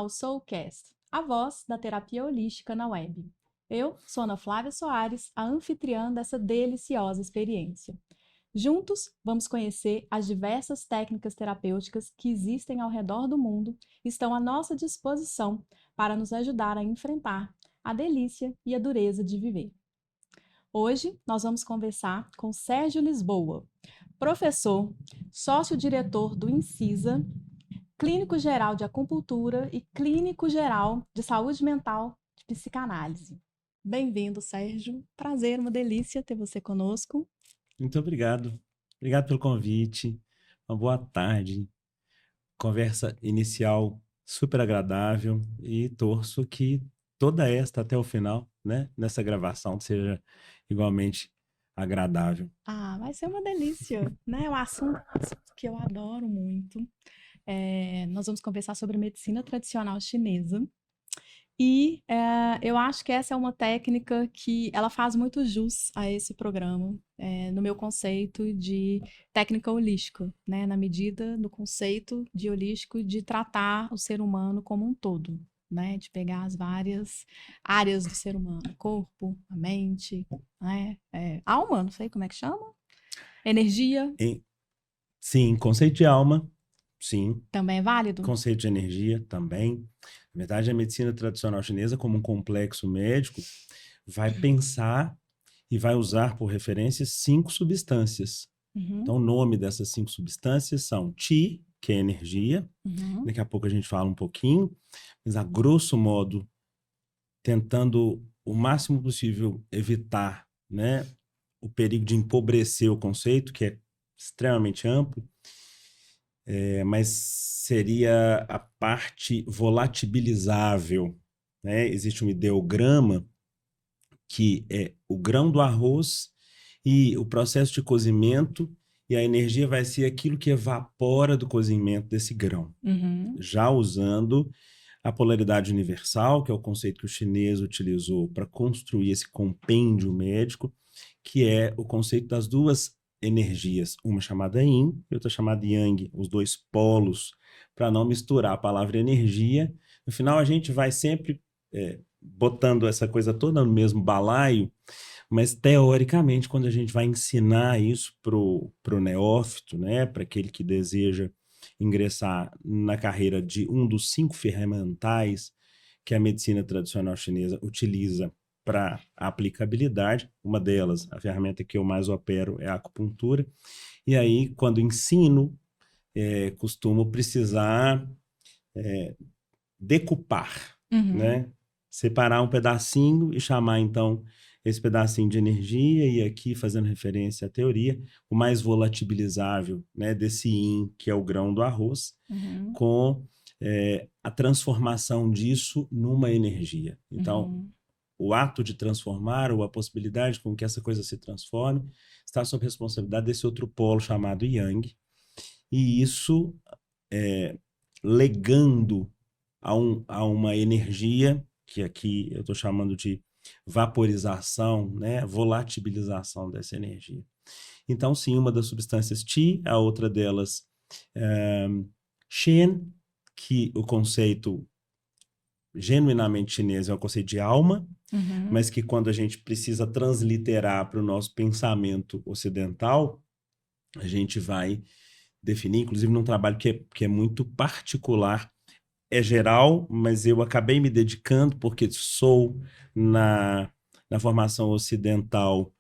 ao Soulcast, a voz da terapia holística na web. Eu sou Ana Flávia Soares, a anfitriã dessa deliciosa experiência. Juntos, vamos conhecer as diversas técnicas terapêuticas que existem ao redor do mundo e estão à nossa disposição para nos ajudar a enfrentar a delícia e a dureza de viver. Hoje, nós vamos conversar com Sérgio Lisboa, professor, sócio-diretor do Incisa, clínico geral de acupuntura e clínico geral de saúde mental de psicanálise. Bem-vindo, Sérgio. Prazer, uma delícia ter você conosco. Muito obrigado. Obrigado pelo convite. Uma boa tarde. Conversa inicial super agradável e torço que toda esta até o final, né, nessa gravação seja igualmente agradável. Vai ser uma delícia, né? É um assunto que eu adoro muito. Nós vamos conversar sobre medicina tradicional chinesa. E eu acho que essa é uma técnica que ela faz muito jus a esse programa, no meu conceito de técnica holística, né? Na medida do conceito de holístico de tratar o ser humano como um todo, né? De pegar as várias áreas do ser humano, corpo, a mente, né? Alma, não sei como é que chama, energia. Sim, conceito de alma, sim. Também é válido? Conceito de energia também. Na verdade, a medicina tradicional chinesa, como um complexo médico, vai pensar e vai usar por referência 5 substâncias. Uhum. Então, o nome dessas 5 substâncias são Qi, que é energia. Uhum. Daqui a pouco a gente fala um pouquinho, mas a grosso modo, tentando o máximo possível evitar, né, o perigo de empobrecer o conceito, que é extremamente amplo, mas seria a parte volatibilizável, né? Existe um ideograma que é o grão do arroz e o processo de cozimento, e a energia vai ser aquilo que evapora do cozimento desse grão. Uhum. Já usando a polaridade universal, que é o conceito que o chinês utilizou para construir esse compêndio médico, que é o conceito das duas energias, uma chamada Yin e outra chamada Yang, os dois polos, para não misturar a palavra energia. No final, a gente vai sempre botando essa coisa toda no mesmo balaio, mas teoricamente, quando a gente vai ensinar isso pro neófito, né, para aquele que deseja ingressar na carreira de um dos 5 ferramentais que a medicina tradicional chinesa utiliza para aplicabilidade, uma delas, a ferramenta que eu mais opero é a acupuntura, e aí quando ensino, costumo precisar decupar, né? Separar um pedacinho e chamar então esse pedacinho de energia, e aqui fazendo referência à teoria, o mais volatibilizável, né, desse yin, que é o grão do arroz, com a transformação disso numa energia. Então, o ato de transformar, ou a possibilidade com que essa coisa se transforme, está sob responsabilidade desse outro polo chamado Yang, e isso legando a uma energia, que aqui eu estou chamando de vaporização, né, volatilização dessa energia. Então, sim, uma das substâncias Qi, a outra delas Shen, que o conceito genuinamente chinês é o conceito de alma, mas que quando a gente precisa transliterar para o nosso pensamento ocidental, a gente vai definir, inclusive num trabalho que é muito particular, é geral, mas eu acabei me dedicando porque sou na formação ocidental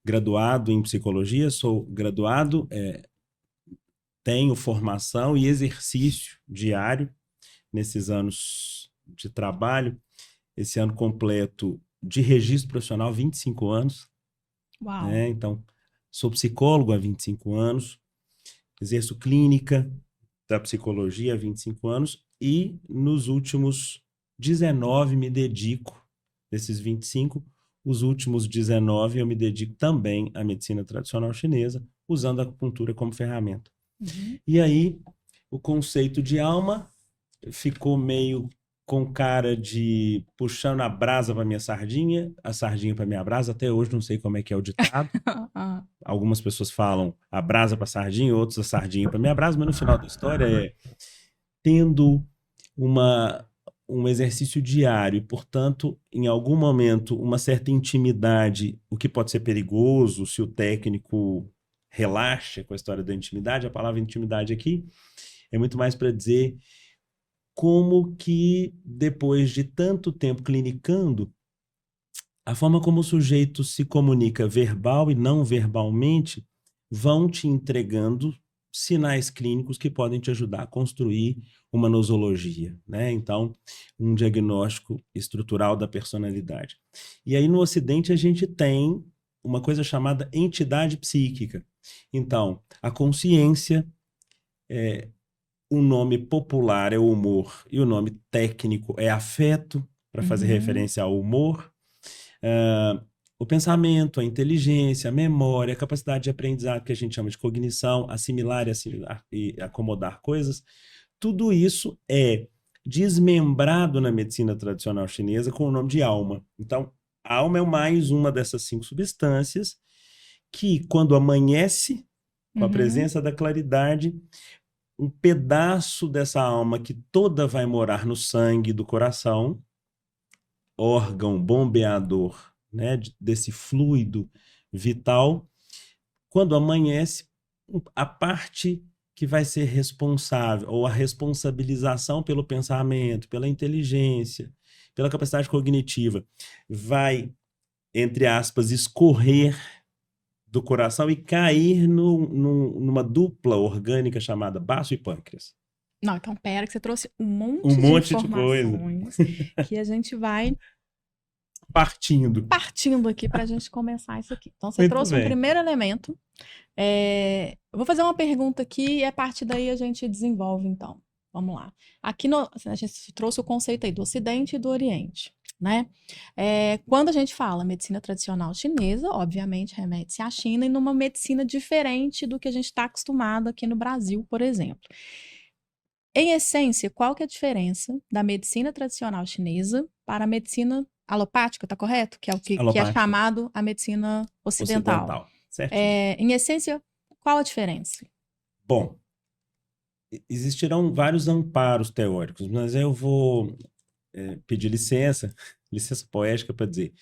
graduado em psicologia, sou graduado, tenho formação e exercício diário nesses anos de trabalho, esse ano completo de registro profissional, 25 anos. Uau. Né? Então, sou psicólogo há 25 anos, exerço clínica da psicologia há 25 anos e nos últimos 19 me dedico, desses 25, os últimos 19 eu me dedico também à medicina tradicional chinesa, usando a acupuntura como ferramenta. E aí, o conceito de alma ficou meio com cara de puxando a brasa para minha sardinha, a sardinha para minha brasa. Até hoje não sei como é que é o ditado. Algumas pessoas falam a brasa para sardinha, outros a sardinha para minha brasa, mas no final da história tendo um exercício diário e, portanto, em algum momento, uma certa intimidade, o que pode ser perigoso se o técnico relaxa com a história da intimidade. A palavra intimidade aqui é muito mais para dizer como que, depois de tanto tempo clinicando, a forma como o sujeito se comunica verbal e não verbalmente vão te entregando sinais clínicos que podem te ajudar a construir uma nosologia, né? Então, um diagnóstico estrutural da personalidade. E aí, no Ocidente, a gente tem uma coisa chamada entidade psíquica. Então, a consciência, o nome popular é o humor e o nome técnico é afeto, para fazer referência ao humor. O pensamento, a inteligência, a memória, a capacidade de aprendizado que a gente chama de cognição, assimilar e acomodar coisas, tudo isso é desmembrado na medicina tradicional chinesa com o nome de alma. Então, a alma é mais uma dessas 5 substâncias que, quando amanhece, com a presença da claridade, um pedaço dessa alma que toda vai morar no sangue do coração, órgão bombeador, né, desse fluido vital, quando amanhece, a parte que vai ser responsável, ou a responsabilização pelo pensamento, pela inteligência, pela capacidade cognitiva, vai, entre aspas, escorrer do coração e cair numa dupla orgânica chamada baço e pâncreas. Não, então pera que você trouxe um monte de informações que a gente vai partindo aqui para a gente começar isso aqui. Então você trouxe um primeiro elemento. Eu vou fazer uma pergunta aqui e a partir daí a gente desenvolve, então. Vamos lá. Aqui a gente trouxe o conceito aí do Ocidente e do Oriente, né? Quando a gente fala medicina tradicional chinesa, obviamente remete-se à China e numa medicina diferente do que a gente está acostumado aqui no Brasil, por exemplo. Em essência, qual que é a diferença da medicina tradicional chinesa para a medicina alopática, tá correto? Que é o que é chamado a medicina ocidental. Certo. Em essência, qual a diferença? Bom, existirão vários amparos teóricos, mas eu vou pedir licença poética para dizer,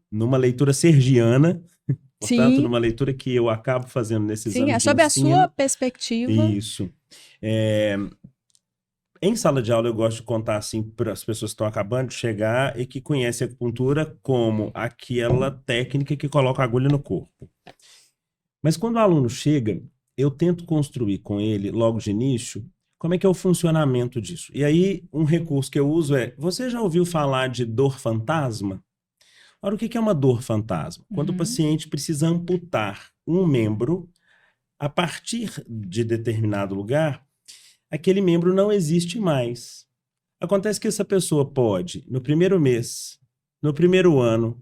numa leitura sergiana, portanto, numa leitura que eu acabo fazendo nesses anos de ensino. Sim, é sob a sua perspectiva. Isso. Em sala de aula eu gosto de contar assim para as pessoas que estão acabando de chegar e que conhecem a acupuntura como aquela técnica que coloca a agulha no corpo. Mas quando o aluno chega, eu tento construir com ele, logo de início, como é que é o funcionamento disso. E aí, um recurso que eu uso é, você já ouviu falar de dor fantasma? Ora, o que é uma dor fantasma? Quando o paciente precisa amputar um membro, a partir de determinado lugar, aquele membro não existe mais. Acontece que essa pessoa pode, no primeiro mês, no primeiro ano,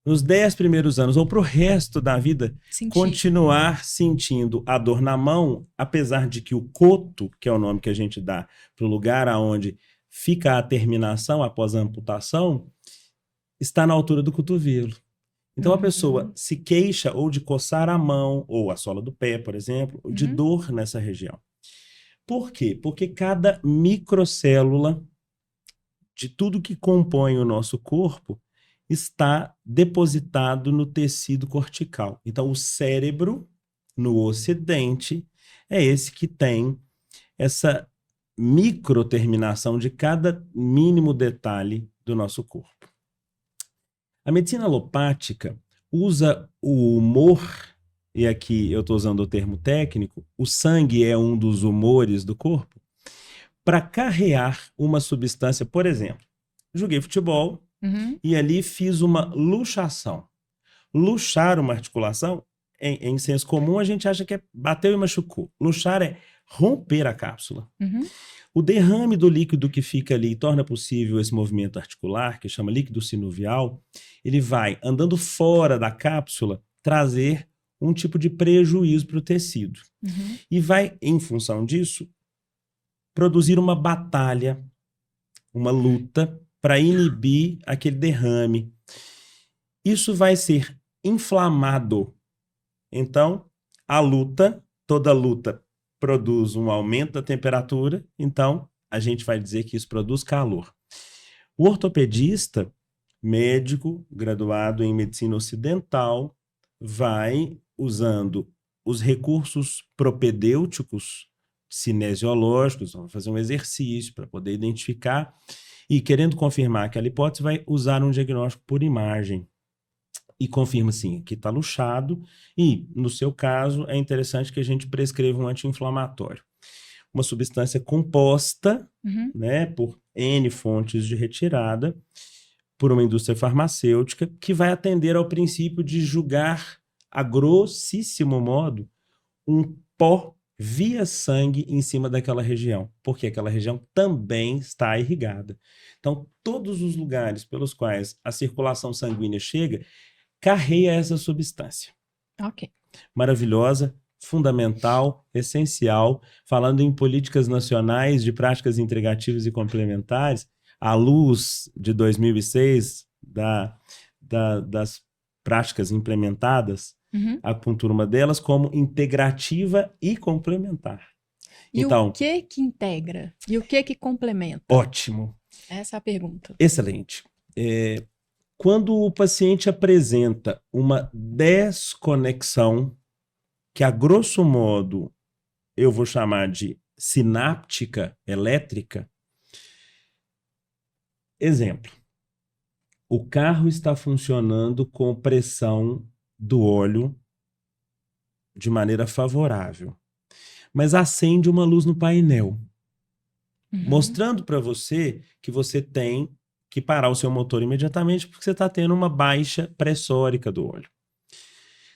nos 10 primeiros anos, ou para o resto da vida, continuar sentindo a dor na mão, apesar de que o coto, que é o nome que a gente dá para o lugar aonde fica a terminação após a amputação, está na altura do cotovelo. Então a pessoa se queixa ou de coçar a mão, ou a sola do pé, por exemplo, de dor nessa região. Por quê? Porque cada microcélula de tudo que compõe o nosso corpo está depositado no tecido cortical. Então, o cérebro, no Ocidente, é esse que tem essa microterminação de cada mínimo detalhe do nosso corpo. A medicina alopática usa o humor, e aqui eu estou usando o termo técnico, o sangue é um dos humores do corpo, para carrear uma substância. Por exemplo, joguei futebol e ali fiz uma luxação. Luxar uma articulação, em senso comum, a gente acha que é bateu e machucou. Luxar é romper a cápsula. O derrame do líquido que fica ali torna possível esse movimento articular, que chama líquido sinovial. Ele vai, andando fora da cápsula, trazer um tipo de prejuízo para o tecido. E vai, em função disso, produzir uma batalha, uma luta para inibir aquele derrame. Isso vai ser inflamado. Então, toda luta produz um aumento da temperatura, então a gente vai dizer que isso produz calor. O ortopedista, médico graduado em medicina ocidental, vai usando os recursos propedêuticos cinesiológicos, vai fazer um exercício para poder identificar e, querendo confirmar aquela hipótese, vai usar um diagnóstico por imagem. E confirma assim, aqui está luxado, e, no seu caso, é interessante que a gente prescreva um anti-inflamatório. Uma substância composta, né, por N fontes de retirada, por uma indústria farmacêutica, que vai atender ao princípio de julgar, a grossíssimo modo, um pó via sangue em cima daquela região, porque aquela região também está irrigada. Então, todos os lugares pelos quais a circulação sanguínea chega, carrega essa substância. Ok. Maravilhosa, fundamental, essencial. Falando em políticas nacionais de práticas integrativas e complementares, à luz de 2006, das práticas implementadas, a acupuntura uma delas como integrativa e complementar. E então, o que integra? E o que complementa? Ótimo. Essa é a pergunta. Excelente. Quando o paciente apresenta uma desconexão, que a grosso modo eu vou chamar de sináptica elétrica. Exemplo, o carro está funcionando com pressão do óleo de maneira favorável, mas acende uma luz no painel, mostrando para você que você tem que parar o seu motor imediatamente porque você está tendo uma baixa pressórica do óleo.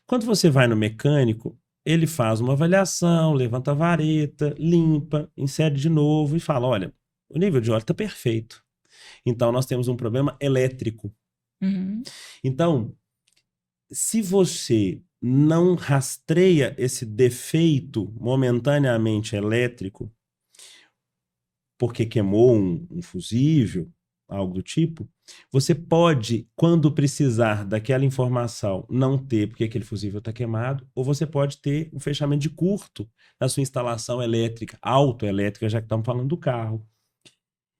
Quando você vai no mecânico, ele faz uma avaliação, levanta a vareta, limpa, insere de novo e fala, olha, o nível de óleo está perfeito. Então, nós temos um problema elétrico. Então, se você não rastreia esse defeito momentaneamente elétrico, porque queimou um fusível, algo do tipo, você pode, quando precisar daquela informação, não ter, porque aquele fusível está queimado, ou você pode ter um fechamento de curto na sua instalação elétrica, autoelétrica, já que estamos falando do carro.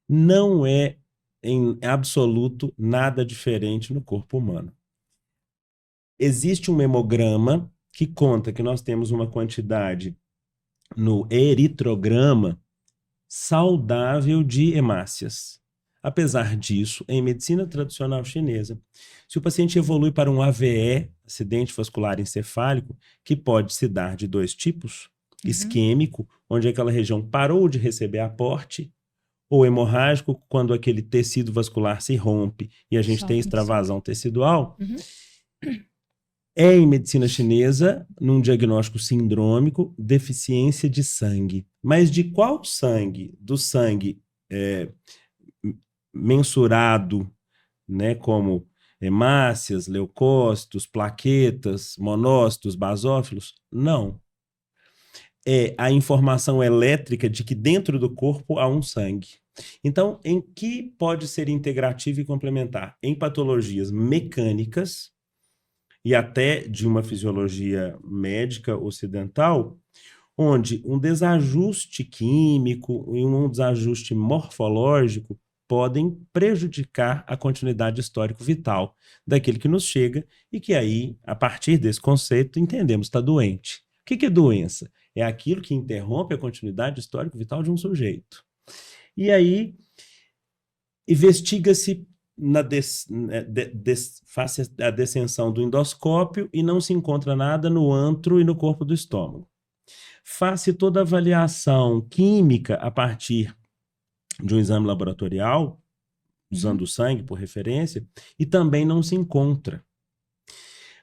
Não é, em absoluto, nada diferente no corpo humano. Existe um hemograma que conta que nós temos uma quantidade no eritrograma saudável de hemácias. Apesar disso, em medicina tradicional chinesa, se o paciente evolui para um AVE, acidente vascular encefálico, que pode se dar de dois tipos, isquêmico, onde aquela região parou de receber aporte, ou hemorrágico, quando aquele tecido vascular se rompe e a gente tem extravasão tecidual, é em medicina chinesa, num diagnóstico sindrômico, deficiência de sangue. Mas de qual sangue? Do sangue mensurado, né, como hemácias, leucócitos, plaquetas, monócitos, basófilos? Não. É a informação elétrica de que dentro do corpo há um sangue. Então, em que pode ser integrativo e complementar? Em patologias mecânicas e até de uma fisiologia médica ocidental, onde um desajuste químico e um desajuste morfológico podem prejudicar a continuidade histórico-vital daquele que nos chega e que aí, a partir desse conceito, entendemos que está doente. O que é doença? É aquilo que interrompe a continuidade histórico-vital de um sujeito. E aí, investiga-se faz a descensão do endoscópio e não se encontra nada no antro e no corpo do estômago. Faz-se toda a avaliação química a partir de um exame laboratorial, usando o sangue por referência, e também não se encontra.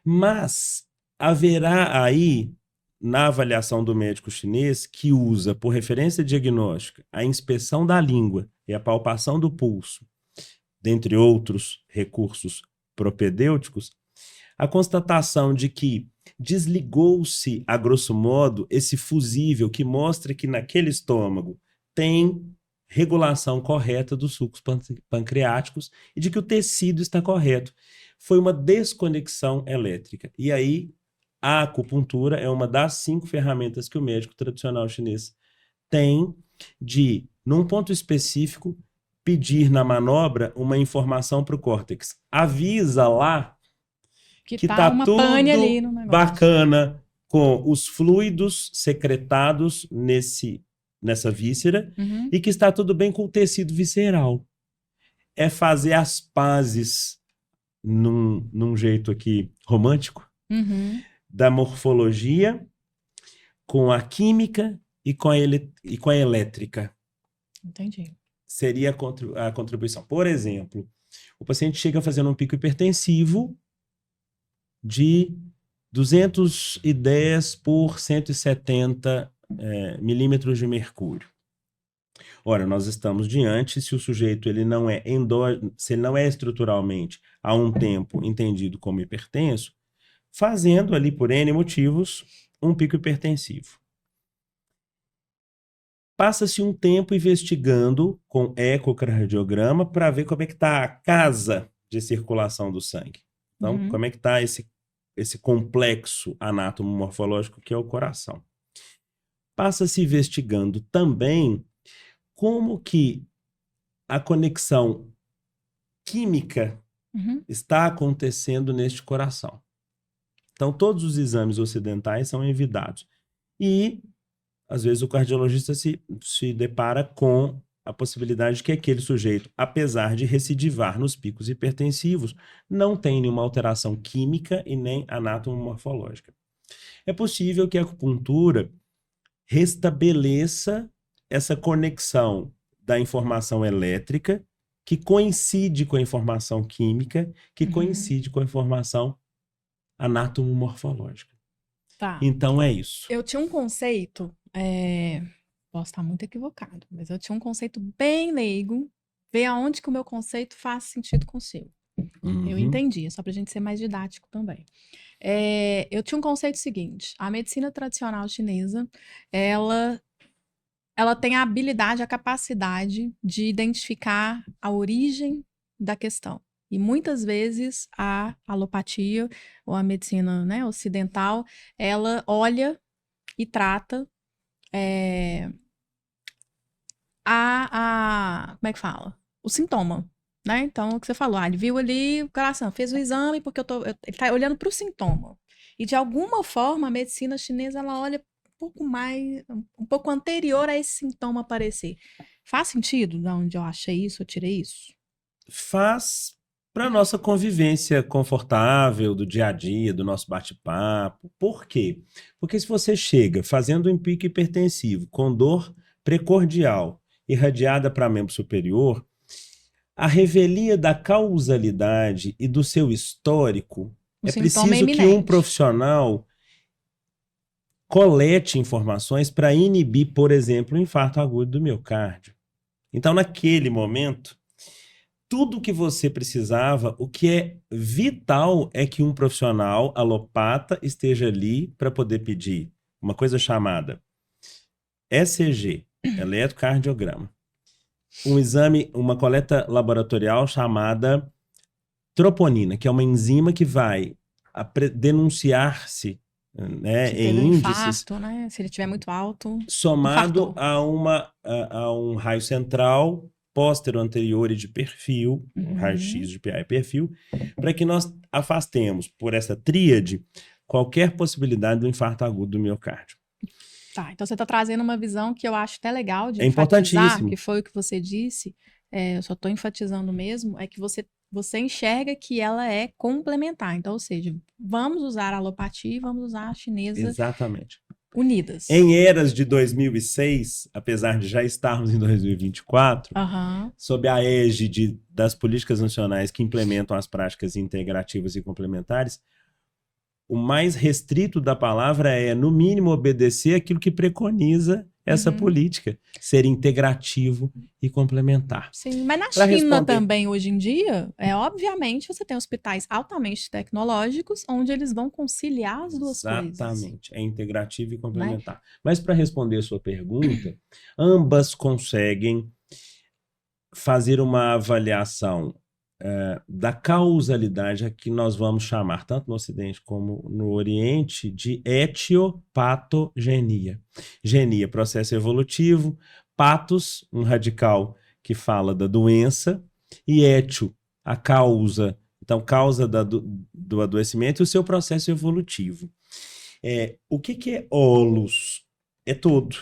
Mas haverá aí, na avaliação do médico chinês, que usa por referência diagnóstica a inspeção da língua e a palpação do pulso, dentre outros recursos propedêuticos, a constatação de que desligou-se, a grosso modo, esse fusível que mostra que naquele estômago tem regulação correta dos sucos pancreáticos e de que o tecido está correto. Foi uma desconexão elétrica. E aí, a acupuntura é uma das 5 ferramentas que o médico tradicional chinês tem de num ponto específico, pedir na manobra uma informação para o córtex. Avisa lá que tá uma pane ali no tudo negócio. bacana com os fluidos secretados nessa víscera e que está tudo bem com o tecido visceral. É fazer as pazes num jeito aqui romântico da morfologia com a química e com a elétrica. Entendi. Seria a contribuição. Por exemplo, o paciente chega fazendo um pico hipertensivo de 210 por 170 milímetros de mercúrio. Ora, nós estamos diante, se o sujeito ele não é se ele não é estruturalmente há um tempo entendido como hipertenso, fazendo ali por N motivos um pico hipertensivo. Passa-se um tempo investigando com ecocardiograma para ver como é que está a casa de circulação do sangue. Então, como é que está esse complexo anatomomorfológico que é o coração. Passa-se investigando também como que a conexão química está acontecendo neste coração. Então, todos os exames ocidentais são envidados. E, às vezes, o cardiologista se depara com a possibilidade de que aquele sujeito, apesar de recidivar nos picos hipertensivos, não tem nenhuma alteração química e nem anatomomorfológica. É possível que a acupuntura restabeleça essa conexão da informação elétrica que coincide com a informação química, que coincide com a informação anatomomorfológica. Tá. Então é isso. Eu tinha um conceito, posso estar muito equivocado, mas eu tinha um conceito bem leigo, ver aonde que o meu conceito faz sentido com o seu. Eu entendi, só pra gente ser mais didático também. Eu tinha um conceito seguinte, a medicina tradicional chinesa, ela tem a habilidade, a capacidade de identificar a origem da questão. E muitas vezes a alopatia ou a medicina, né, ocidental, ela olha e trata como é que fala? O sintoma, né? Então, o que você falou, ele viu ali o coração, fez o exame porque ele tá olhando para o sintoma. E de alguma forma a medicina chinesa ela olha um pouco anterior a esse sintoma aparecer. Faz sentido de onde eu achei isso, eu tirei isso? Faz para nossa convivência confortável do dia a dia, do nosso bate-papo. Por quê? Porque se você chega fazendo um pico hipertensivo com dor precordial irradiada para membro superior, a revelia da causalidade e do seu histórico é preciso que um profissional colete informações para inibir, por exemplo, o infarto agudo do miocárdio. Então, naquele momento, tudo que você precisava, o que é vital é que um profissional alopata esteja ali para poder pedir uma coisa chamada ECG, eletrocardiograma, um exame, uma coleta laboratorial chamada troponina, que é uma enzima que vai denunciar-se, né, em índices, infarto, né? Se ele estiver muito alto, somado a um raio central póstero anterior e de perfil, um raio-x de PA e perfil, para que nós afastemos por essa tríade qualquer possibilidade do infarto agudo do miocárdio. Tá, então você está trazendo uma visão que eu acho até legal de enfatizar, que foi o que você disse, eu só estou enfatizando mesmo, é que você enxerga que ela é complementar. Então, ou seja, vamos usar a alopatia e vamos usar a chinesa. Exatamente. Unidas. Em eras de 2006, apesar de já estarmos em 2024, sob a égide das políticas nacionais que implementam as práticas integrativas e complementares, o mais restrito da palavra é, no mínimo, obedecer aquilo que preconiza essa política, ser integrativo e complementar. Sim, mas na China também, hoje em dia, obviamente, você tem hospitais altamente tecnológicos, onde eles vão conciliar as duas coisas. Exatamente, é integrativo e complementar. Mas para responder a sua pergunta, ambas conseguem fazer uma avaliação da causalidade, a que nós vamos chamar, tanto no Ocidente como no Oriente, de etiopatogenia. Genia, processo evolutivo, pathos, um radical que fala da doença, e etio, a causa. Então, causa do adoecimento e o seu processo evolutivo. O que é holos? É todo.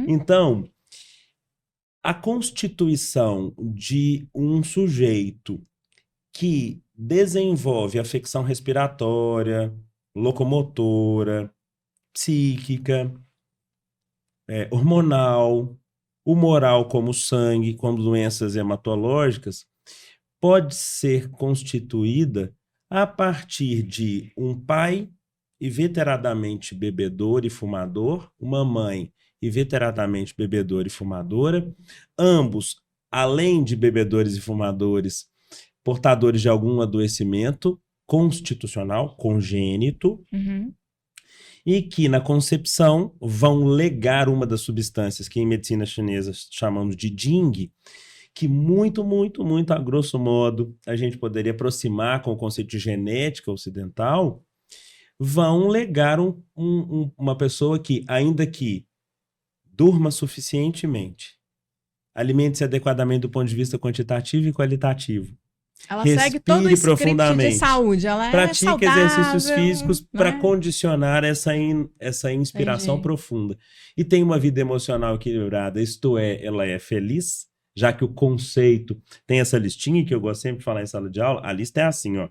Então, a constituição de um sujeito que desenvolve afecção respiratória, locomotora, psíquica, hormonal, humoral, como sangue, como doenças hematológicas, pode ser constituída a partir de um pai inveteradamente bebedor e fumador, uma mãe inveteradamente bebedora e fumadora, ambos, além de bebedores e fumadores, portadores de algum adoecimento constitucional, congênito, e que na concepção vão legar uma das substâncias que em medicina chinesa chamamos de Jing, que muito, muito, muito a grosso modo a gente poderia aproximar com o conceito de genética ocidental, vão legar uma pessoa que, ainda que durma suficientemente, alimente-se adequadamente do ponto de vista quantitativo e qualitativo, ela segue todo o script de saúde, ela pratica saudável, exercícios físicos para condicionar essa inspiração profunda. E tem uma vida emocional equilibrada, isto é, ela é feliz, já que o conceito tem essa listinha que eu gosto sempre de falar em sala de aula, a lista é assim, ó.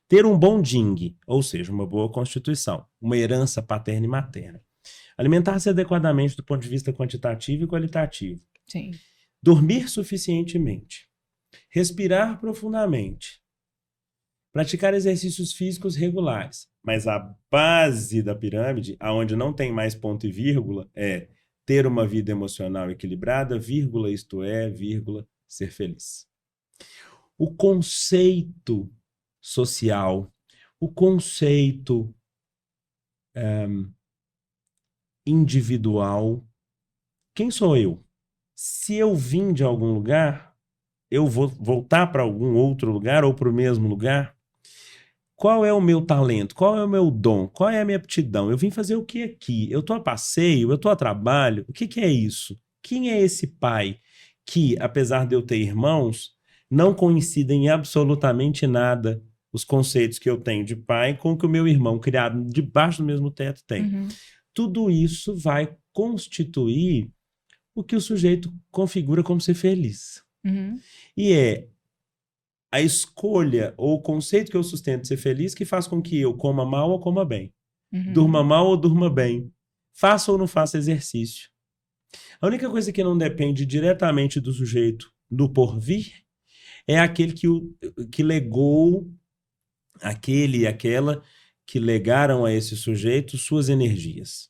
Ter um bom Jing, ou seja, uma boa constituição, uma herança paterna e materna. Alimentar-se adequadamente do ponto de vista quantitativo e qualitativo. Sim. Dormir suficientemente. Respirar profundamente. Praticar exercícios físicos regulares. Mas a base da pirâmide, aonde não tem mais ponto e vírgula, é ter uma vida emocional equilibrada, vírgula, isto é, vírgula, ser feliz. O conceito social, o conceito individual. Quem sou eu? Se eu vim de algum lugar, eu vou voltar para algum outro lugar ou para o mesmo lugar? Qual é o meu talento? Qual é o meu dom? Qual é a minha aptidão? Eu vim fazer o que aqui? Eu estou a passeio? Eu estou a trabalho? O que é isso? Quem é esse pai que, apesar de eu ter irmãos, não coincidem em absolutamente nada os conceitos que eu tenho de pai com o que o meu irmão, criado debaixo do mesmo teto, tem? Tudo isso vai constituir o que o sujeito configura como ser feliz. E é a escolha ou o conceito que eu sustento de ser feliz que faz com que eu coma mal ou coma bem. Durma mal ou durma bem. Faça ou não faça exercício. A única coisa que não depende diretamente do sujeito do porvir é aquele que legou, aquele e aquela que legaram a esse sujeito suas energias,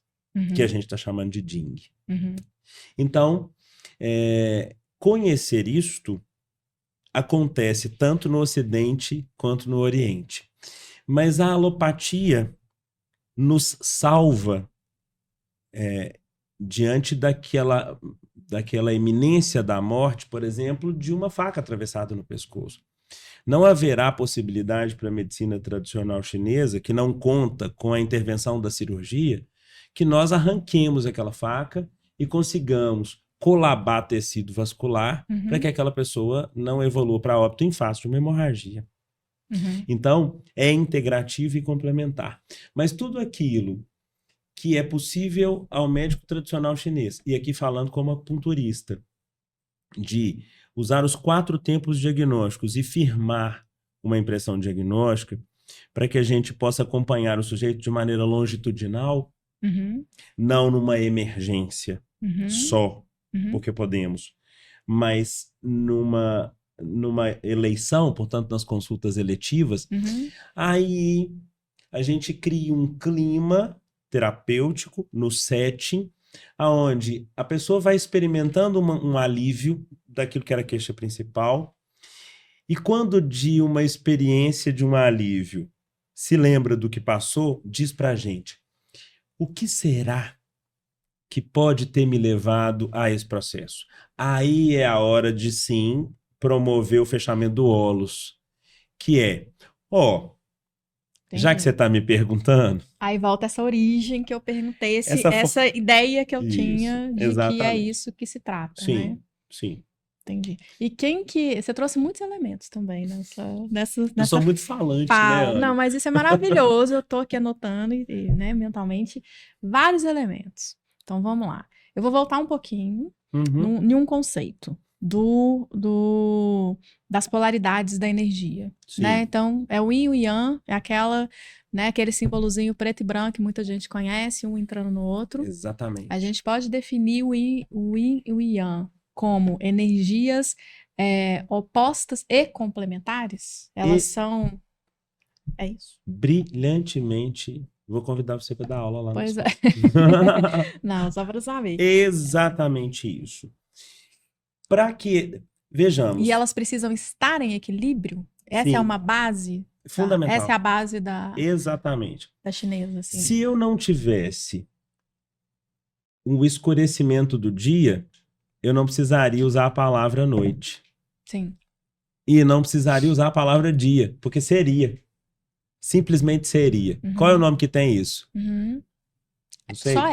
que a gente está chamando de Jing. Então, conhecer isto acontece tanto no Ocidente quanto no Oriente. Mas a alopatia nos salva diante daquela iminência da morte, por exemplo, de uma faca atravessada no pescoço. Não haverá possibilidade para a medicina tradicional chinesa, que não conta com a intervenção da cirurgia, que nós arranquemos aquela faca e consigamos colabar tecido vascular para que aquela pessoa não evolua para óbito em face de uma hemorragia. Então, é integrativo e complementar. Mas tudo aquilo que é possível ao médico tradicional chinês, e aqui falando como acupunturista, de usar os 4 tempos diagnósticos e firmar uma impressão diagnóstica para que a gente possa acompanhar o sujeito de maneira longitudinal, não numa emergência só, porque podemos, mas numa eleição, portanto, nas consultas eletivas, aí a gente cria um clima terapêutico no setting, aonde a pessoa vai experimentando um alívio daquilo que era a queixa principal, e quando de uma experiência de um alívio se lembra do que passou, diz pra gente, o que será que pode ter me levado a esse processo? Aí é a hora de, sim, promover o fechamento do holos, que é, Já que você está me perguntando... Aí volta essa origem que eu perguntei, essa ideia que eu tinha de que é isso que se trata, sim, né? Sim. Entendi. E quem que... Você trouxe muitos elementos também nessa Eu sou muito falante, fala. né, Ana? Não, mas isso é maravilhoso. Eu tô aqui anotando, né, mentalmente, vários elementos. Então, vamos lá. Eu vou voltar um pouquinho em um conceito das polaridades da energia, né? Então, é o yin e o yang, é né, aquele símbolozinho preto e branco que muita gente conhece, um entrando no outro. Exatamente. A gente pode definir o yin e o yang como energias opostas e complementares? Elas são... É isso. Brilhantemente. Vou convidar você para dar aula lá Pois no é. Não, só para saber. Exatamente isso. Para que... Vejamos. E elas precisam estar em equilíbrio? Essa é uma base? Fundamental. Essa é a base Exatamente. Da chinesa, assim. Se eu não tivesse o escurecimento do dia, eu não precisaria usar a palavra noite. Sim. E não precisaria usar a palavra dia, porque seria. Simplesmente seria. Qual é o nome que tem isso? Não sei. Só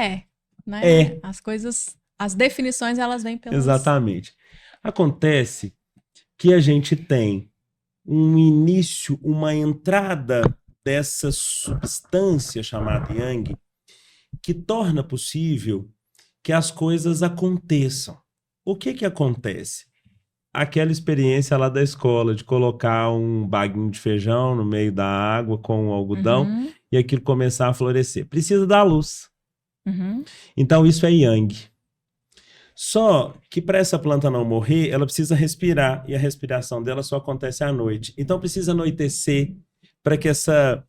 né? É. As coisas, as definições, elas vêm pelas... Exatamente. Acontece que a gente tem um início, uma entrada dessa substância chamada Yang, que torna possível que as coisas aconteçam. O que acontece? Aquela experiência lá da escola de colocar um baguinho de feijão no meio da água com o algodão e aquilo começar a florescer. Precisa da luz. Então isso é Yang. Só que para essa planta não morrer, ela precisa respirar e a respiração dela só acontece à noite. Então precisa anoitecer para que essa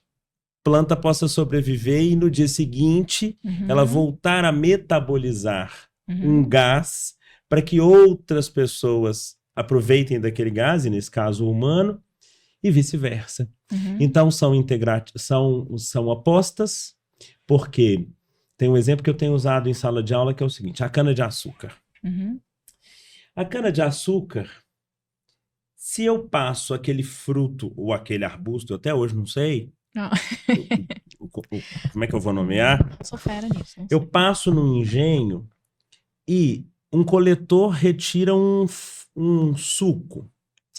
planta possa sobreviver e no dia seguinte ela voltar a metabolizar um gás para que outras pessoas aproveitem daquele gás, e nesse caso o humano, e vice-versa. Então são opostas, porque tem um exemplo que eu tenho usado em sala de aula que é o seguinte: a cana-de-açúcar. A cana-de-açúcar, se eu passo aquele fruto ou aquele arbusto, eu até hoje não sei, como é que eu vou nomear? Eu sou fera nisso. Eu passo no engenho e um coletor retira um suco,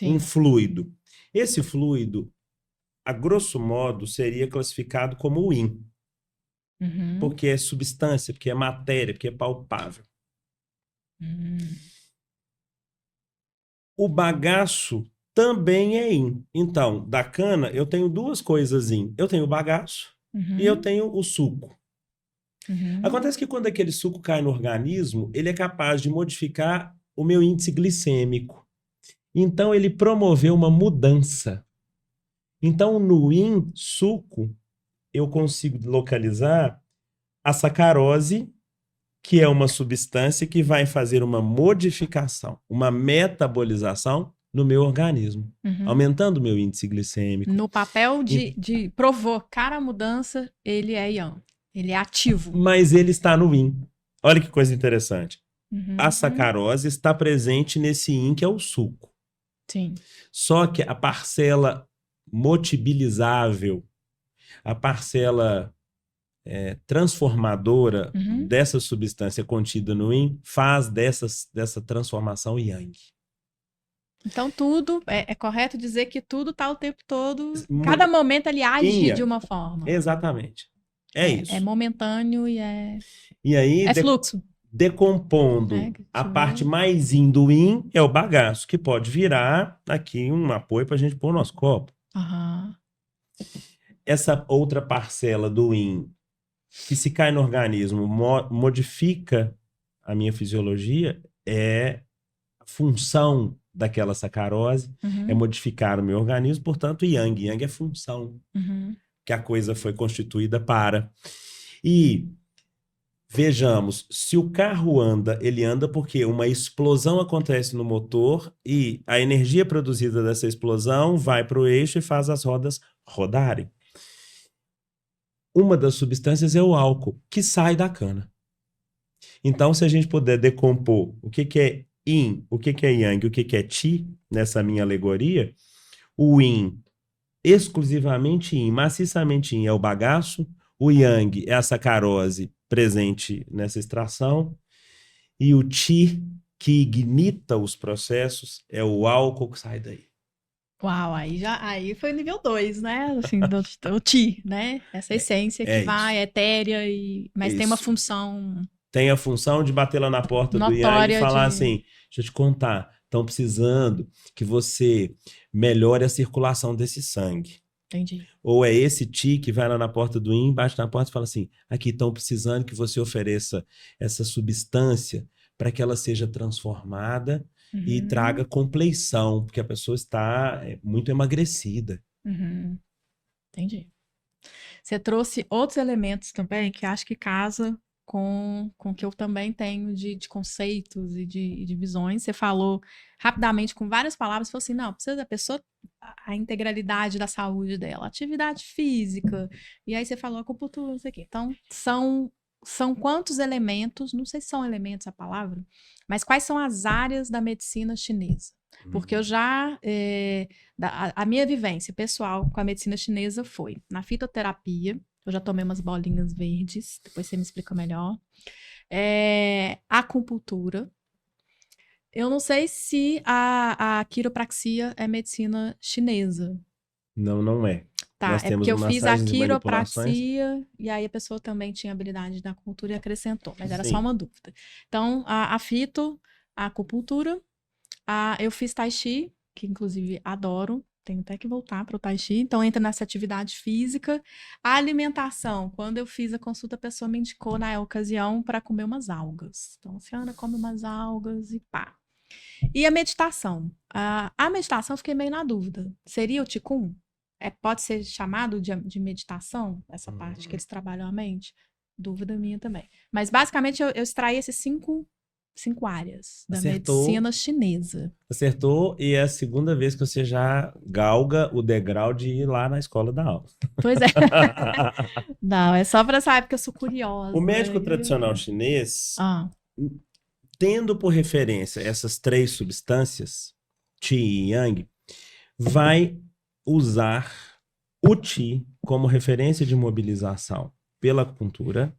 um fluido. Esse fluido, a grosso modo, seria classificado como o yin. Porque é substância, porque é matéria, porque é palpável. O bagaço também é yin. Então, da cana, eu tenho duas coisas yin. Eu tenho o bagaço e eu tenho o suco. Acontece que quando aquele suco cai no organismo, ele é capaz de modificar o meu índice glicêmico. Então, ele promoveu uma mudança. Então, no yin, suco, eu consigo localizar a sacarose, que é uma substância que vai fazer uma modificação, uma metabolização no meu organismo, aumentando o meu índice glicêmico. No papel de provocar a mudança, ele é yang. Ele é ativo. Mas ele está no yin. Olha que coisa interessante. A sacarose está presente nesse yin, que é o suco. Sim. Só que a parcela motibilizável, a parcela transformadora dessa substância contida no yin faz dessa transformação yang. Então tudo, é correto dizer que tudo está o tempo todo, cada momento ele age de uma forma. Exatamente. É isso. É momentâneo e aí, é fluxo. Decompondo a parte mais yin do yin é o bagaço, que pode virar aqui um apoio para a gente pôr no nosso copo. Essa outra parcela do yin, que se cai no organismo, modifica a minha fisiologia, é a função daquela sacarose, é modificar o meu organismo, portanto, yang. Yang é função que a coisa foi constituída para. E vejamos, se o carro anda, ele anda porque uma explosão acontece no motor e a energia produzida dessa explosão vai para o eixo e faz as rodas rodarem. Uma das substâncias é o álcool, que sai da cana. Então, se a gente puder decompor o que é yin, o que é yang, o que é chi, nessa minha alegoria, o yin exclusivamente yin, maciçamente yin é o bagaço, o yang é a sacarose presente nessa extração, e o qi, que ignita os processos, é o álcool que sai daí. Uau, aí foi nível 2, né? Assim, do Ti, né? Essa essência que vai, isso. etérea, mas tem uma Isso. função Tem a função de bater lá na porta do yang e notória falar de. assim, deixa eu te contar, estão precisando que você melhore a circulação desse sangue. Entendi. Ou é esse ti que vai lá na porta do yin, bate na porta e fala assim, aqui estão precisando que você ofereça essa substância para que ela seja transformada e traga compleição, porque a pessoa está muito emagrecida. Entendi. Você trouxe outros elementos também que acho que casa com o que eu também tenho de conceitos e de visões. Você falou rapidamente com várias palavras, falou assim, não, precisa da pessoa, a integralidade da saúde dela, atividade física, e aí você falou acupuntura, não sei o quê. Então, são quantos elementos, não sei se são elementos a palavra, mas quais são as áreas da medicina chinesa? Porque eu já, a minha vivência pessoal com a medicina chinesa foi na fitoterapia, eu já tomei umas bolinhas verdes, depois você me explica melhor. Acupuntura. Eu não sei se a quiropraxia é medicina chinesa. Não, não é. Tá, Nós é temos porque eu fiz a massagens e manipulações. quiropraxia e aí a pessoa também tinha habilidade da acupuntura e acrescentou, mas era Sim. só uma dúvida. Então, a fito, a acupuntura, eu fiz Tai Chi, que inclusive adoro, tenho até que voltar para o Tai Chi, então entra nessa atividade física. A alimentação, quando eu fiz a consulta, a pessoa me indicou na ocasião para comer umas algas. Então, a senhora come umas algas e pá. E a meditação? A meditação eu fiquei meio na dúvida. Seria o Qigong? Pode ser chamado de meditação, essa parte que eles trabalham a mente? Dúvida minha também. Mas basicamente eu extraí esses cinco áreas da medicina chinesa. Acertou, e é a segunda vez que você já galga o degrau de ir lá na escola da aula. Pois é. Não, é só para saber, porque eu sou curiosa. O médico tradicional chinês, tendo por referência essas 3 substâncias, Qi e Yang, vai usar o Qi como referência de mobilização pela acupuntura,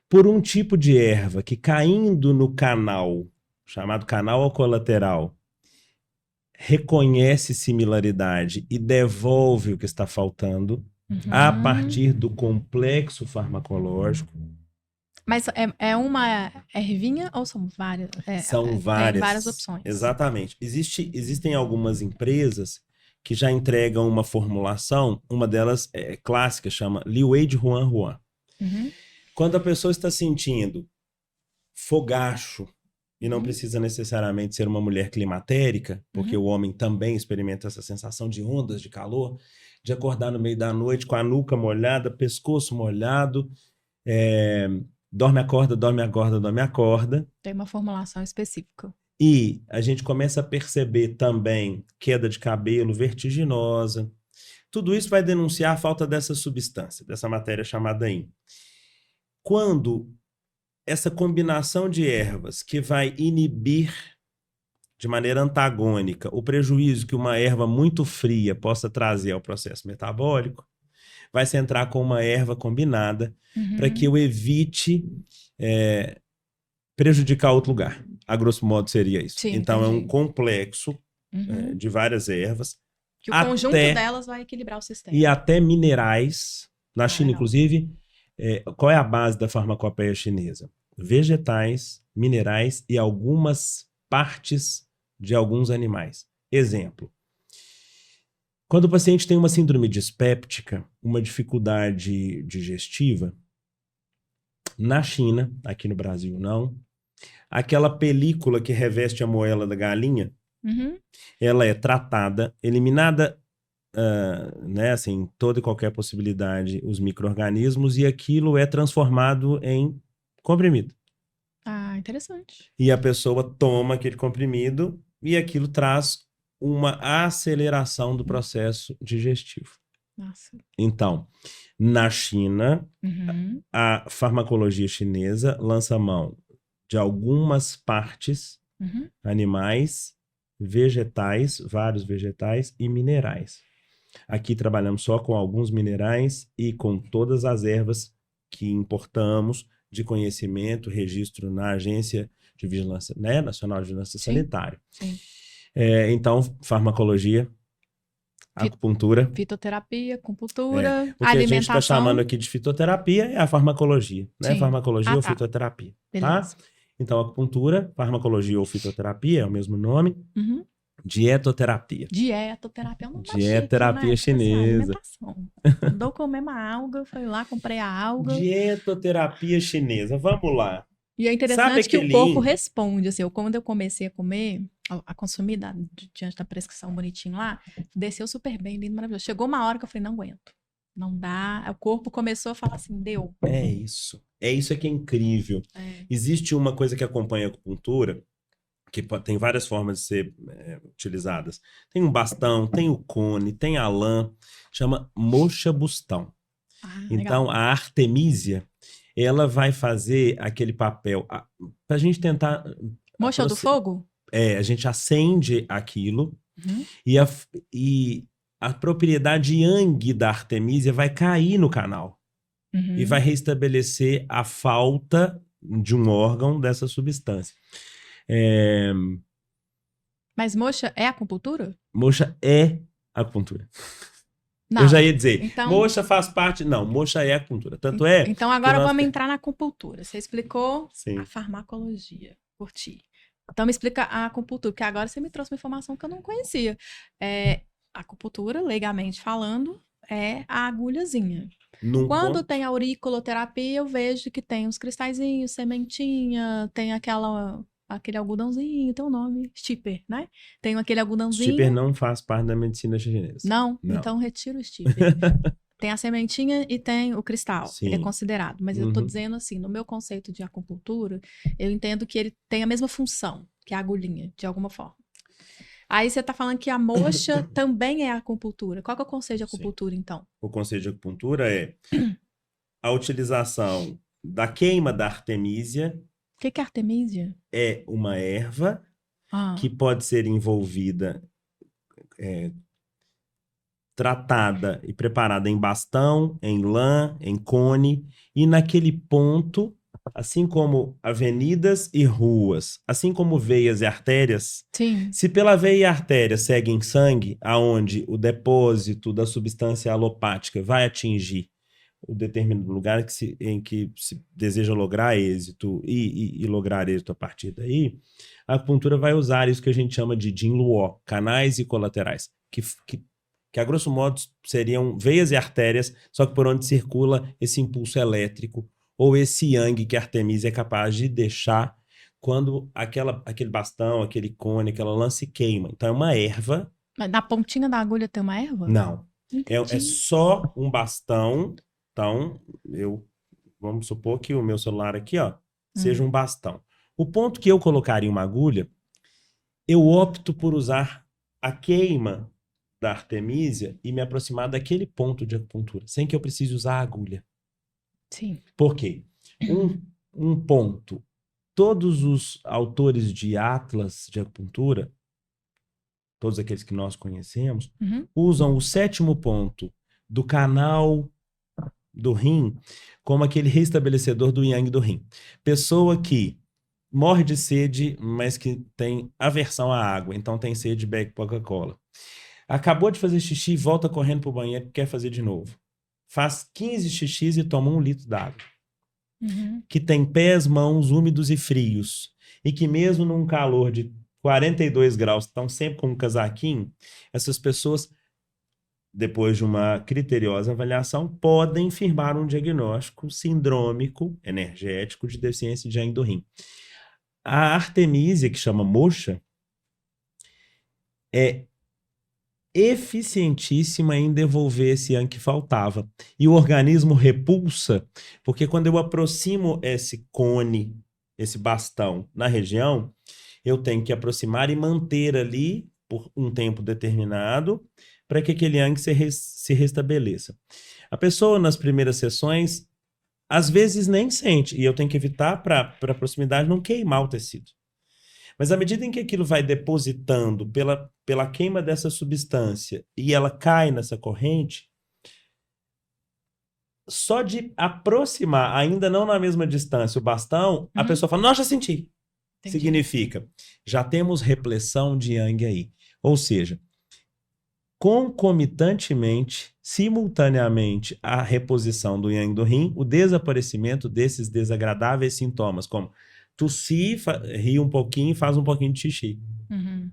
por um tipo de erva que, caindo no canal, chamado canal colateral, reconhece similaridade e devolve o que está faltando a partir do complexo farmacológico. Mas é uma ervinha ou são várias? São várias. Tem várias opções. Exatamente. Existem algumas empresas que já entregam uma formulação, uma delas é clássica, chama Li Wei de Huan Huan. Quando a pessoa está sentindo fogacho, e não precisa necessariamente ser uma mulher climatérica, porque o homem também experimenta essa sensação de ondas de calor, de acordar no meio da noite com a nuca molhada, pescoço molhado, dorme, acorda, dorme, acorda, dorme, acorda. Tem uma formulação específica. E a gente começa a perceber também queda de cabelo vertiginosa. Tudo isso vai denunciar a falta dessa substância, dessa matéria chamada yin. Quando essa combinação de ervas que vai inibir de maneira antagônica o prejuízo que uma erva muito fria possa trazer ao processo metabólico, vai se entrar com uma erva combinada para que eu evite prejudicar outro lugar. A grosso modo seria isso. Sim, então entendi. É um complexo de várias ervas. Que o conjunto delas vai equilibrar o sistema. E até minerais. Na China, inclusive, qual é a base da farmacopeia chinesa? Vegetais, minerais e algumas partes de alguns animais. Exemplo. Quando o paciente tem uma síndrome dispéptica, uma dificuldade digestiva, na China, aqui no Brasil não, aquela película que reveste a moela da galinha, ela é tratada, eliminada assim, toda e qualquer possibilidade, os micro-organismos, e aquilo é transformado em comprimido. Ah, interessante. E a pessoa toma aquele comprimido e aquilo traz uma aceleração do processo digestivo. Nossa. Então, na China, a farmacologia chinesa lança mão de algumas partes animais, vegetais, vários vegetais e minerais. Aqui trabalhamos só com alguns minerais e com todas as ervas que importamos de conhecimento, registro na Agência de Vigilância, né, Nacional de Vigilância Sanitária. Sim. Então, farmacologia, acupuntura. Fitoterapia, acupuntura, O que a gente está alimentação. chamando aqui de fitoterapia é a farmacologia, né? Sim. Farmacologia ou tá. fitoterapia, Beleza. tá? Então, acupuntura, farmacologia ou fitoterapia é o mesmo nome. Uhum. Dietoterapia. Dietoterapia é um nome Dietoterapia chique, né? chinesa. Alimentação. Andou comer uma alga, foi lá, comprei a alga. Dietoterapia chinesa. Vamos lá. E é interessante Sabe que o aquele corpo índio? responde, assim, quando eu comecei a comer, a consumir diante da prescrição bonitinho lá, desceu super bem, lindo, maravilhoso. Chegou uma hora que eu falei, não aguento, não dá. O corpo começou a falar assim, deu. É isso. É isso que é incrível. Existe uma coisa que acompanha a acupuntura, que tem várias formas de ser utilizadas. Tem um bastão, tem o cone, tem a lã, chama moxa bustão. Então, Legal. a artemísia, ela vai fazer aquele papel para a gente tentar... Moxa do fogo? A gente acende aquilo Uhum. e a propriedade yang da artemísia vai cair no canal. Uhum. E vai restabelecer a falta de um órgão dessa substância. Mas moxa é acupuntura? Moxa é acupuntura. Não. Eu já ia dizer, então, moxa faz parte... Não, moxa é acupuntura. Tanto é... Então agora vamos entrar na acupuntura. Você explicou a farmacologia. Curti. Então me explica a acupuntura, porque agora você me trouxe uma informação que eu não conhecia. A acupuntura, legalmente falando, é a agulhazinha. Quando tem a auriculoterapia, eu vejo que tem os cristalzinhos, sementinha, tem aquele algodãozinho, tem um nome, stipper, né? Tem aquele algodãozinho. Stipper não faz parte da medicina chinesa. Não? Então retiro o stipper. Tem a sementinha e tem o cristal. Sim. Ele é considerado. Mas eu tô dizendo assim, no meu conceito de acupuntura, eu entendo que ele tem a mesma função que a agulhinha, de alguma forma. Aí você tá falando que a moxa também é acupuntura. Qual que é o conceito de acupuntura, então? O conceito de acupuntura é a utilização da queima da artemísia. O que é artemísia? É uma erva que pode ser envolvida, tratada e preparada em bastão, em lã, em cone, e naquele ponto, assim como avenidas e ruas, assim como veias e artérias, sim, se pela veia e artéria seguem sangue, aonde o depósito da substância alopática vai atingir o determinado lugar em que se deseja lograr êxito e lograr êxito a partir daí, a acupuntura vai usar isso que a gente chama de Jin Luo, canais e colaterais, que a grosso modo seriam veias e artérias, só que por onde circula esse impulso elétrico ou esse yang que a artemísia é capaz de deixar quando aquele bastão, aquele cone, aquela lã se queima. Então é uma erva. Mas na pontinha da agulha tem uma erva? Não. É só um bastão. Então, vamos supor que o meu celular aqui, ó, seja um bastão. O ponto que eu colocaria uma agulha, eu opto por usar a queima da artemísia e me aproximar daquele ponto de acupuntura, sem que eu precise usar a agulha. Sim. Por quê? Um ponto. Todos os autores de atlas de acupuntura, todos aqueles que nós conhecemos, usam o 7º ponto do canal do rim como aquele restabelecedor do yang do rim. Pessoa que morre de sede, mas que tem aversão à água, então tem sede, bebe Coca-Cola. Acabou de fazer xixi, volta correndo pro banheiro e quer fazer de novo. Faz 15 xixis e toma 1 litro d'água. Que tem pés, mãos úmidos e frios. E que mesmo num calor de 42 graus, estão sempre com um casaquinho, essas pessoas, depois de uma criteriosa avaliação, podem firmar um diagnóstico sindrômico, energético, de deficiência de yang do rim. A artemísia, que chama moxa, é eficientíssima em devolver esse yang que faltava. E o organismo repulsa, porque quando eu aproximo esse cone, esse bastão na região, eu tenho que aproximar e manter ali por um tempo determinado para que aquele yang se restabeleça. A pessoa, nas primeiras sessões, às vezes nem sente, e eu tenho que evitar para a proximidade não queimar o tecido. Mas à medida em que aquilo vai depositando pela queima dessa substância e ela cai nessa corrente, só de aproximar, ainda não na mesma distância, o bastão, a pessoa fala, nossa, já senti. Entendi. Significa, já temos repressão de yang aí. Ou seja, concomitantemente, simultaneamente à reposição do yang do rim, o desaparecimento desses desagradáveis sintomas, como tossir, rir um pouquinho e faz um pouquinho de xixi,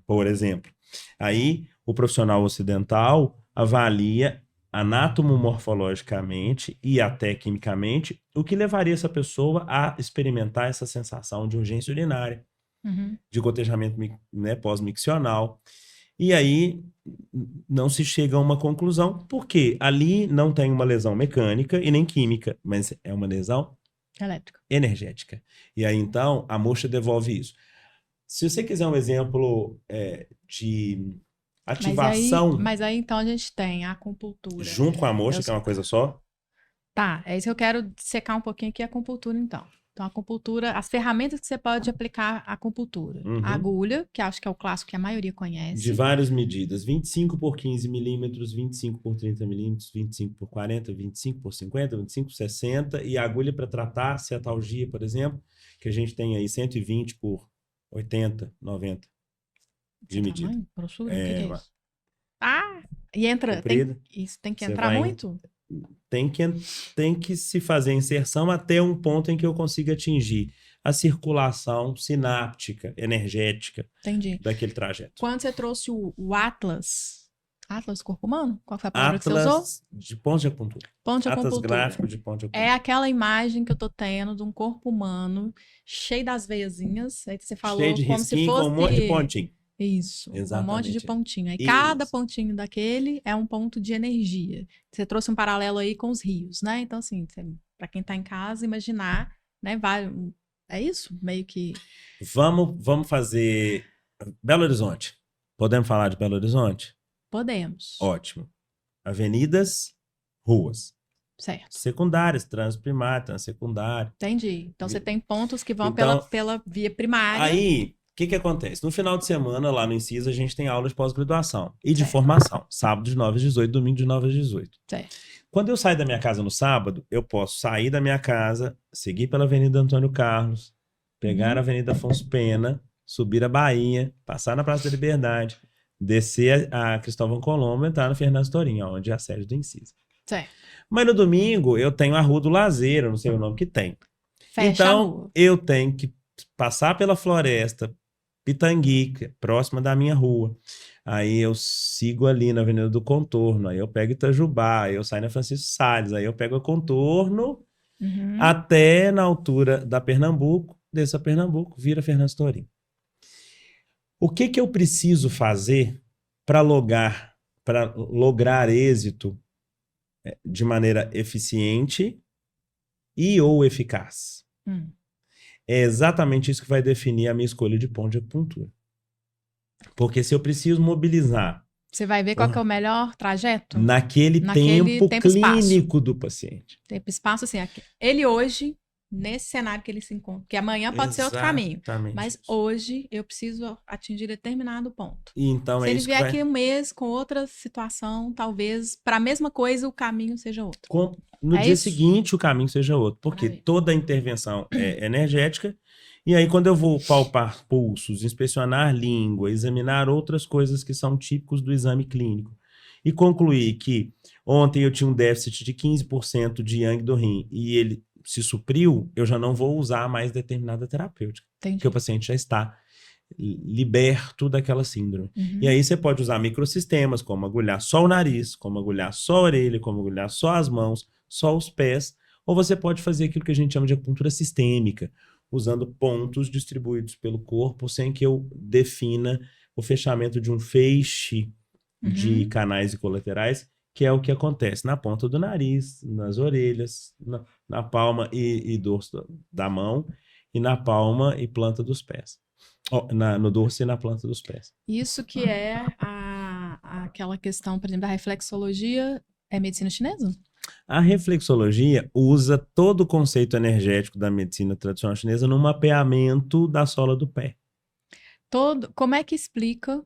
por exemplo. Aí, o profissional ocidental avalia anatomomorfologicamente e até quimicamente o que levaria essa pessoa a experimentar essa sensação de urgência urinária, de gotejamento, né, pós-miccional. E aí não se chega a uma conclusão, porque ali não tem uma lesão mecânica e nem química, mas é uma lesão elétrica, energética. E aí então a moxa devolve isso. Se você quiser um exemplo de ativação... Mas aí então a gente tem a acupuntura. Junto com a moxa, que é uma coisa só? Tá, é isso que eu quero secar um pouquinho aqui, a acupuntura então. Então, a acupuntura, as ferramentas que você pode aplicar a acupuntura. A agulha, que acho que é o clássico que a maioria conhece. De várias medidas. 25 por 15 milímetros, 25 por 30 milímetros, 25 por 40, 25 por 50, 25 por 60. E a agulha para tratar cetalgia, por exemplo, que a gente tem aí 120 por 80, 90 de medida. Tamanho? Grossura? O que é isso? Ah! E entra... Isso tem que entrar muito? Tem que se fazer a inserção até um ponto em que eu consiga atingir a circulação sináptica, energética daquele trajeto. Quando você trouxe o Atlas Corpo Humano? Qual foi a palavra que você usou? De ponto de acupuntura. Atlas gráfico de ponto de acupuntura. É aquela imagem que eu tô tendo de um corpo humano cheio das veiazinhas. Aí você falou cheio de como se fosse... com um monte de pontinho. Isso, exatamente. Um monte de pontinho. Aí cada pontinho daquele é um ponto de energia. Você trouxe um paralelo aí com os rios, né? Então, assim, para quem tá em casa, imaginar, né? É isso? Meio que... Vamos fazer Belo Horizonte. Podemos falar de Belo Horizonte? Podemos. Ótimo. Avenidas, ruas. Certo. Secundárias, trânsito primário, trânsito secundário. Entendi. Então, você tem pontos que vão pela via primária. Aí... O que acontece? No final de semana, lá no Incisa, a gente tem aula de pós-graduação e de formação. Sábado de 9 às 18, domingo de 9 às 18. Certo. Quando eu saio da minha casa no sábado, eu posso sair da minha casa, seguir pela Avenida Antônio Carlos, pegar a Avenida Afonso Pena, subir a Bahia, passar na Praça da Liberdade, descer a Cristóvão Colombo, entrar no Fernando Torinho, onde é a sede do Incisa. Certo. Mas no domingo, eu tenho a Rua do Lazer, eu não sei o nome que tem. Fecha então, eu tenho que passar pela Floresta, Pitanguica, próxima da minha rua. Aí eu sigo ali na Avenida do Contorno, aí eu pego Itajubá, aí eu saio na Francisco Salles, aí eu pego o Contorno até na altura da Pernambuco, desço a Pernambuco, vira Fernando Torinho. O que eu preciso fazer para lograr êxito de maneira eficiente e ou eficaz? É exatamente isso que vai definir a minha escolha de ponto de acupuntura. Porque se eu preciso mobilizar... Você vai ver qual que é o melhor trajeto? Naquele tempo clínico do paciente. Tempo e espaço, assim, ele hoje, nesse cenário que ele se encontra, porque amanhã pode ser outro caminho. Mas hoje eu preciso atingir determinado ponto. E então se ele vier aqui um mês com outra situação, talvez para a mesma coisa o caminho seja outro. No dia seguinte o caminho seja outro, porque toda a intervenção é energética, e aí quando eu vou palpar pulsos, inspecionar língua, examinar outras coisas que são típicos do exame clínico, e concluir que ontem eu tinha um déficit de 15% de yang do rim, e ele se supriu, eu já não vou usar mais determinada terapêutica, porque o paciente já está liberto daquela síndrome. E aí você pode usar microsistemas, como agulhar só o nariz, como agulhar só a orelha, como agulhar só as mãos, só os pés, ou você pode fazer aquilo que a gente chama de acupuntura sistêmica, usando pontos distribuídos pelo corpo sem que eu defina o fechamento de um feixe de canais e colaterais, que é o que acontece na ponta do nariz, nas orelhas, na palma e dorso da mão, e na palma e planta dos pés. No dorso e na planta dos pés. Isso que é aquela questão, por exemplo, da reflexologia, é medicina chinesa? A reflexologia usa todo o conceito energético da medicina tradicional chinesa no mapeamento da sola do pé. Como é que explica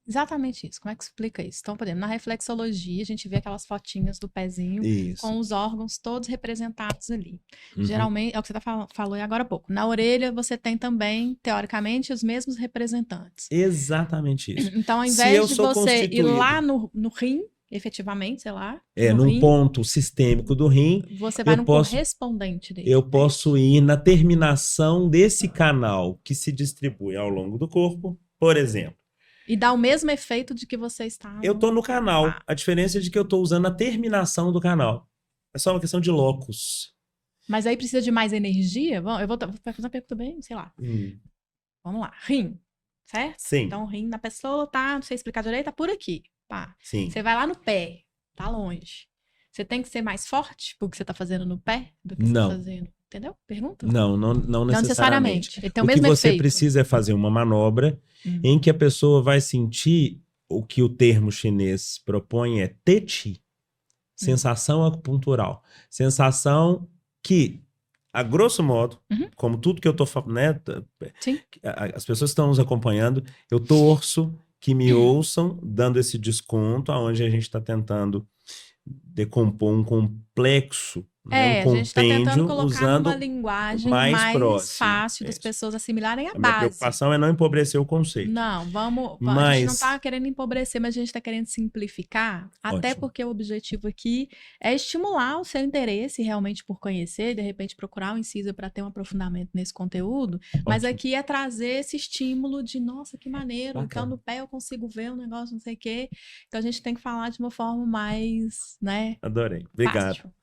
exatamente isso? Como é que explica isso? Então, por exemplo, na reflexologia, a gente vê aquelas fotinhas do pezinho Isso. com os órgãos todos representados ali. Uhum. Geralmente, é o que você falou agora há pouco. Na orelha, você tem também, teoricamente, os mesmos representantes. Exatamente isso. Então, ao Se invés eu de sou você ir lá constituído no rim, efetivamente, sei lá, num rim, ponto sistêmico do rim, você vai eu no posso, correspondente dele. eu posso ir na terminação desse canal que se distribui ao longo do corpo, por exemplo. E dá o mesmo efeito de que você está... Eu estou no canal. A diferença é de que eu estou usando a terminação do canal. É só uma questão de locus. Mas aí precisa de mais energia? Eu vou fazer uma pergunta bem, sei lá. Vamos lá. Rim, certo? Sim. Então, o rim da pessoa tá, não sei explicar direito, tá por aqui. Pá. Sim. Você vai lá no pé, tá longe. Você tem que ser mais forte porque você tá fazendo no pé do que você tá fazendo. Entendeu? Pergunta? Não necessariamente. Ele tem o O que mesmo você efeito. precisa é fazer uma manobra em que a pessoa vai sentir o que o termo chinês propõe é teti, sensação acupuntural. Sensação que, a grosso modo, como tudo que eu tô falando, né? Sim. As pessoas que estão nos acompanhando, eu torço que me ouçam dando esse desconto, aonde a gente está tentando decompor um complexo, né, um a gente está tentando compêndio colocar usando numa linguagem mais mais próximo. fácil das pessoas assimilarem a minha base. preocupação é não empobrecer o conceito. Não, Mas... a gente não está querendo empobrecer, mas a gente está querendo simplificar, até porque o objetivo aqui é estimular o seu interesse realmente por conhecer, de repente procurar um Incisa para ter um aprofundamento nesse conteúdo, mas aqui é trazer esse estímulo de, nossa, que maneiro, então no pé eu consigo ver um negócio, não sei o quê. Então a gente tem que falar de uma forma mais, né? Adorei. Obrigado. Fácil.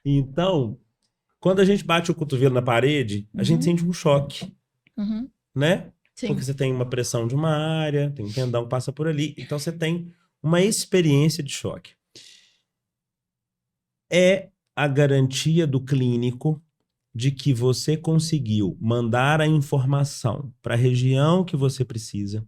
Então, quando a gente bate o cotovelo na parede, a gente sente um choque, né? Sim. Porque você tem uma pressão de uma área, tem um tendão que passa por ali, então você tem uma experiência de choque. É a garantia do clínico de que você conseguiu mandar a informação para a região que você precisa,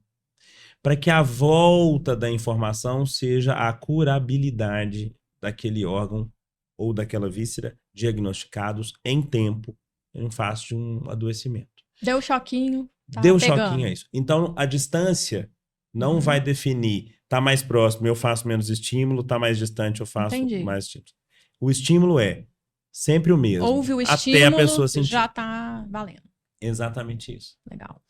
para que a volta da informação seja a curabilidade daquele órgão ou daquela víscera diagnosticados em tempo, em face de um adoecimento. Deu choquinho. Tá Deu pegando. choquinho, é isso. Então, a distância não vai definir, tá mais próximo, eu faço menos estímulo, tá mais distante, eu faço mais estímulo. O estímulo é sempre o mesmo. Houve o estímulo, até a pessoa sentir. Já tá valendo. Exatamente isso. Legal.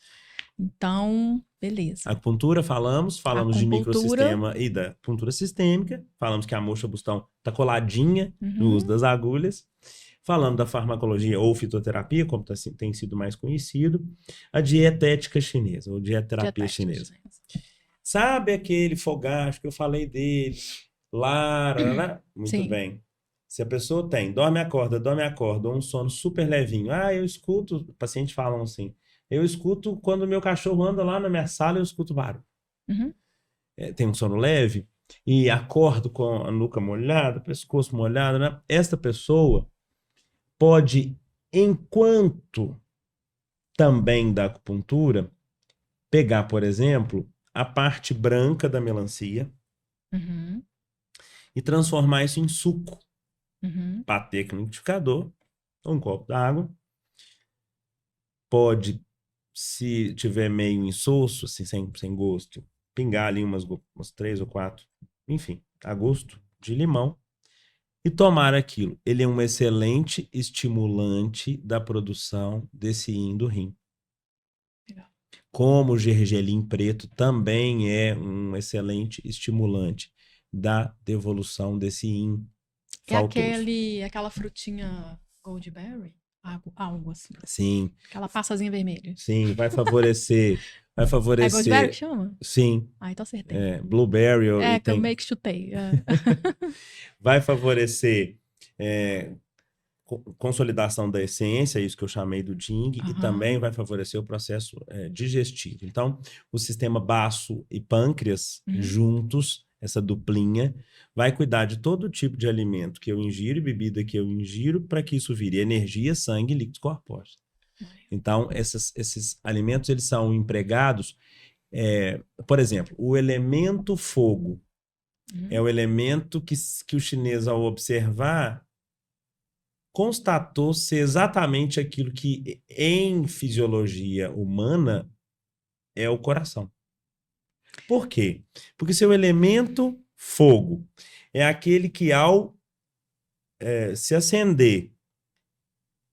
Então, beleza. Acupuntura, falamos de microsistema e da acupuntura sistêmica. Falamos que a moxa bustão está coladinha no uso das agulhas. Falamos da farmacologia ou fitoterapia, como tem sido mais conhecido. A dietética chinesa, ou dieterapia chinesa. Sabe aquele fogacho que eu falei dele? Muito bem. Se a pessoa tem, dorme, acorda, ou um sono super levinho. Eu escuto, pacientes falam assim, eu escuto quando o meu cachorro anda lá na minha sala, eu escuto barulho. Tem um sono leve e acordo com a nuca molhada, pescoço molhado, né? Esta pessoa pode, enquanto também da acupuntura, pegar, por exemplo, a parte branca da melancia e transformar isso em suco. Bater aqui no liquidificador, um copo d'água. Pode, se tiver meio insosso, assim, sem gosto, pingar ali umas 3 ou 4, enfim, a gosto de limão e tomar aquilo. Ele é um excelente estimulante da produção desse yin do rim. Como o gergelim preto também é um excelente estimulante da devolução desse yin faltoso. É aquela frutinha goldberry? Algo assim. Sim. Aquela passazinha vermelha. Sim, vai favorecer. É goldberry que chama? Sim. Então acertei. Blueberry. Que eu meio que chutei. Vai favorecer consolidação da essência, isso que eu chamei do Jing, e também vai favorecer o processo digestivo. Então, o sistema baço e pâncreas juntos, essa duplinha, vai cuidar de todo tipo de alimento que eu ingiro e bebida que eu ingiro para que isso vire energia, sangue e líquidos corpóreos. Então, esses alimentos, eles são empregados, por exemplo, o elemento fogo é o elemento que o chinês, ao observar, constatou ser exatamente aquilo que em fisiologia humana é o coração. Por quê? Porque seu elemento fogo é aquele que ao se acender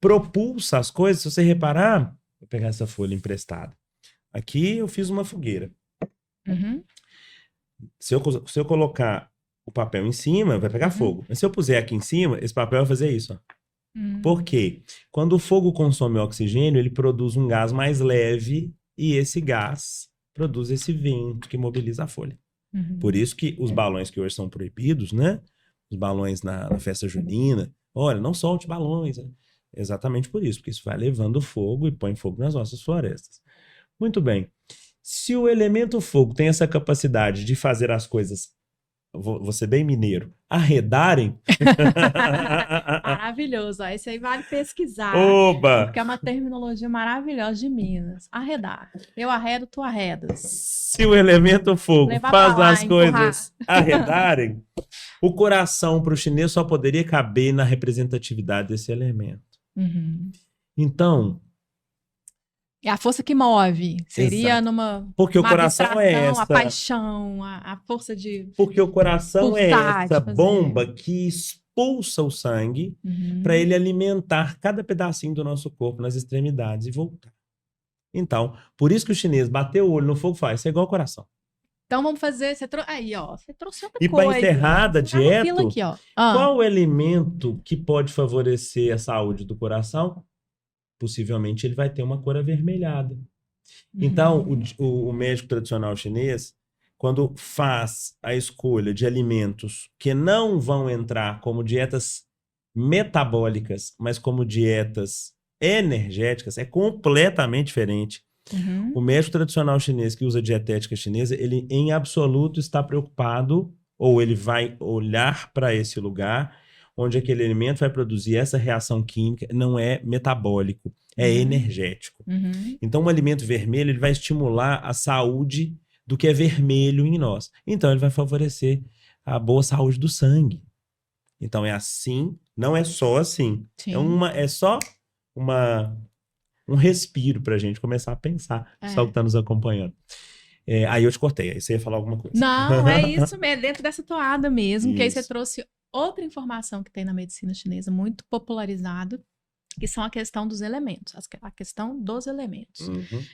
propulsa as coisas. Se você reparar, vou pegar essa folha emprestada. Aqui eu fiz uma fogueira. Uhum. Se eu colocar o papel em cima, vai pegar fogo. Mas se eu puser aqui em cima, esse papel vai fazer isso. Ó. Por quê? Quando o fogo consome oxigênio, ele produz um gás mais leve e esse gás produz esse vento que mobiliza a folha. Por isso que os balões que hoje são proibidos, né? Os balões na festa junina, olha, não solte balões. Né? Exatamente por isso, porque isso vai levando fogo e põe fogo nas nossas florestas. Muito bem. Se o elemento fogo tem essa capacidade de fazer as coisas, vou ser bem mineiro, arredarem... Maravilhoso. Ó, esse aí vale pesquisar. Oba! Porque é uma terminologia maravilhosa de Minas. Arredar. Eu arredo, tu arredas. Se o elemento fogo Levar faz pra lá, as empurrar. coisas arredarem, o coração para o chinês só poderia caber na representatividade desse elemento. Então... É a força que move. Seria Exato. numa Porque o coração é abstração, essa... a paixão, a força de... Porque o coração pulsar, é essa de fazer. bomba que expulsa o sangue para ele alimentar cada pedacinho do nosso corpo nas extremidades e voltar. Então, por isso que o chinês bateu o olho no fogo faz, isso é igual ao coração. Então vamos fazer... Aí, ó. Você trouxe outra E coisa. para encerrar da dieta, Aqui, ó. qual o alimento que pode favorecer a saúde do coração? Possivelmente ele vai ter uma cor avermelhada. Então, o médico tradicional chinês, quando faz a escolha de alimentos que não vão entrar como dietas metabólicas, mas como dietas energéticas, é completamente diferente. O médico tradicional chinês que usa dietética chinesa, ele em absoluto está preocupado, ou ele vai olhar para esse lugar onde aquele alimento vai produzir essa reação química, não é metabólico, é energético. Então, um alimento vermelho ele vai estimular a saúde do que é vermelho em nós. Então, ele vai favorecer a boa saúde do sangue. Então, é assim, não é só assim. É só um respiro para a gente começar a pensar, só que está nos acompanhando. Aí eu te cortei, aí você ia falar alguma coisa. Não, é isso mesmo, dentro dessa toada mesmo, Isso. que aí você trouxe outra informação que tem na medicina chinesa muito popularizada, que são a questão dos elementos, a questão dos elementos.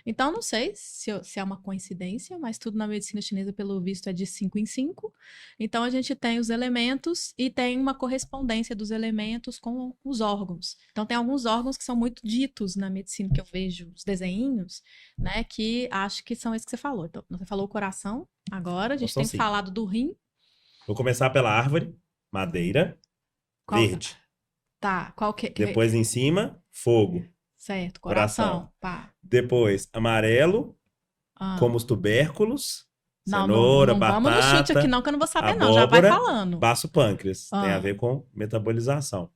Então, não sei se é uma coincidência, mas tudo na medicina chinesa, pelo visto, é de 5 em 5. Então, a gente tem os elementos e tem uma correspondência dos elementos com os órgãos. Então, tem alguns órgãos que são muito ditos na medicina, que eu vejo os desenhinhos, né, que acho que são esses que você falou. Então, você falou o coração, agora a gente tem falado do rim. Vou começar pela árvore, madeira, verde. Tá, qual que... Depois em cima, fogo. Certo, coração. Pá. Depois, amarelo, como os tubérculos, Não, cenoura, não batata, vamos no chute aqui não, que eu não vou saber abóbora, não, já vai falando. baço pâncreas, tem a ver com metabolização.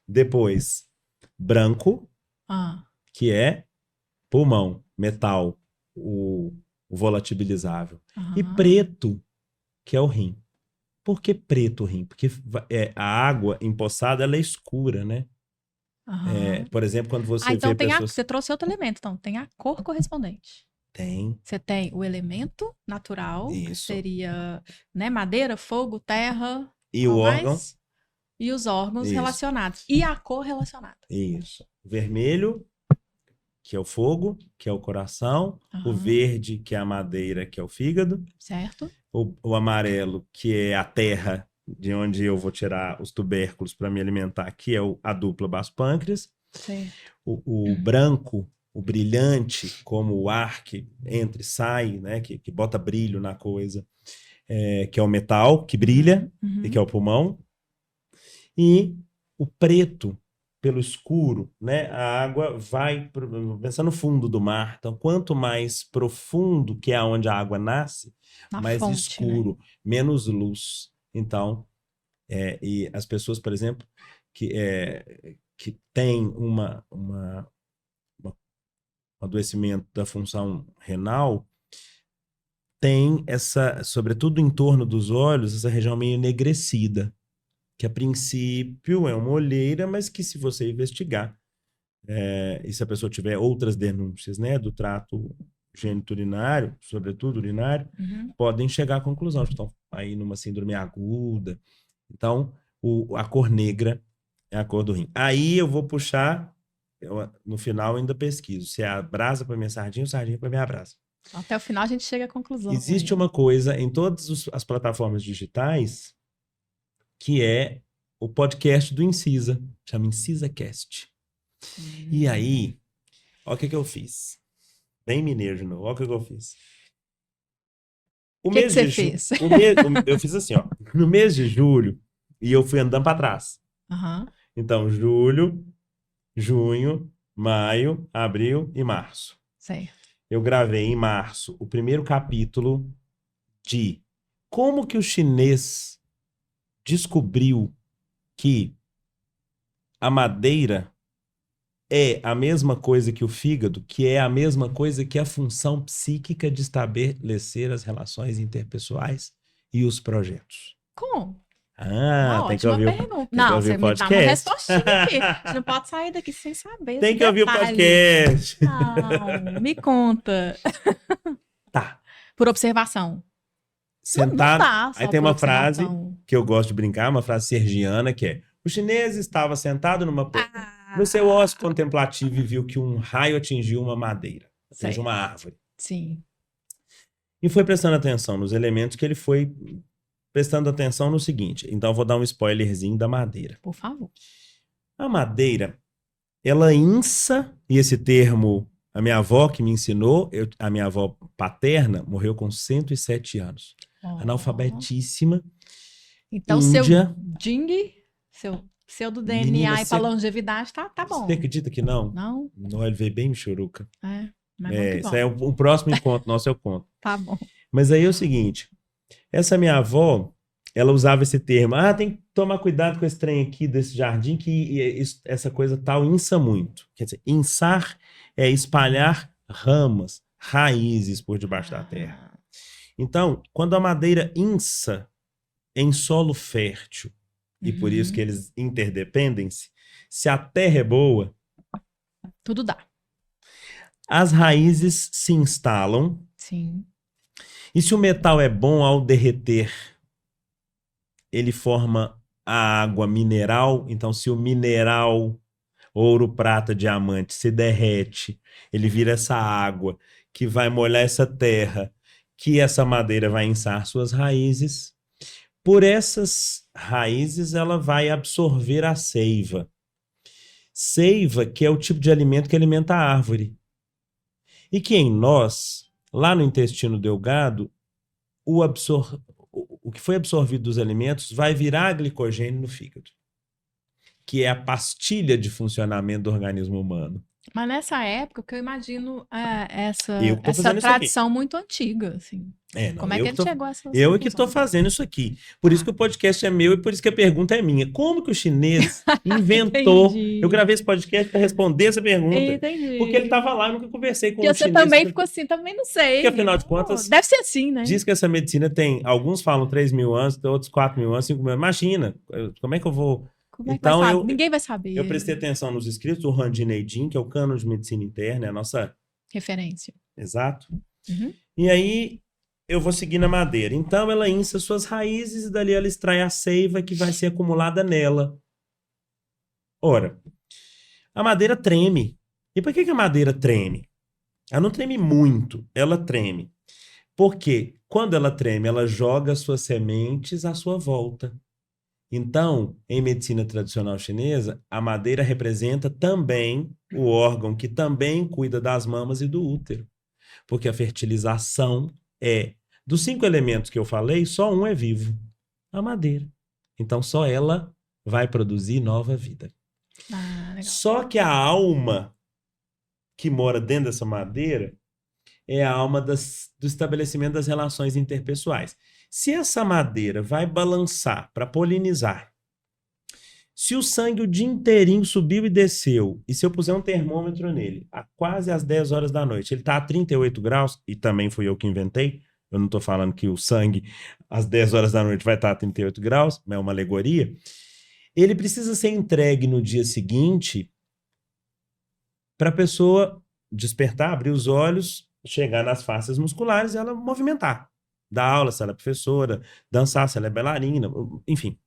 Depois, branco, que é pulmão, metal, o volatilizável. E preto, que é o rim. Por que preto o rim? Porque a água empoçada, ela é escura, né? Por exemplo, quando você então vê tem pessoas... você trouxe outro elemento, então tem a cor correspondente. Tem. Você tem o elemento natural, Isso. que seria, né, madeira, fogo, terra... E o órgão. E os órgãos Isso. relacionados. E a cor relacionada. Isso. Vermelho, que é o fogo, que é o coração. O verde, que é a madeira, que é o fígado. Certo. O amarelo, que é a terra, de onde eu vou tirar os tubérculos para me alimentar, que é a dupla baço pâncreas. Sim. O branco, o brilhante, como o ar que entra e sai, né, que bota brilho na coisa, que é o metal, que brilha, e que é o pulmão. E o preto, pelo escuro, né, a água vai, pensando no fundo do mar, então quanto mais profundo, que é onde a água nasce, mais fonte, escuro, né? Menos luz. Então, e as pessoas, por exemplo, que têm um adoecimento da função renal, tem essa, sobretudo em torno dos olhos, essa região meio enegrecida. que a princípio é uma olheira, mas que se você investigar, e se a pessoa tiver outras denúncias, né, do trato geniturinário, sobretudo urinário, podem chegar à conclusão de que estão aí numa síndrome aguda. Então, a cor negra é a cor do rim. Aí eu vou puxar, no final ainda pesquiso, se é a brasa para minha sardinha ou sardinha para minha brasa. Até o final a gente chega à conclusão. Existe uma coisa em todas as plataformas digitais que é o podcast do Incisa, chama IncisaCast. E aí, olha o que eu fiz. Bem mineiro de novo, olha o que eu fiz. O que você fez? Eu fiz assim, ó. No mês de julho, e eu fui andando para trás. Então, julho, junho, maio, abril e março. Certo. Eu gravei em março o primeiro capítulo de como que o chinês descobriu que a madeira é a mesma coisa que o fígado, que é a mesma coisa que a função psíquica de estabelecer as relações interpessoais e os projetos. Como? Tem que ouvir pergunta. Não, você me dá uma respostinha aqui. Você não pode sair daqui sem saber. Tem que ouvir o podcast. Não, me conta. Tá. Por observação. Sentado. Não dá, aí tem uma frase que eu gosto de brincar, uma frase sergiana, que é: o chinês estava sentado no seu ócio contemplativo e viu que um raio atingiu uma madeira, atingiu uma árvore. Sim. E foi prestando atenção nos elementos que ele foi prestando atenção no seguinte. Então, eu vou dar um spoilerzinho da madeira. Por favor. A madeira, ela inça, e esse termo, a minha avó que me ensinou, a minha avó paterna, morreu com 107 anos. Analfabetíssima. Então, Índia, seu Jing, seu do DNA menina, e para longevidade, tá bom. Você acredita que não? Não? Não, ele veio bem Michuruca. Mas isso aí é o próximo encontro nosso, eu conto. Tá bom. Mas aí é o seguinte, essa minha avó, ela usava esse termo, tem que tomar cuidado com esse trem aqui desse jardim, que essa coisa tal inça muito. Quer dizer, inçar é espalhar ramas, raízes por debaixo da terra. Então, quando a madeira inça em solo fértil, e por isso que eles interdependem-se, se a terra é boa, tudo dá. As raízes se instalam. Sim. E se o metal é bom ao derreter, ele forma a água mineral. Então, se o mineral, ouro, prata, diamante, se derrete, ele vira essa água que vai molhar essa terra, que essa madeira vai inçar suas raízes. Por essas raízes, ela vai absorver a seiva. Seiva, que é o tipo de alimento que alimenta a árvore. E que em nós, lá no intestino delgado, o que foi absorvido dos alimentos vai virar glicogênio no fígado, que é a pastilha de funcionamento do organismo humano. Mas nessa época, que eu imagino essa tradição muito antiga, assim. Como é que ele chegou a essa conclusão? Eu que estou fazendo isso aqui. Por isso que o podcast é meu e por isso que a pergunta é minha. Como que o chinês inventou... Eu gravei esse podcast para responder essa pergunta. Entendi. Porque ele estava lá, eu nunca conversei com o chinês. Porque você também ficou assim, também não sei. Porque afinal de contas... Deve ser assim, né? Diz que essa medicina tem... Alguns falam 3.000 anos, outros 4.000 anos, 5.000 anos. Imagina, como é que eu vou... Então, ninguém vai saber. Eu prestei atenção nos escritos do Randinei Din, que é o Cânon de Medicina Interna, é a nossa... referência. Exato. E aí, eu vou seguir na madeira. Então, ela inça suas raízes e dali ela extrai a seiva que vai ser acumulada nela. Ora, a madeira treme. E por que a madeira treme? Ela não treme muito, ela treme. Porque quando ela treme, ela joga suas sementes à sua volta. Então, em medicina tradicional chinesa, a madeira representa também o órgão que também cuida das mamas e do útero. Porque a fertilização dos 5 elementos que eu falei, só um é vivo, a madeira. Então, só ela vai produzir nova vida. Só que a alma que mora dentro dessa madeira é a alma do estabelecimento das relações interpessoais. Se essa madeira vai balançar para polinizar, se o sangue o dia inteirinho subiu e desceu, e se eu puser um termômetro nele, quase às 10 horas da noite, ele está a 38 graus, e também fui eu que inventei, eu não estou falando que o sangue às 10 horas da noite vai estar a 38 graus, mas é uma alegoria. ele precisa ser entregue no dia seguinte para a pessoa despertar, abrir os olhos, chegar nas faces musculares e ela movimentar. Dar aula, se ela é professora, dançar, se ela é bailarina, enfim.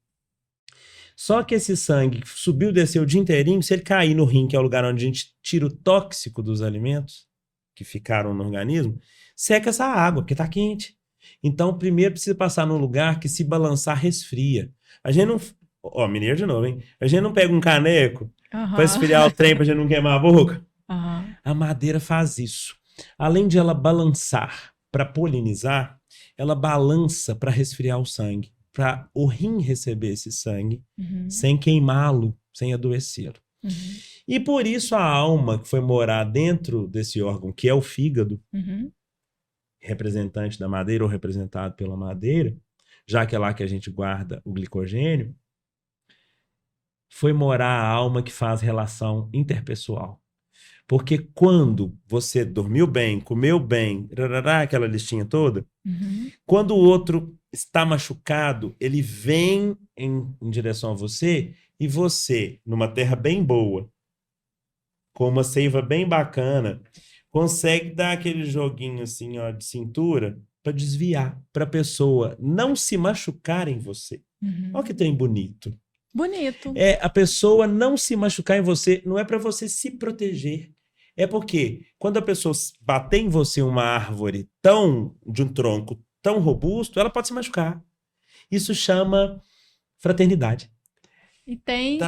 Só que esse sangue subiu, desceu o dia inteirinho, se ele cair no rim, que é o lugar onde a gente tira o tóxico dos alimentos que ficaram no organismo, seca essa água, porque tá quente. Então, primeiro precisa passar num lugar que, se balançar, resfria. A gente não... Ó, mineiro de novo, hein? A gente não pega um caneco pra esfriar o trem pra gente não queimar a boca. A madeira faz isso. Além de ela balançar para polinizar, ela balança para resfriar o sangue, para o rim receber esse sangue sem queimá-lo, sem adoecê-lo. E por isso a alma que foi morar dentro desse órgão, que é o fígado, representante da madeira ou representado pela madeira, já que é lá que a gente guarda o glicogênio, foi morar a alma que faz relação interpessoal. Porque quando você dormiu bem, comeu bem, aquela listinha toda, quando o outro está machucado, ele vem em direção a você, e você, numa terra bem boa, com uma seiva bem bacana, consegue dar aquele joguinho assim, ó, de cintura para desviar, para a pessoa não se machucar em você. Olha que trem bonito. Bonito. É a pessoa não se machucar em você, não é para você se proteger. É porque quando a pessoa bater em você uma árvore de um tronco tão robusto, ela pode se machucar. Isso chama fraternidade. E tem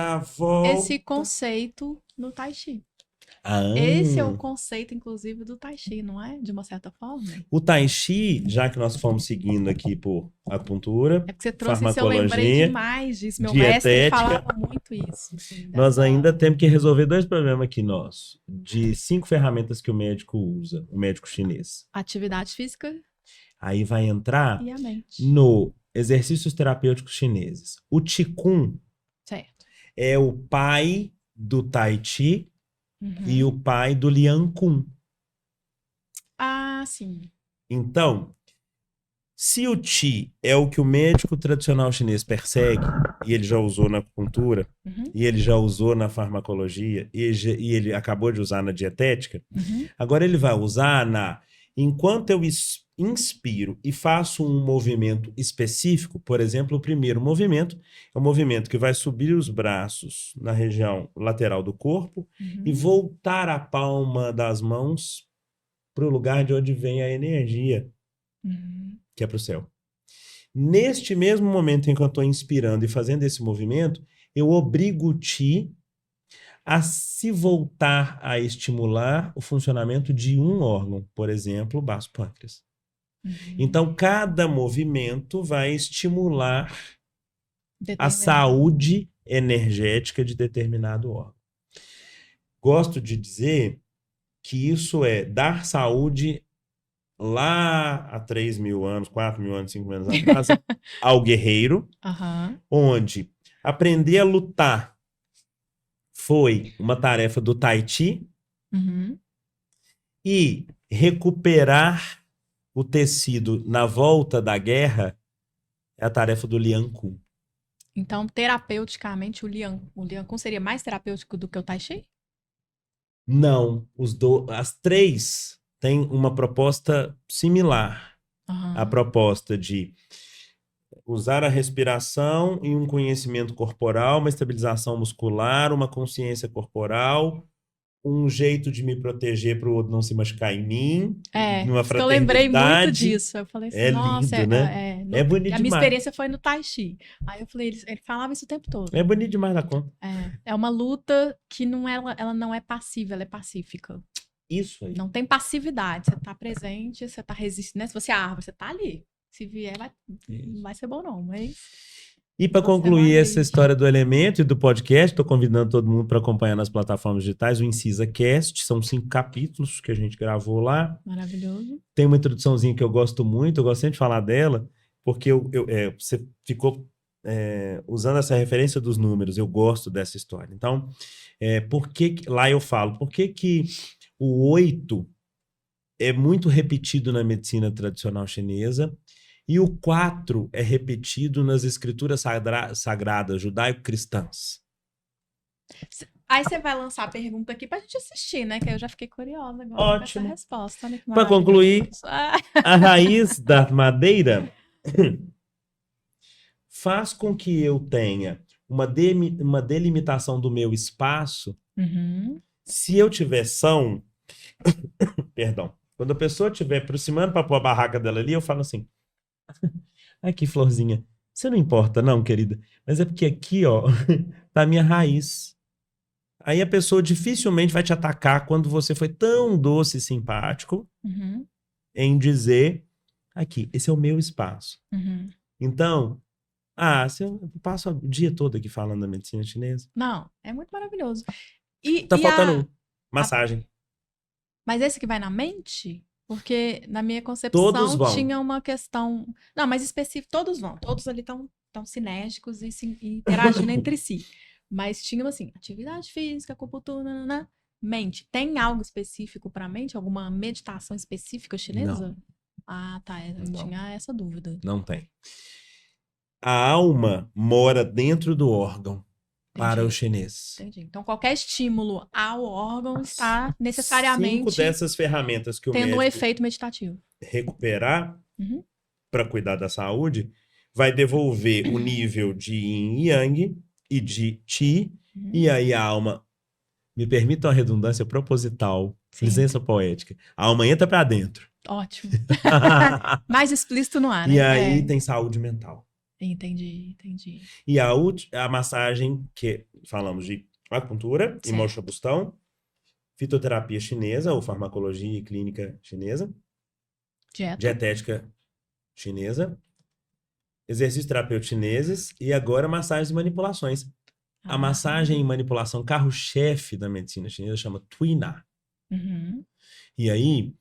esse conceito no Tai Chi. Esse é o conceito, inclusive, do Tai Chi, não é? De uma certa forma. O Tai Chi, já que nós fomos seguindo aqui por acupuntura, é porque você trouxe isso, eu lembrei demais disso. Meu mestre falava muito isso. Assim, nós ainda temos que resolver 2 problemas aqui nossos. De 5 ferramentas que o médico usa, o médico chinês. Atividade física. Aí vai entrar e a mente. No exercícios terapêuticos chineses. O Qigong é o pai do Tai Chi e o pai do Liang Kun. Ah, sim. Então, se o Qi é o que o médico tradicional chinês persegue, e ele já usou na acupuntura, e ele já usou na farmacologia, e ele acabou de usar na dietética, agora ele vai usar enquanto eu inspiro e faço um movimento específico, por exemplo, o primeiro movimento é um movimento que vai subir os braços na região lateral do corpo e voltar a palma das mãos para o lugar de onde vem a energia, que é para o céu. Neste mesmo momento em que eu estou inspirando e fazendo esse movimento, eu obrigo o Qi a se voltar a estimular o funcionamento de um órgão, por exemplo, o baço pâncreas. Então, cada movimento vai estimular a saúde energética de determinado órgão. Gosto de dizer que isso é dar saúde lá há 3.000 anos, 4.000 anos, 5.000 anos atrás, ao guerreiro, onde aprender a lutar foi uma tarefa do Tai Chi e recuperar o tecido na volta da guerra é a tarefa do Liang Kun. Então, terapeuticamente, o Liang Kun seria mais terapêutico do que o Tai Chi? Não. As 3 têm uma proposta similar. A proposta de usar a respiração e um conhecimento corporal, uma estabilização muscular, uma consciência corporal, um jeito de me proteger para o outro não se machucar em mim. Numa fraternidade. Eu lembrei muito disso. Eu falei assim, nossa, lindo, né? É bonito demais. A minha experiência foi no Tai Chi. Aí eu falei, ele falava isso o tempo todo. É bonito demais da conta. É uma luta que ela não é passiva, ela é pacífica. Isso aí. Não tem passividade. Você tá presente, você tá resistindo. Né? Se você é árvore, você tá ali. Se vier, não vai ser bom não, mas... E para concluir essa história do elemento e do podcast, estou convidando todo mundo para acompanhar nas plataformas digitais o IncisaCast. São 5 capítulos que a gente gravou lá. Maravilhoso. Tem uma introduçãozinha que eu gosto muito, eu gosto sempre de falar dela, porque você ficou usando essa referência dos números, eu gosto dessa história. Então, lá eu falo, por que o 8 é muito repetido na medicina tradicional chinesa E o 4 é repetido nas escrituras sagradas judaico-cristãs. Aí você vai lançar a pergunta aqui pra gente assistir, né? Que eu já fiquei curiosa agora com essa Ótimo. resposta. Olha que Para concluir, maravilhoso. Ah, a raiz da madeira faz com que eu tenha uma delimitação do meu espaço. uhum. Se eu tiver perdão, quando a pessoa estiver aproximando para pôr a barraca dela ali, eu falo assim, aqui, florzinha, você não importa não, querida, mas é porque aqui, ó, tá a minha raiz. Aí a pessoa dificilmente vai te atacar quando você foi tão doce e simpático Uhum. em dizer, aqui, esse é o meu espaço. Uhum. Então, se eu passo o dia todo aqui falando da medicina chinesa. Não, é muito maravilhoso. Tá faltando massagem. Mas esse que vai na mente? Porque na minha Todos concepção vão. tinha uma questão. Não, mas específico, todos vão. Todos ali estão sinérgicos e interagindo entre si. Mas tinham assim, atividade física, acupuntura, nananã. Mente. Tem algo específico para mente? Alguma meditação específica chinesa? Não. Ah, tá. Eu Não. tinha essa dúvida. Não tem. A alma mora dentro do órgão para o chinês. Entendi. Então, qualquer estímulo ao órgão está necessariamente 5 dessas ferramentas que o tendo um médico efeito meditativo. recuperar Uhum. para cuidar da saúde vai devolver o nível de yin e yang e de qi, e aí a alma, me permita uma redundância proposital, Sim. licença poética, a alma entra para dentro. Ótimo. Mais explícito no ar, né? E aí tem saúde mental. Entendi. E a massagem, que falamos de acupuntura e mocha-bustão, fitoterapia chinesa, ou farmacologia e clínica chinesa, dietética chinesa, exercícios terapêuticos chineses e agora massagens e manipulações. A massagem e manipulação carro-chefe da medicina chinesa chama Tuina. Uhum. E aí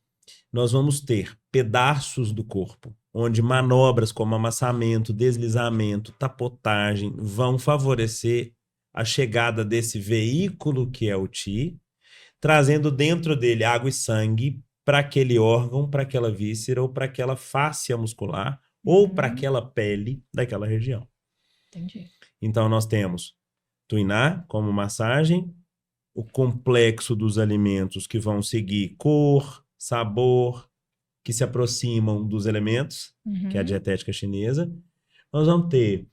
nós vamos ter pedaços do corpo, onde manobras como amassamento, deslizamento, tapotagem vão favorecer a chegada desse veículo que é o Qi, trazendo dentro dele água e sangue para aquele órgão, para aquela víscera ou para aquela fáscia muscular ou para aquela pele daquela região. Entendi. Então nós temos Tuiná como massagem, o complexo dos alimentos que vão seguir cor, sabor, que se aproximam dos elementos, que é a dietética chinesa. Nós vamos ter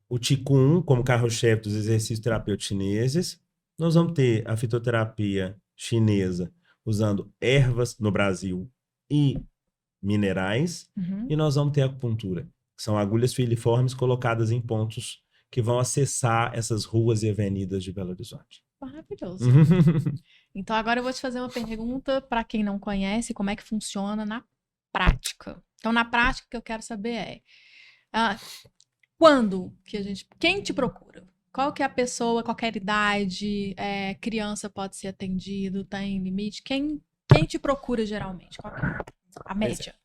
o Qigong como carro-chefe dos exercícios terapêuticos chineses. Nós vamos ter a fitoterapia chinesa usando ervas no Brasil e minerais. E nós vamos ter a acupuntura, que são agulhas filiformes colocadas em pontos que vão acessar essas ruas e avenidas de Belo Horizonte. Maravilhoso. Então agora eu vou te fazer uma pergunta para quem não conhece, como é que funciona na prática. Então na prática o que eu quero saber quando que quem te procura? Qual que é a pessoa, qualquer idade, criança pode ser atendido, tem limite? Quem te procura geralmente? Qual que é a média?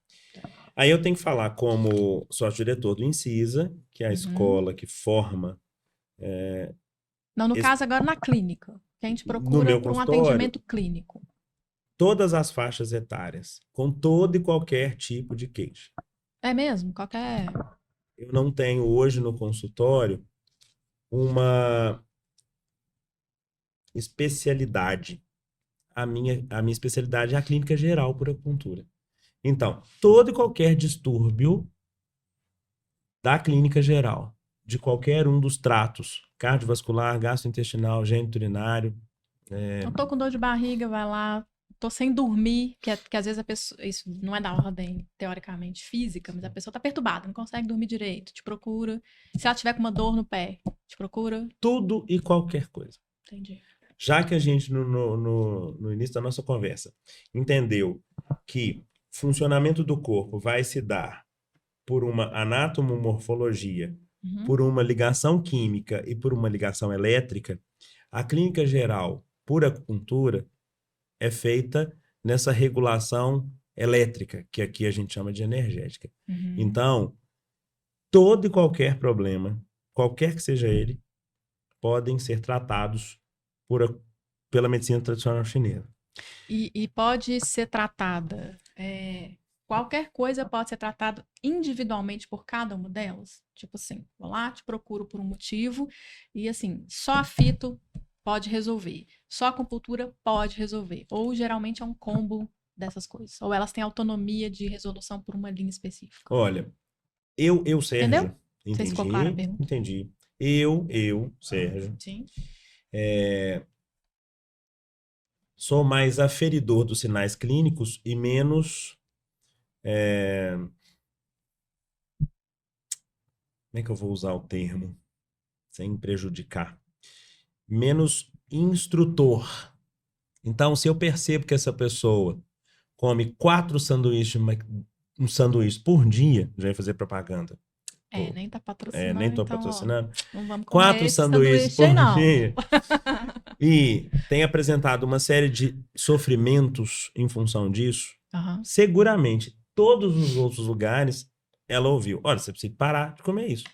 Aí eu tenho que falar como sócio-diretor do Incisa, que é a escola que forma... Não, no caso agora na clínica. Quem te procura por um atendimento clínico. Todas as faixas etárias, com todo e qualquer tipo de queixa. É mesmo? Qualquer... Eu não tenho hoje no consultório uma especialidade. A minha especialidade é a clínica geral por acupuntura. Então, todo e qualquer distúrbio da clínica geral, de qualquer um dos tratos, cardiovascular, gastrointestinal, geniturinário. Eu tô com dor de barriga, vai lá. Tô sem dormir, que às vezes a pessoa... Isso não é da ordem, teoricamente, física, mas a pessoa tá perturbada, não consegue dormir direito, te procura. Se ela tiver com uma dor no pé, te procura. Tudo e qualquer coisa. Entendi. Já que a gente, no início da nossa conversa, entendeu que funcionamento do corpo vai se dar por uma anatomomorfologia, por uma ligação química e por uma ligação elétrica, a clínica geral por acupuntura é feita nessa regulação elétrica, que aqui a gente chama de energética. Então, todo e qualquer problema, qualquer que seja ele, podem ser tratados pela medicina tradicional chinesa. E pode ser tratada qualquer coisa pode ser tratada individualmente por cada uma delas? Tipo assim, vou lá, te procuro por um motivo e assim, só a fito pode resolver, só a acupuntura pode resolver. Ou geralmente é um combo dessas coisas. Ou elas têm autonomia de resolução por uma linha específica. Olha, Sérgio, Entendeu? Não sei se ficou clara a pergunta. entendi. Sérgio, Sim. sou mais aferidor dos sinais clínicos e menos... Como é que eu vou usar o termo? Sem prejudicar. Menos instrutor. Então, se eu percebo que essa pessoa come 4 sanduíches, um sanduíche por dia, já ia fazer propaganda. Nem tá patrocinando, nem tô então, patrocinando. ó, não vamos comer 4 esse sanduíches sanduíche aí, por não. dia. E tem apresentado uma série de sofrimentos em função disso. Uhum. Seguramente, todos os outros lugares, ela ouviu. Olha, você precisa parar de comer isso.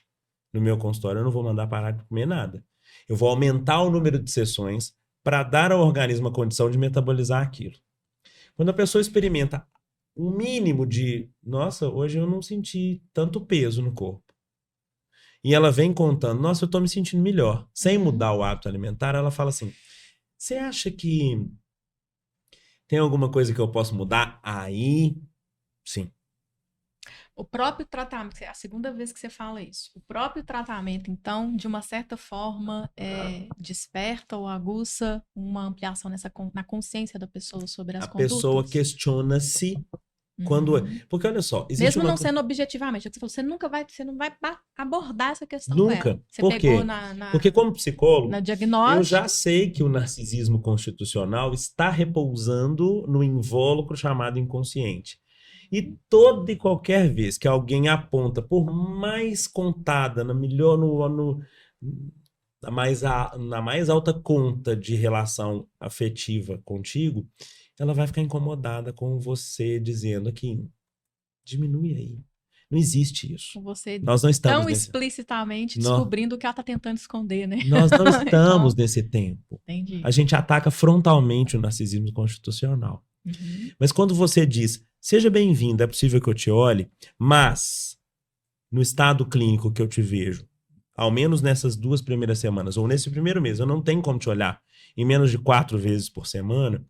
No meu consultório, eu não vou mandar parar de comer nada. Eu vou aumentar o número de sessões para dar ao organismo a condição de metabolizar aquilo. Quando a pessoa experimenta um mínimo de, nossa, hoje eu não senti tanto peso no corpo. E ela vem contando, nossa, eu tô me sentindo melhor. Sem mudar o hábito alimentar, ela fala assim, você acha que tem alguma coisa que eu posso mudar? Aí, sim. O próprio tratamento, é a segunda vez que você fala isso. O próprio tratamento, então, de uma certa forma, desperta ou aguça uma ampliação na consciência da pessoa sobre as condutas? A pessoa questiona-se quando... Porque olha só, existe mesmo não sendo objetivamente, você não vai abordar essa questão nunca. dela. Você Por pegou quê? Porque como psicólogo, na diagnóstico, eu já sei que o narcisismo constitucional está repousando no invólucro chamado inconsciente. E toda e qualquer vez que alguém aponta, por mais contada, na mais alta conta de relação afetiva contigo, ela vai ficar incomodada com você dizendo aqui, diminui aí. Não existe isso. Você nós não estamos tão explicitamente descobrindo o que ela está tentando esconder, né? Nós não estamos nesse tempo. Entendi. A gente ataca frontalmente o narcisismo constitucional. Mas quando você diz, seja bem-vindo, é possível que eu te olhe, mas no estado clínico que eu te vejo, ao menos nessas 2 primeiras semanas, ou nesse primeiro mês, eu não tenho como te olhar em menos de 4 vezes por semana,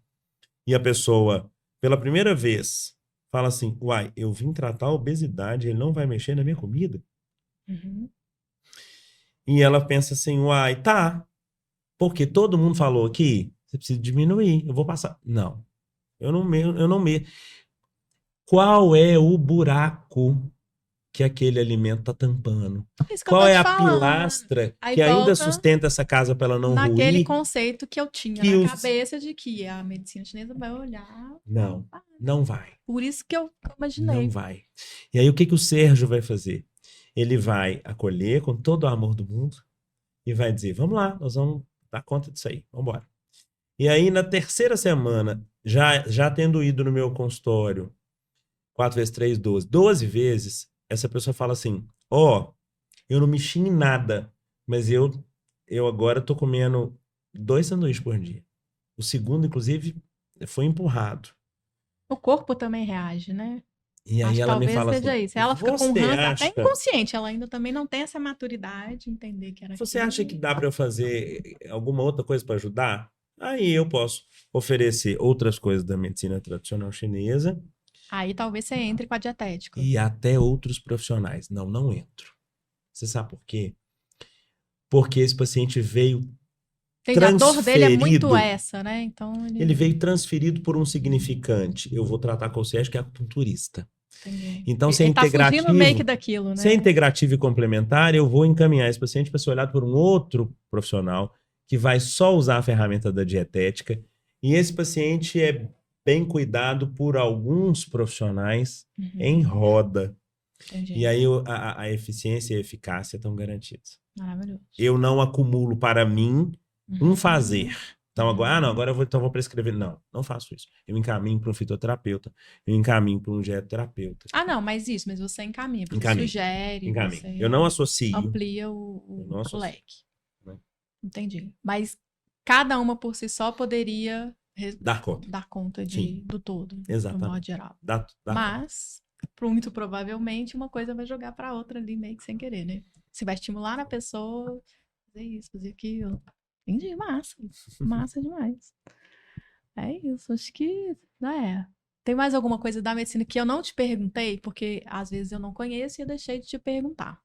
e a pessoa, pela primeira vez, fala assim, uai, eu vim tratar a obesidade, ele não vai mexer na minha comida? E ela pensa assim, uai, tá, porque todo mundo falou aqui, você precisa diminuir, eu vou passar. Não, eu não me. Qual é o buraco que aquele alimento está tampando? Qual é a pilastra que ainda sustenta essa casa para ela não ruir? Naquele conceito que eu tinha na cabeça de que a medicina chinesa vai olhar. Não vai. Por isso que eu imaginei. Não vai. E aí o que o Sérgio vai fazer? Ele vai acolher com todo o amor do mundo e vai dizer, vamos lá, nós vamos dar conta disso aí, vamos embora. E aí na 3ª semana, já tendo ido no meu consultório 4 vezes 3, 12. 12 vezes, essa pessoa fala assim, eu não mexi em nada, mas eu agora tô comendo 2 sanduíches por dia. O segundo, inclusive, foi empurrado. O corpo também reage, né? E aí ela me fala seja assim, isso. Ela fica com ranço, até inconsciente, ela ainda também não tem essa maturidade de entender que era Você acha que dá para eu fazer alguma outra coisa para ajudar? Aí eu posso oferecer outras coisas da medicina tradicional chinesa. Aí talvez você entre com a dietética. E até outros profissionais. Não entro. Você sabe por quê? Porque esse paciente veio transferido. A dor dele é muito essa, né? Então ele veio transferido por um significante. Eu vou tratar com o Sérgio, que é acupunturista. Entendi. Então, se é integrativo, meio que daquilo, né? Se é integrativo e complementar, eu vou encaminhar esse paciente para ser olhado por um outro profissional que vai só usar a ferramenta da dietética. E esse paciente é bem cuidado por alguns profissionais em roda. Entendi. E aí a eficiência e a eficácia estão garantidas. Maravilhoso. Eu não acumulo para mim um fazer. Então agora eu vou prescrever. Não faço isso. Eu encaminho para um fitoterapeuta, eu encaminho para um dietoterapeuta. Mas você encaminha, você sugere, você eu não associo. Amplia o leque. Entendi. Mas cada uma por si só poderia dar conta. dar conta Sim. do todo, Exatamente. do modo geral. Dá conta. Mas, muito provavelmente, uma coisa vai jogar pra outra ali, meio que sem querer, né? Você vai estimular na pessoa, fazer isso, fazer aquilo. Entendi, massa. Massa demais. É isso, acho que, né? Tem mais alguma coisa da medicina que eu não te perguntei? Porque às vezes eu não conheço e eu deixei de te perguntar.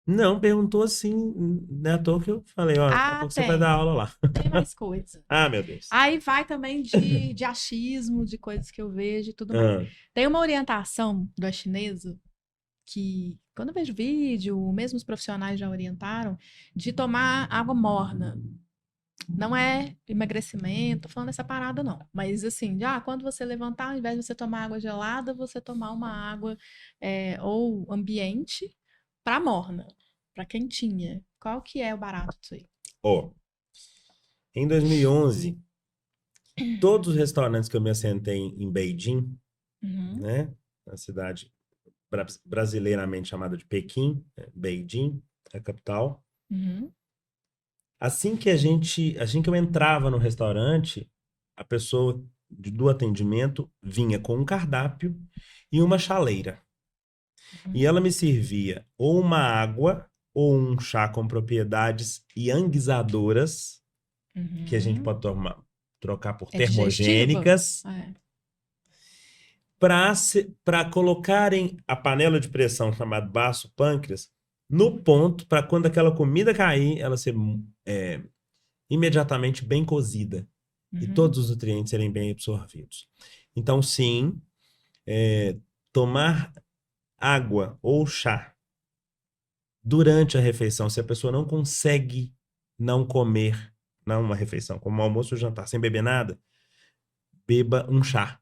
Não, perguntou assim, não é à toa que eu falei, ó, daqui a pouco você vai dar aula lá. Tem mais coisa. Ah, meu Deus. Aí vai também de achismo, de coisas que eu vejo e tudo mais. Tem uma orientação da chinesa que, quando eu vejo vídeo, mesmo os profissionais já orientaram, de tomar água morna. Não é emagrecimento, tô falando essa parada não. Mas assim, quando você levantar, ao invés de você tomar água gelada, você tomar uma água ou ambiente para morna, para quentinha. Qual que é o barato disso aí? Ó, em 2011, todos os restaurantes que eu me assentei em Beijing, né, na cidade brasileiramente chamada de Pequim, Beijing, a capital. Assim que eu entrava no restaurante, a pessoa do atendimento vinha com um cardápio e uma chaleira. E ela me servia ou uma água ou um chá com propriedades ianguizadoras, que a gente pode trocar por termogênicas, para colocarem a panela de pressão chamada baço pâncreas no ponto para quando aquela comida cair, ela ser imediatamente bem cozida e todos os nutrientes serem bem absorvidos. Então, sim, tomar água ou chá durante a refeição, se a pessoa não consegue não comer, não uma refeição, como almoço ou jantar, sem beber nada, beba um chá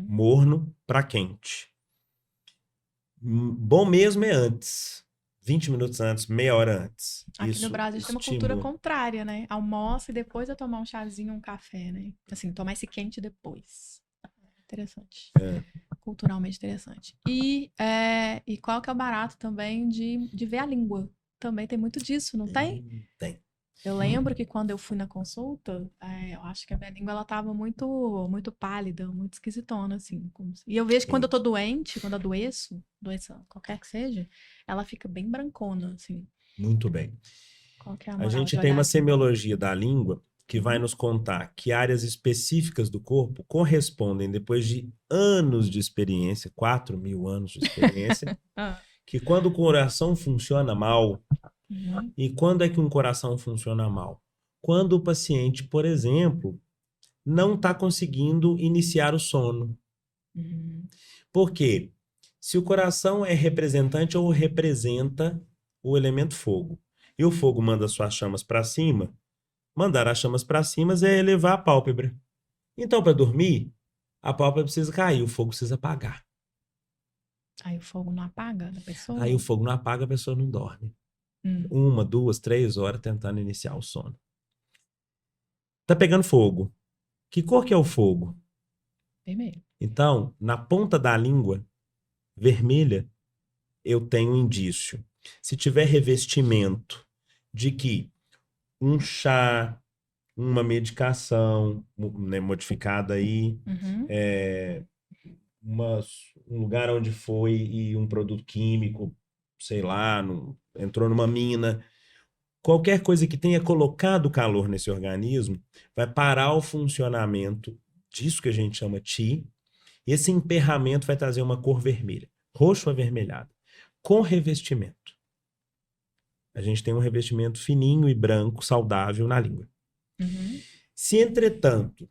morno para quente. Bom mesmo é antes. 20 minutos antes, meia hora antes. Aqui no Brasil tem uma cultura contrária, né? Almoça e depois eu tomar um chazinho, um café, né? Assim, tomar esse quente depois. Interessante. Culturalmente interessante. E qual que é o barato também de ver a língua? Também tem muito disso, não tem? Tem. Eu lembro que quando eu fui na consulta, eu acho que a minha língua ela tava muito, muito pálida, muito esquisitona, assim. E eu vejo que quando eu tô doente, quando eu adoeço, doença qualquer que seja, ela fica bem brancona, assim. Muito bem. Qual que é a A gente tem uma semiologia da língua que vai nos contar que áreas específicas do corpo correspondem, depois de anos de experiência, 4.000 anos de experiência, que quando o coração funciona mal, e quando é que um coração funciona mal? Quando o paciente, por exemplo, não está conseguindo iniciar o sono. Por quê? Se o coração é representante ou representa o elemento fogo, e o fogo manda suas chamas para cima, mandar as chamas para cima é elevar a pálpebra. Então, para dormir, a pálpebra precisa cair, o fogo precisa apagar. Aí o fogo não apaga da pessoa? Aí o fogo não apaga, a pessoa não dorme. 1, 2, 3 horas tentando iniciar o sono. Tá pegando fogo. Que cor que é o fogo? Vermelho. Então, na ponta da língua vermelha, eu tenho um indício. Se tiver revestimento de que um chá, uma medicação, né, modificada aí, um lugar onde foi e um produto químico, sei lá, entrou numa mina, qualquer coisa que tenha colocado calor nesse organismo vai parar o funcionamento disso que a gente chama Qi, e esse emperramento vai trazer uma cor vermelha, roxo avermelhado, com revestimento. A gente tem um revestimento fininho e branco, saudável na língua. Se, entretanto,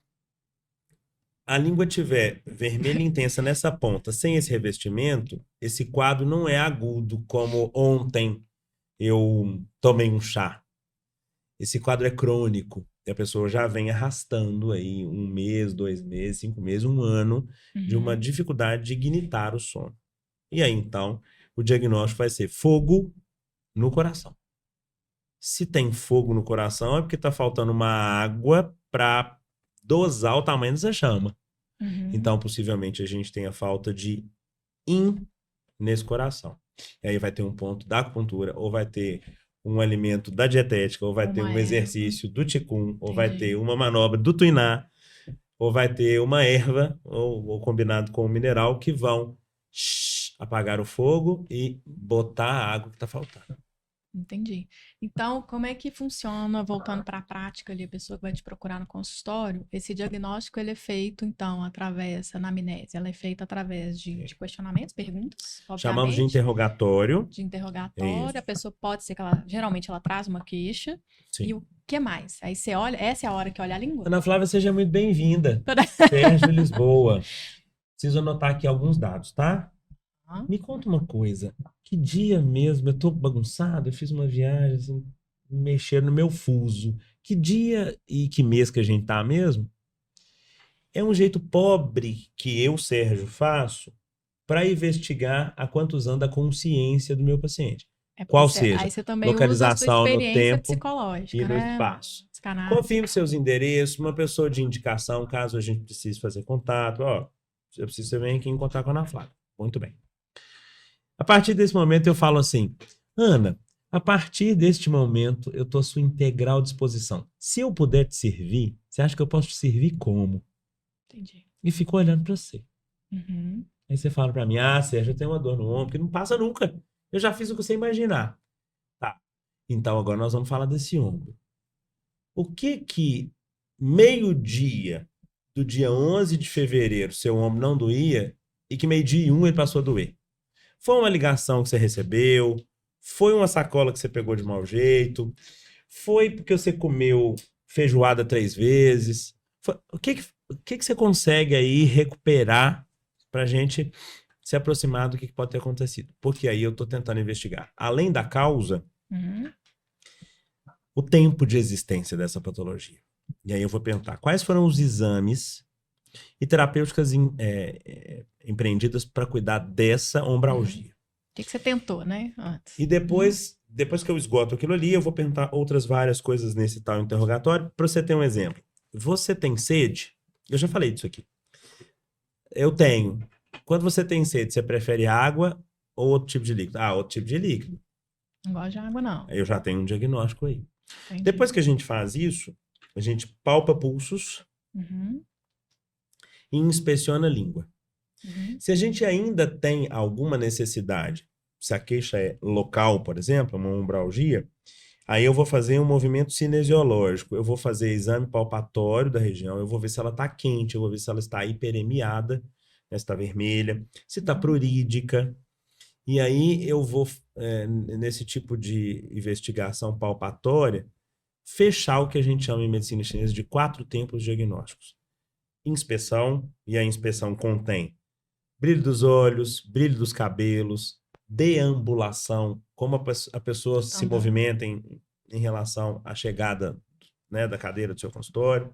a língua tiver vermelha intensa nessa ponta, sem esse revestimento, esse quadro não é agudo, como ontem eu tomei um chá. Esse quadro é crônico. E a pessoa já vem arrastando aí 1 mês, 2 meses, 5 meses, 1 ano de uma dificuldade de ignitar o sono. E aí, então, o diagnóstico vai ser fogo no coração. Se tem fogo no coração, é porque está faltando uma água para dosar o tamanho dessa chama. Então, possivelmente, a gente tem a falta de Yin nesse coração. E aí vai ter um ponto da acupuntura, ou vai ter um alimento da dietética, ou vai ter um exercício do Qigong, ou vai ter uma manobra do Tuiná, ou vai ter uma erva, ou combinado com um mineral, que vão apagar o fogo e botar a água que está faltando. Entendi. Então, como é que funciona, voltando para a prática ali, a pessoa que vai te procurar no consultório, esse diagnóstico ele é feito, então, através, a anamnese, ela é feita através de questionamentos, perguntas, Chamamos de obviamente, interrogatório. de interrogatório, Isso. A pessoa pode ser que geralmente ela traz uma queixa, Sim. e o que mais? Aí você olha, essa é a hora que olha a língua? Ana Flávia, seja muito bem-vinda. Sérgio Lisboa. Preciso anotar aqui alguns dados, tá? Me conta uma coisa. Que dia mesmo? Eu tô bagunçado, eu fiz uma viagem, assim, mexer no meu fuso. Que dia e que mês que a gente tá mesmo? É um jeito pobre que eu, Sérgio, faço para investigar a quantos anda a consciência do meu paciente. Qual seja, aí você também localização usa a sua no experiência tempo psicológica, e no né? espaço. Psicanálise. Confirme seus endereços, uma pessoa de indicação, caso a gente precise fazer contato. Ó, eu preciso que você venha aqui em contato com a Ana Flávia. Muito bem. A partir desse momento eu falo assim, Ana, a partir deste momento eu estou à sua integral disposição. Se eu puder te servir, você acha que eu posso te servir como? Entendi. E fico olhando para você. Uhum. Aí você fala para mim, Sérgio, eu tenho uma dor no ombro que não passa nunca. Eu já fiz o que você imaginar. Tá. Então agora nós vamos falar desse ombro. O que meio-dia do dia 11 de fevereiro seu ombro não doía e que meio-dia e 1 ele passou a doer? Foi uma ligação que você recebeu? Foi uma sacola que você pegou de mau jeito? Foi porque você comeu feijoada 3 vezes? O que você consegue aí recuperar para a gente se aproximar do que pode ter acontecido? Porque aí eu estou tentando investigar. Além da causa, o tempo de existência dessa patologia. E aí eu vou perguntar quais foram os exames e terapêuticas empreendidas para cuidar dessa ombralgia. O que você tentou, né? Antes. E depois que eu esgoto aquilo ali, eu vou perguntar outras várias coisas nesse tal interrogatório. Para você ter um exemplo. Você tem sede? Eu já falei disso aqui. Eu tenho. Quando você tem sede, você prefere água ou outro tipo de líquido? Outro tipo de líquido. Não gosto de água, não. Eu já tenho um diagnóstico aí. Entendi. Depois que a gente faz isso, a gente palpa pulsos e inspeciona a língua. Se a gente ainda tem alguma necessidade, se a queixa é local, por exemplo, uma ombralgia, aí eu vou fazer um movimento cinesiológico, eu vou fazer exame palpatório da região, eu vou ver se ela está quente, eu vou ver se ela está hiperemiada, se está vermelha, se está plurídica. E aí eu vou, nesse tipo de investigação palpatória, fechar o que a gente chama em medicina chinesa de 4 tempos diagnósticos. Inspeção, e a inspeção contém brilho dos olhos, brilho dos cabelos, deambulação, como a pessoa se movimenta em relação à chegada, né, da cadeira do seu consultório.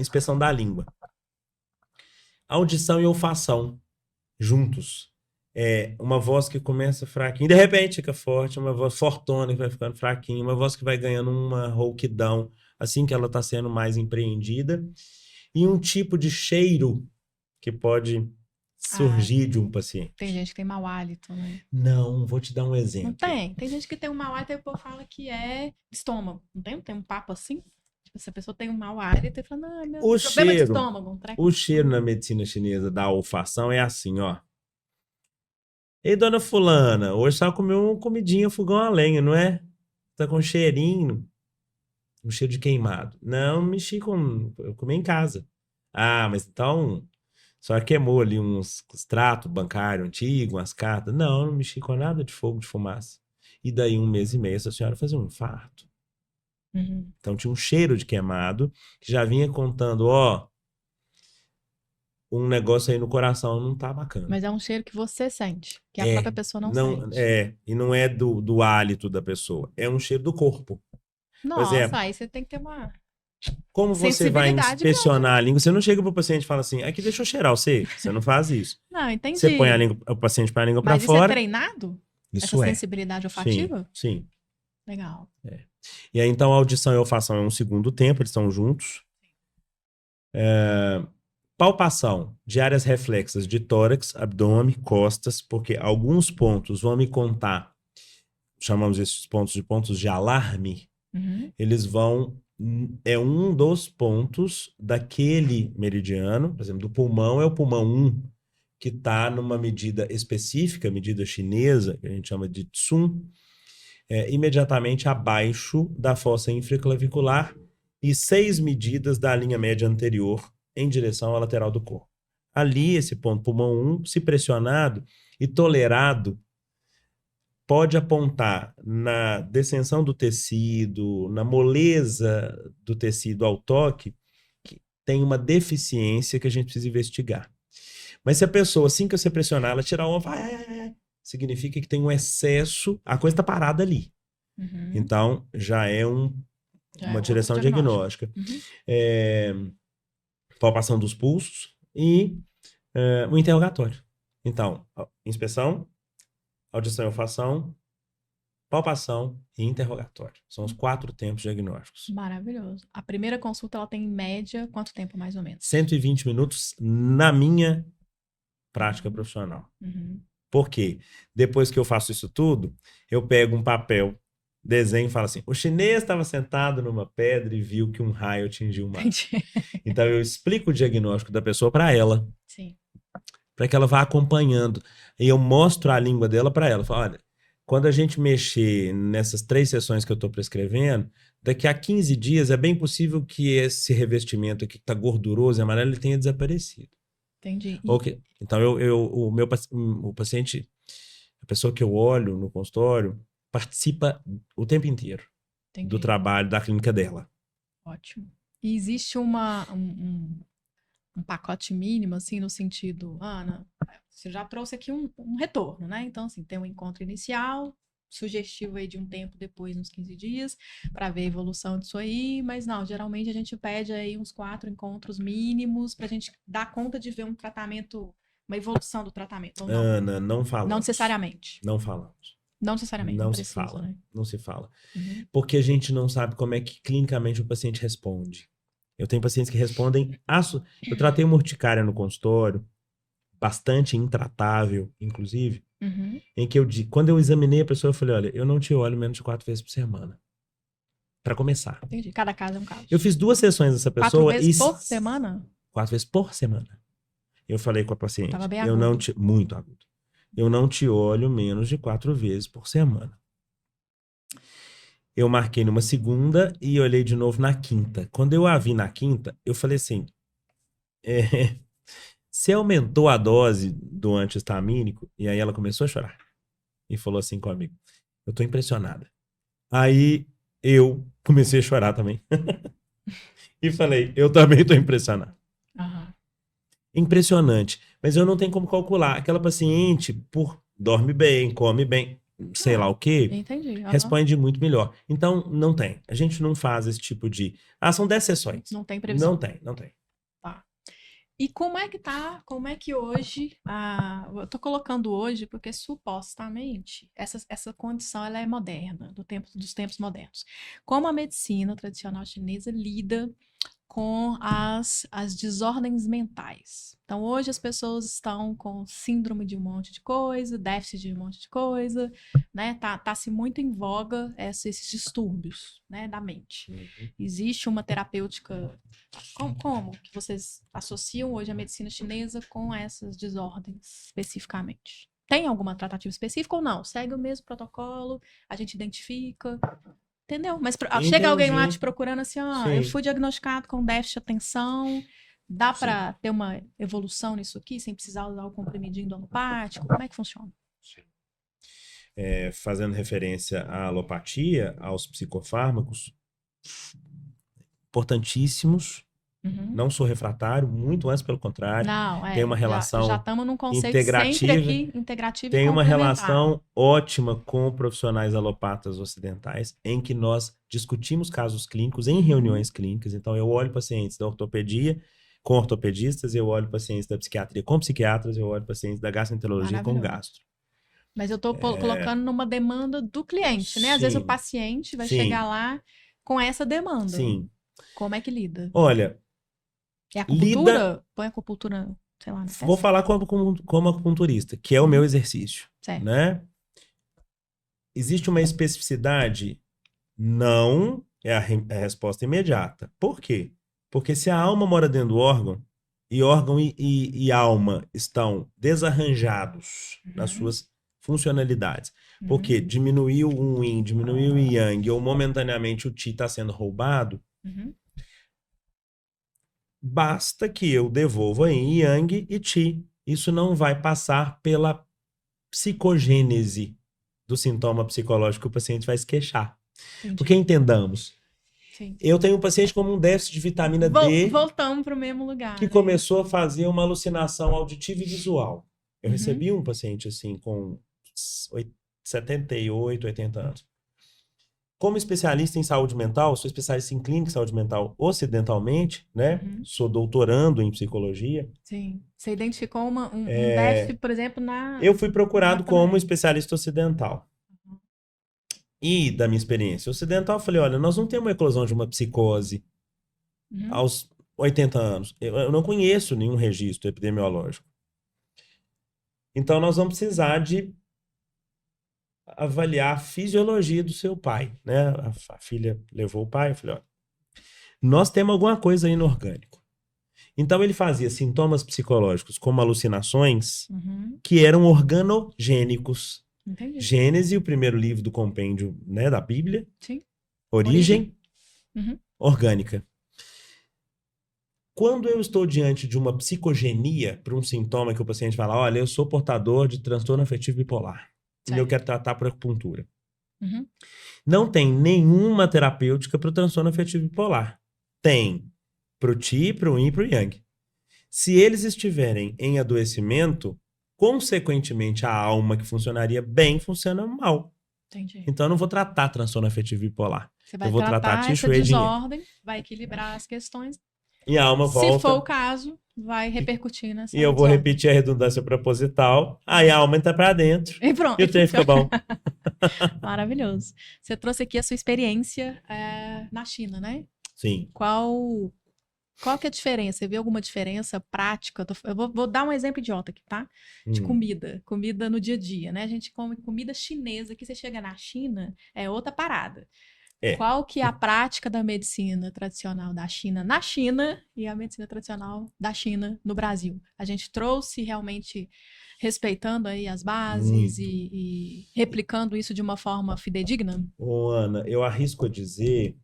Inspeção da língua. Audição e olfação, juntos. Uma voz que começa fraquinha, de repente fica forte, uma voz fortona que vai ficando fraquinha, uma voz que vai ganhando uma rouquidão, assim que ela está sendo mais empreendida, e um tipo de cheiro que pode surgir de um paciente. Tem gente que tem mau hálito, né? Não, vou te dar um exemplo. Não tem? Tem gente que tem um mau hálito e o povo fala que é estômago. Não tem? Tem um papo assim? Tipo, se a pessoa tem um mau hálito e fala, não, meu problema de estômago. O cheiro na medicina chinesa da olfação é assim, ó. Ei, dona fulana, hoje só comeu uma comidinha fogão a lenha, não é? Tá com cheirinho, um cheiro de queimado. Não, mexi com... Eu comi em casa. Mas então... Só queimou ali uns extratos bancários antigos, umas cartas. Não mexi com nada de fogo, de fumaça. E daí 1 mês e meio essa senhora fazia um infarto. Então tinha um cheiro de queimado que já vinha contando, um negócio aí no coração não tá bacana. Mas é um cheiro que você sente, que a própria pessoa não sente. E não é do hálito da pessoa, é um cheiro do corpo. Nossa, Por exemplo, aí você tem que ter uma... Como você vai inspecionar a língua? Você não chega pro paciente e fala assim, aqui deixa eu cheirar você. Você não faz isso. Não, entendi. Você põe o paciente põe a língua pra fora. Mas isso é treinado? Isso essa sensibilidade olfativa? Sim. Legal. E aí, então, a audição e a olfação é um segundo tempo, eles estão juntos. Palpação de áreas reflexas de tórax, abdômen, costas, porque alguns pontos vão me contar chamamos esses pontos de alarme, eles vão... É um dos pontos daquele meridiano, por exemplo, do pulmão é o pulmão 1, que está numa medida específica, medida chinesa, que a gente chama de Tsun, imediatamente abaixo da fossa infraclavicular e 6 medidas da linha média anterior em direção à lateral do corpo. Ali, esse ponto pulmão 1, se pressionado e tolerado, pode apontar na descensão do tecido, na moleza do tecido ao toque, que tem uma deficiência que a gente precisa investigar. Mas se a pessoa, assim que você pressionar, ela tirar uma, significa que tem um excesso, a coisa está parada ali. Então, já é uma direção diagnóstica. Palpação dos pulsos e o interrogatório. Então, inspeção, audição e olfação, palpação e interrogatório. São os 4 tempos diagnósticos. Maravilhoso. A primeira consulta, ela tem em média quanto tempo, mais ou menos? 120 minutos na minha prática profissional. Por quê? Depois que eu faço isso tudo, eu pego um papel, desenho e falo assim, o chinês estava sentado numa pedra e viu que um raio atingiu o mar. Então eu explico o diagnóstico da pessoa para ela. Sim. Para que ela vá acompanhando. E eu mostro a língua dela para ela. Falo, olha, quando a gente mexer nessas 3 sessões que eu estou prescrevendo, daqui a 15 dias é bem possível que esse revestimento aqui que está gorduroso e amarelo ele tenha desaparecido. Entendi. Okay. Então, o paciente, a pessoa que eu olho no consultório, participa o tempo inteiro do trabalho da clínica dela. Ótimo. E existe um pacote mínimo, assim, no sentido, Ana, você já trouxe aqui um retorno, né? Então, assim, tem um encontro inicial, sugestivo aí de um tempo depois, uns 15 dias, para ver a evolução disso aí, mas não, geralmente a gente pede aí uns 4 encontros mínimos pra gente dar conta de ver um tratamento, uma evolução do tratamento, ou não? Ana, não falamos. Não necessariamente. Não falamos. Não necessariamente. Não precisa, se fala. Né? Não se fala. Porque a gente não sabe como é que clinicamente o paciente responde. Eu tenho pacientes que respondem... Eu tratei uma urticária no consultório, bastante intratável, inclusive, em que quando eu examinei a pessoa, eu falei, olha, eu não te olho menos de 4 vezes por semana. Para começar. Entendi. Cada caso é um caso. Eu fiz 2 sessões dessa pessoa. 4 vezes por semana? 4 vezes por semana. Eu falei com a paciente. Tava bem agudo. Muito agudo. Eu não te olho menos de 4 vezes por semana. Eu marquei numa segunda e olhei de novo na quinta. Quando eu a vi na quinta, eu falei assim, você aumentou a dose do anti-histamínico? E aí ela começou a chorar. E falou assim comigo, eu tô impressionada. Aí eu comecei a chorar também. E falei, eu também tô impressionado. Impressionante. Mas eu não tenho como calcular. Aquela paciente, dorme bem, come bem, sei lá o quê, entendi. responde muito melhor. Então, não tem. A gente não faz esse tipo de... são 10 sessões. Não tem previsão. Não tem. Tá. E como é que tá? Como é que hoje... eu tô colocando hoje porque supostamente essa condição ela é moderna, dos tempos modernos. Como a medicina tradicional chinesa lida com as desordens mentais. Então, hoje as pessoas estão com síndrome de um monte de coisa, déficit de um monte de coisa, né? Tá-se muito em voga esses distúrbios, né, da mente. Existe uma terapêutica... Como que vocês associam hoje a medicina chinesa com essas desordens, especificamente? Tem alguma tratativa específica ou não? Segue o mesmo protocolo, a gente identifica... Entendeu? Mas chega alguém lá te procurando assim, eu fui diagnosticado com déficit de atenção, dá para ter uma evolução nisso aqui, sem precisar usar o comprimidinho do alopático? Como é que funciona? Fazendo referência à alopatia, aos psicofármacos, importantíssimos. Não sou refratário, muito antes pelo contrário. Tem uma relação já estamos num conceito integrativa, sempre aqui, integrativo tem e uma relação ótima com profissionais alopatas ocidentais, em que nós discutimos casos clínicos em reuniões clínicas. Então, eu olho pacientes da ortopedia com ortopedistas, eu olho pacientes da psiquiatria com psiquiatras, eu olho pacientes da gastroenterologia com gastro. Mas eu estou colocando numa demanda do cliente, né? Às vezes o paciente vai chegar lá com essa demanda. Sim. Como é que lida? Olha... É acupuntura? Põe acupuntura, sei lá, no Vou falar como acupunturista, que é o meu exercício, né? existe uma especificidade? Não é a resposta imediata. Por quê? Porque se a alma mora dentro do órgão e alma estão desarranjados nas suas funcionalidades, porque diminuiu um yin, diminuiu o yang, ou momentaneamente o Qi está sendo roubado, basta que eu devolva em yang e Qi. Isso não vai passar pela psicogênese do sintoma psicológico que o paciente vai se queixar. Entendi. Porque entendamos, Sim. eu tenho um paciente com um déficit de vitamina D Voltamos para o mesmo lugar. que né? começou a fazer uma alucinação auditiva e visual. Eu recebi um paciente assim com 78, 80 anos. Como especialista em saúde mental, sou especialista em clínica de saúde mental ocidentalmente, né? Sou doutorando em psicologia. Sim. Você identificou um déficit, por exemplo, Eu fui procurado como especialista ocidental. E da minha experiência ocidental, eu falei, olha, nós não temos uma eclosão de uma psicose aos 80 anos. Eu não conheço nenhum registro epidemiológico. Então, nós vamos precisar de avaliar a fisiologia do seu pai, né? A filha levou o pai, eu falei, olha, nós temos alguma coisa aí no orgânico. Então, ele fazia sintomas psicológicos como alucinações que eram organogênicos. Entendi. Gênese, o primeiro livro do compêndio, né, da Bíblia. Sim. Origem orgânica. Quando eu estou diante de uma psicogenia, para um sintoma que o paciente fala, olha, eu sou portador de transtorno afetivo bipolar, e eu quero tratar por acupuntura. Não tem nenhuma terapêutica para o transtorno afetivo bipolar. Tem para o Qi, para o Yin e para o Yang. Se eles estiverem em adoecimento, consequentemente a alma que funcionaria bem funciona mal. Entendi. Então eu não vou tratar transtorno afetivo bipolar. Você vai eu vou tratar essa Qi, Shui, Yin. desordem, vai equilibrar as questões. E a alma volta. Se for o caso, vai repercutir nessa E eu vou repetir a redundância proposital. Aí a alma entra pra dentro. E pronto. E o trem fica bom. Maravilhoso. Você trouxe aqui a sua experiência na China, né? Sim. Qual que é a diferença? Você vê alguma diferença prática? Eu vou dar um exemplo idiota aqui, tá? De comida. Comida no dia a dia, né? A gente come comida chinesa, que você chega na China, é outra parada. Qual que é a prática da medicina tradicional da China na China e a medicina tradicional da China no Brasil? A gente trouxe realmente respeitando aí as bases e replicando isso de uma forma fidedigna? Ô, Ana, eu arrisco a dizer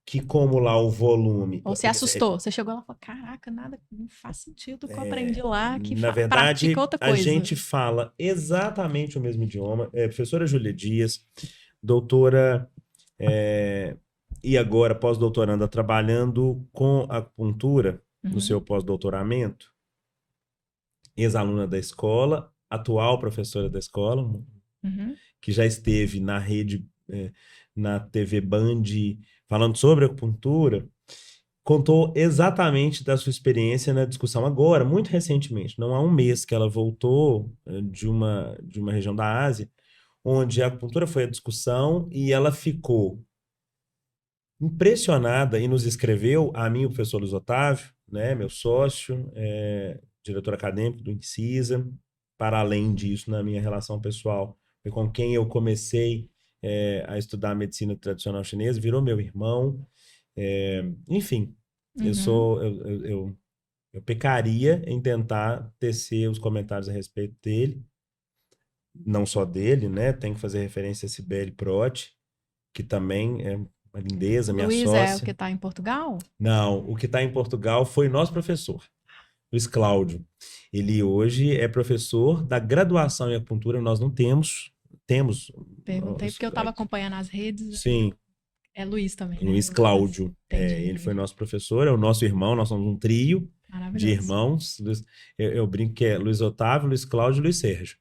que como lá o volume... Ou você assustou? Você chegou lá e falou, caraca, nada, não faz sentido o que eu aprendi lá, que na verdade, pratica outra coisa. a gente fala exatamente o mesmo idioma. Professora Júlia Dias, doutora... e agora pós-doutoranda trabalhando com acupuntura no seu pós-doutoramento, ex-aluna da escola, atual professora da escola, que já esteve na rede, na TV Band, falando sobre acupuntura, contou exatamente da sua experiência na discussão agora, muito recentemente, não há um mês que ela voltou de uma região da Ásia, onde a acupuntura foi a discussão e ela ficou impressionada e nos escreveu, a mim, o professor Luiz Otávio, né, meu sócio, diretor acadêmico do INCISA, para além disso, na minha relação pessoal, foi com quem eu comecei a estudar medicina tradicional chinesa, virou meu irmão, enfim, eu pecaria em tentar tecer os comentários a respeito dele, não só dele, né? Tem que fazer referência a Cibele Proti, que também é uma lindeza, minha Luiz sócia. É o que está em Portugal? Não, o que está em Portugal foi nosso professor, Luiz Cláudio. Ele hoje é professor da graduação em acupuntura, nós não temos... Perguntei porque eu estava acompanhando as redes. Sim. É Luiz também, Luiz Cláudio. Ele foi nosso professor, é o nosso irmão, nós somos um trio de irmãos. Eu brinco que é Luiz Otávio, Luiz Cláudio e Luiz Sérgio.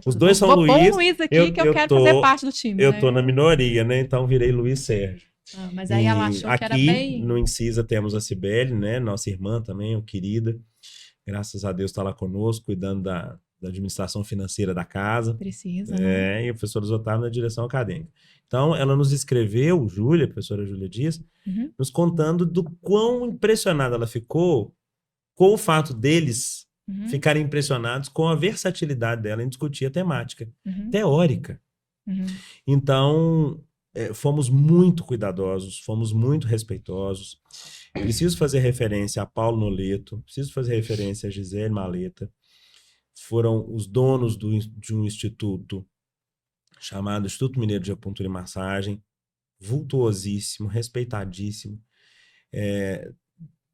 Os dois são Luiz. Vou pôr um Luiz aqui que eu quero fazer parte do time. Eu tô na minoria, né? Então virei Luiz Sérgio. Mas aí ela achou aqui, que era bem... no INCISA temos a Cibele, né? Nossa irmã também, querida. Graças a Deus está lá conosco, cuidando da administração financeira da casa. Precisa, né? E o professor Otávio na direção acadêmica. Então, ela nos escreveu, Júlia, a professora Júlia Dias, nos contando do quão impressionada ela ficou com o fato deles ficarem impressionados com a versatilidade dela em discutir a temática teórica. Então, fomos muito cuidadosos, fomos muito respeitosos. Preciso fazer referência a Paulo Noleto, preciso fazer referência a Gisele Maleta. Foram os donos de um instituto chamado Instituto Mineiro de Acupuntura e Massagem, vultuosíssimo, respeitadíssimo,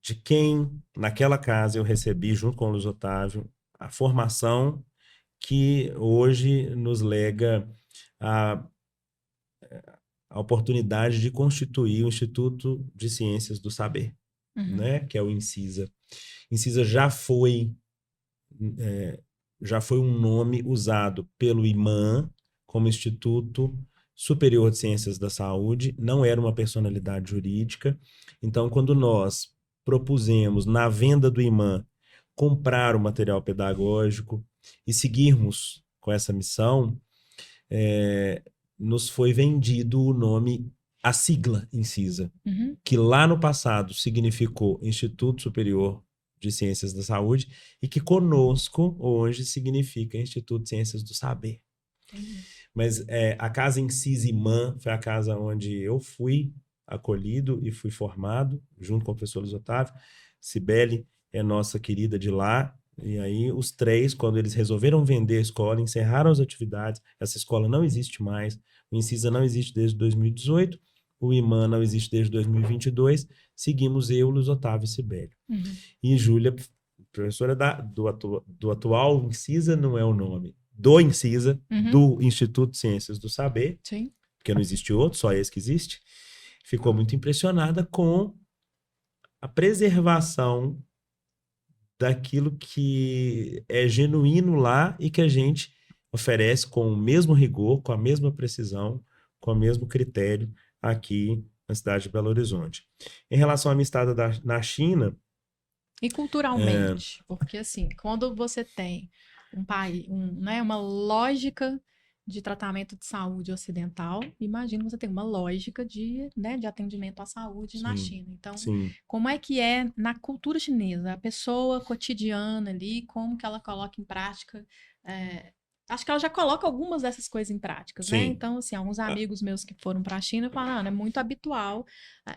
de quem, naquela casa, eu recebi, junto com o Luiz Otávio, a formação que hoje nos lega a oportunidade de constituir o Instituto de Ciências do Saber, né? Que é o INCISA. INCISA já foi um nome usado pelo IMAN como Instituto Superior de Ciências da Saúde, não era uma personalidade jurídica. Então, quando nós propusemos, na venda do IMAN, comprar o material pedagógico e seguirmos com essa missão, nos foi vendido o nome, a sigla INCISA, que lá no passado significou Instituto Superior de Ciências da Saúde e que conosco hoje significa Instituto de Ciências do Saber. Mas a casa INCISA IMAN foi a casa onde eu fui acolhido e fui formado, junto com o professor Luiz Otávio. Cibele é nossa querida de lá. E aí os três, quando eles resolveram vender a escola, encerraram as atividades. Essa escola não existe mais. O INCISA não existe desde 2018. O IMAN não existe desde 2022. Seguimos eu, Luiz Otávio e Cibele. E Júlia, professora do atual INCISA, não é o nome, do INCISA, do Instituto de Ciências do Saber, porque não existe outro, só esse que existe. Ficou muito impressionada com a preservação daquilo que é genuíno lá e que a gente oferece com o mesmo rigor, com a mesma precisão, com o mesmo critério aqui na cidade de Belo Horizonte. Em relação à minha estada na China... E culturalmente, porque assim, quando você tem um país, uma lógica de tratamento de saúde ocidental, imagina você tem uma lógica de atendimento à saúde na China. Então, como é que é na cultura chinesa? A pessoa cotidiana ali, como que ela coloca em prática? Acho que ela já coloca algumas dessas coisas em práticas, né? Então, assim, alguns amigos meus que foram para a China falaram, é muito habitual.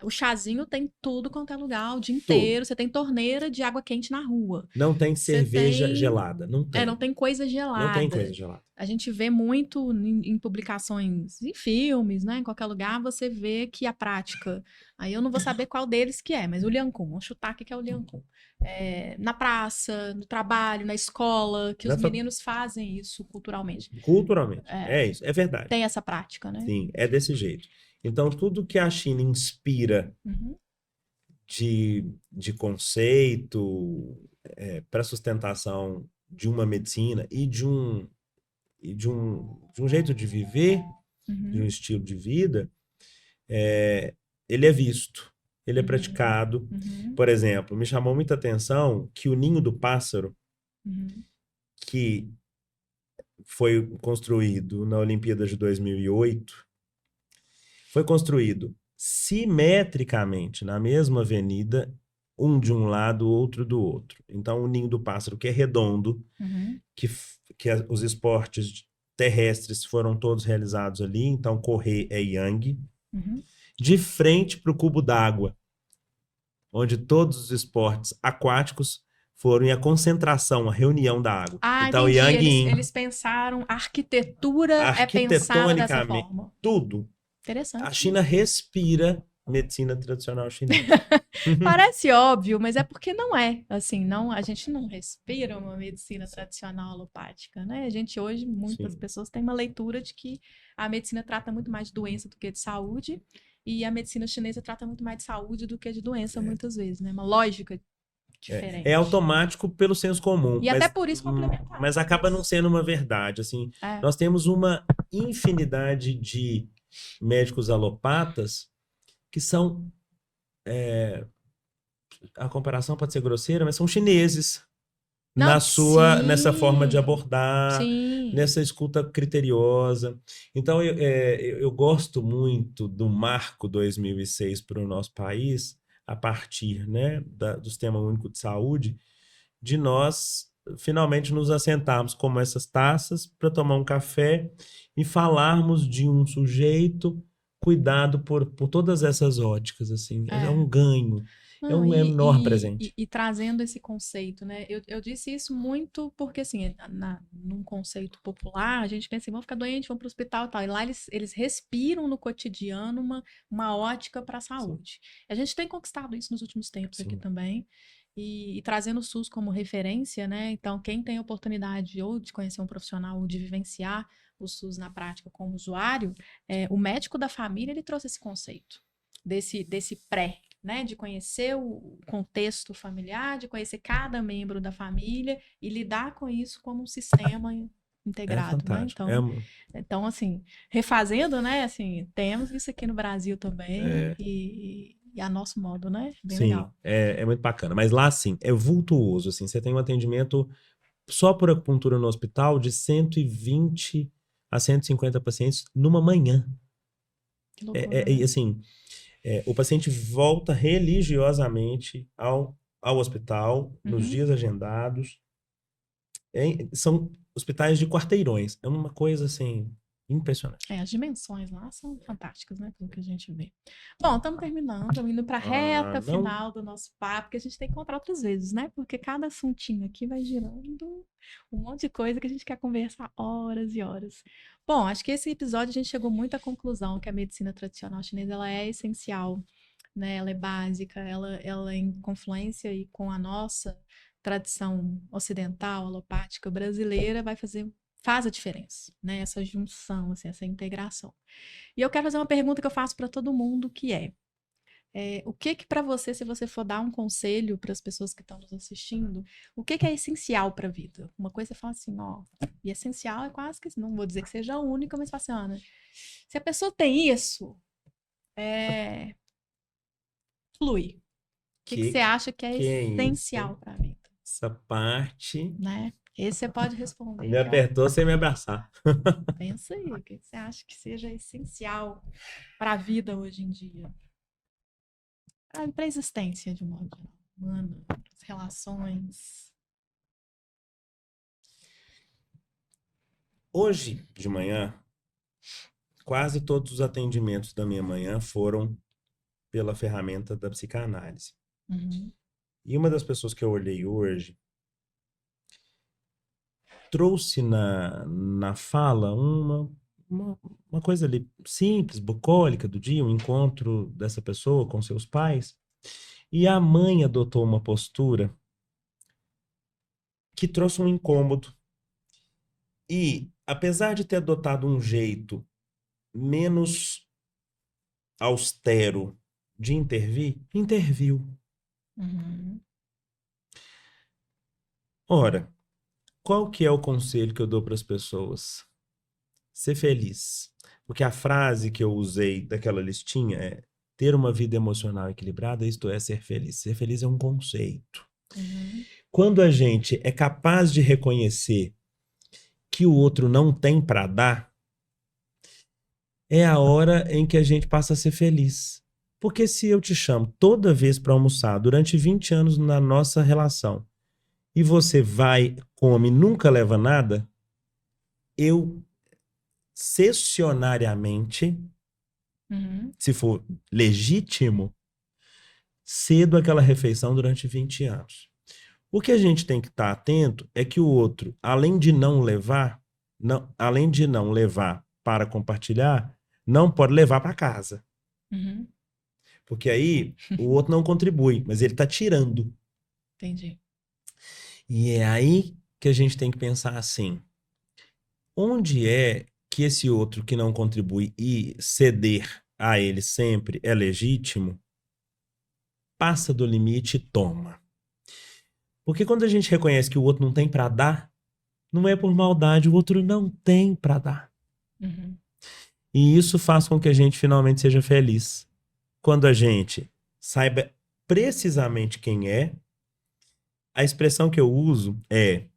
O chazinho tem tudo quanto é lugar, o dia inteiro. Você tem torneira de água quente na rua. Não tem cerveja gelada, não tem. Não tem coisa gelada. Não tem coisa gelada. A gente vê muito em publicações, em filmes, né? Em qualquer lugar, você vê que a prática... Aí eu não vou saber qual deles que é, mas o Liancun, vamos chutar aqui que é o Liancun. Na praça, no trabalho, na escola, que os meninos fazem isso culturalmente. Culturalmente, é isso, é verdade. Tem essa prática, né? Sim, é desse jeito. Então, tudo que a China inspira de conceito para sustentação de uma medicina e de um jeito de viver, de um estilo de vida, ele é visto, ele é praticado. Por exemplo, me chamou muita atenção que o ninho do pássaro, que foi construído na Olimpíada de 2008, foi construído simetricamente na mesma avenida, um de um lado, outro do outro. Então, o ninho do pássaro, que é redondo, que os esportes terrestres foram todos realizados ali, então correr é yang, de frente para o cubo d'água, onde todos os esportes aquáticos foram, e a concentração, a reunião da água. Então, Yang Yin. Eles pensaram, a arquitetura é pensada dessa forma. Tudo. Interessante. A China respira medicina tradicional chinesa. Parece óbvio, mas é porque não é. Assim, a gente não respira uma medicina tradicional alopática, né? A gente hoje, muitas pessoas têm uma leitura de que a medicina trata muito mais de doença do que de saúde, e a medicina chinesa trata muito mais de saúde do que de doença, muitas vezes, né? Uma lógica diferente. É automático pelo senso comum. E até por isso complementar. Mas acaba não sendo uma verdade. Assim, nós temos uma infinidade de médicos alopatas que são... a comparação pode ser grosseira, mas são chineses. Nessa forma de abordar, nessa escuta criteriosa. Então, eu gosto muito do Marco 2006 para o nosso país, a partir, né, do Sistema Único de Saúde, de nós finalmente nos assentarmos como essas taças para tomar um café e falarmos de um sujeito cuidado por todas essas óticas, assim. É É. um ganho, é Não, um enorme presente. e trazendo esse conceito, né? Eu disse isso muito porque, assim, num conceito popular, a gente pensa assim, vamos ficar doente, vamos para o hospital e tal. E lá eles respiram no cotidiano uma ótica para a Sim, saúde. A gente tem conquistado isso nos últimos tempos aqui sim. também. E trazendo o SUS como referência, né? Então, quem tem oportunidade ou de conhecer um profissional ou de vivenciar o SUS na prática como usuário, o médico da família, ele trouxe esse conceito desse pré, né, de conhecer o contexto familiar, de conhecer cada membro da família e lidar com isso como um sistema É integrado, né? fantástico. Então, assim, refazendo, né, assim, temos isso aqui no Brasil também É, e a nosso modo, né? Bem sim, legal. é muito bacana. Mas lá, assim, é vultuoso, assim. Você tem um atendimento só por acupuntura no hospital de 120 a 150 pacientes numa manhã. Que loucura, E né? assim, o paciente volta religiosamente ao hospital nos Uhum. dias agendados. São hospitais de quarteirões. É uma coisa, assim, impressionante. As dimensões lá são fantásticas, né? Pelo que a gente vê. Bom, estamos terminando, estamos indo para a Ah, reta não. final do nosso papo, que a gente tem que encontrar outras vezes, né? Porque cada assuntinho aqui vai girando um monte de coisa que a gente quer conversar horas e horas. Bom, acho que esse episódio a gente chegou muito à conclusão que a medicina tradicional chinesa ela é essencial, né? Ela é básica, ela é em confluência e com a nossa tradição ocidental, alopática brasileira, faz a diferença, né? Essa junção, assim, essa integração. E eu quero fazer uma pergunta que eu faço para todo mundo, que o que que para você, se você for dar um conselho para as pessoas que estão nos assistindo, o que que é essencial para a vida? Uma coisa você fala assim, ó, e essencial é quase que, não vou dizer que seja a única, mas fala assim, Ana, se a pessoa tem isso, é, flui. O que que você Que, acha que é que é isso, essencial hein? para a vida, Essa parte né? Esse você pode me responder, que ó, apertou sem me abraçar. pensa aí, o que que você acha que seja essencial para a vida hoje em dia? Para a existência de um modo geral, humana, as relações. Hoje de manhã, quase todos os atendimentos da minha manhã foram pela ferramenta da psicanálise. Uhum, E uma das pessoas que eu olhei hoje trouxe na fala uma, uma coisa ali simples, bucólica do dia, um encontro dessa pessoa com seus pais. E a mãe adotou uma postura que trouxe um incômodo. E, apesar de ter adotado um jeito menos austero de intervir, interviu. uhum, Ora, qual que é o conselho que eu dou para as pessoas? Ser feliz. Porque a frase que eu usei daquela listinha é ter uma vida emocional equilibrada, isto é, ser feliz. Ser feliz é um conceito. uhum, Quando a gente é capaz de reconhecer que o outro não tem para dar, é a hora em que a gente passa a ser feliz. Porque se eu te chamo toda vez para almoçar durante 20 anos na nossa relação e você vai, come, nunca leva nada, eu cessionariamente, uhum, se for legítimo, cedo aquela refeição durante 20 anos. O que a gente tem que estar atento é que o outro, além de não levar para compartilhar, não pode levar para casa. uhum. Porque aí o outro não contribui, mas ele está tirando. Entendi. E é aí que a gente tem que pensar assim: onde é que esse outro que não contribui e ceder a ele sempre é legítimo, passa do limite e toma. Porque quando a gente reconhece que o outro não tem para dar, não é por maldade, o outro não tem para dar. Uhum, E isso faz com que a gente finalmente seja feliz. Quando a gente saiba precisamente quem é, a expressão que eu uso é: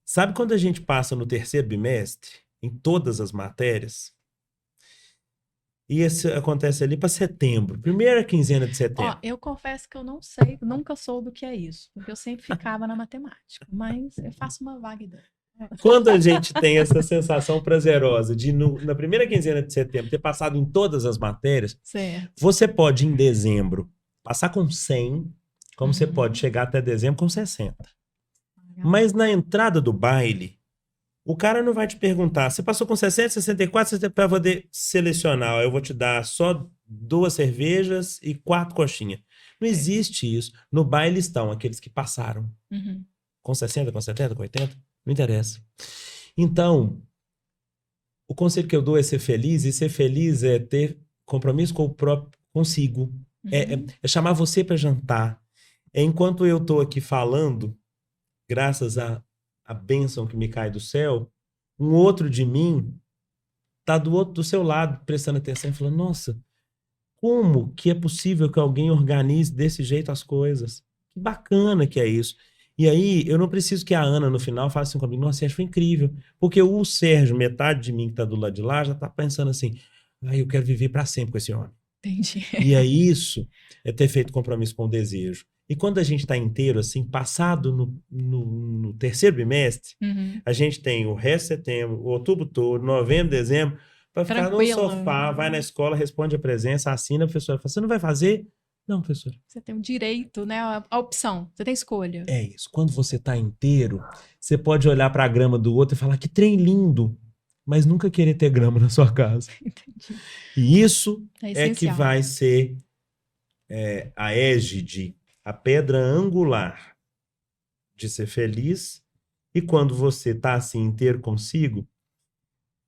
sabe quando a gente passa no terceiro bimestre, em todas as matérias, E esse acontece ali para setembro, primeira quinzena de setembro. Ó, eu confesso que eu não sei, nunca soube o que é isso, porque eu sempre ficava na matemática, mas eu faço uma vaga ideia. Quando a gente tem essa sensação prazerosa de, na primeira quinzena de setembro, ter passado em todas as matérias, Certo. você pode, em dezembro, passar com 100, como você Uhum. pode chegar até dezembro com 60. Legal. Mas na entrada do baile, o cara não vai te perguntar, você passou com 60, 64, você para poder selecionar, ó, eu vou te dar só 2 cervejas e 4 coxinhas. Não existe isso. No baile estão aqueles que passaram. Uhum. Com 60, com 70, com 80, não interessa. Então, o conselho que eu dou é ser feliz, e ser feliz é ter compromisso com o próprio, consigo. É chamar você para jantar. Enquanto eu estou aqui falando, graças à bênção que me cai do céu, um outro de mim está do seu lado, prestando atenção e falando, nossa, como que é possível que alguém organize desse jeito as coisas? Que bacana que é isso. E aí, eu não preciso que a Ana, no final, faça assim comigo, nossa, Sérgio, foi incrível. Porque o Sérgio, metade de mim que está do lado de lá, já está pensando assim, eu quero viver para sempre com esse homem. Entendi. E aí, isso é ter feito compromisso com o desejo. E quando a gente está inteiro, assim, passado no terceiro bimestre, a gente tem o resto de setembro, o outubro todo, novembro, dezembro, para ficar Tranquilo. no sofá, vai na escola, responde a presença, assina, a professora fala, você não vai fazer? Não, professora. Você tem o direito, né? A opção. Você tem escolha. É isso. Quando você está inteiro, você pode olhar para a grama do outro e falar que trem lindo, mas nunca querer ter grama na sua casa. Entendi. E isso É é que essencial. vai ser a égide, a pedra angular de ser feliz. E quando você está assim inteiro consigo,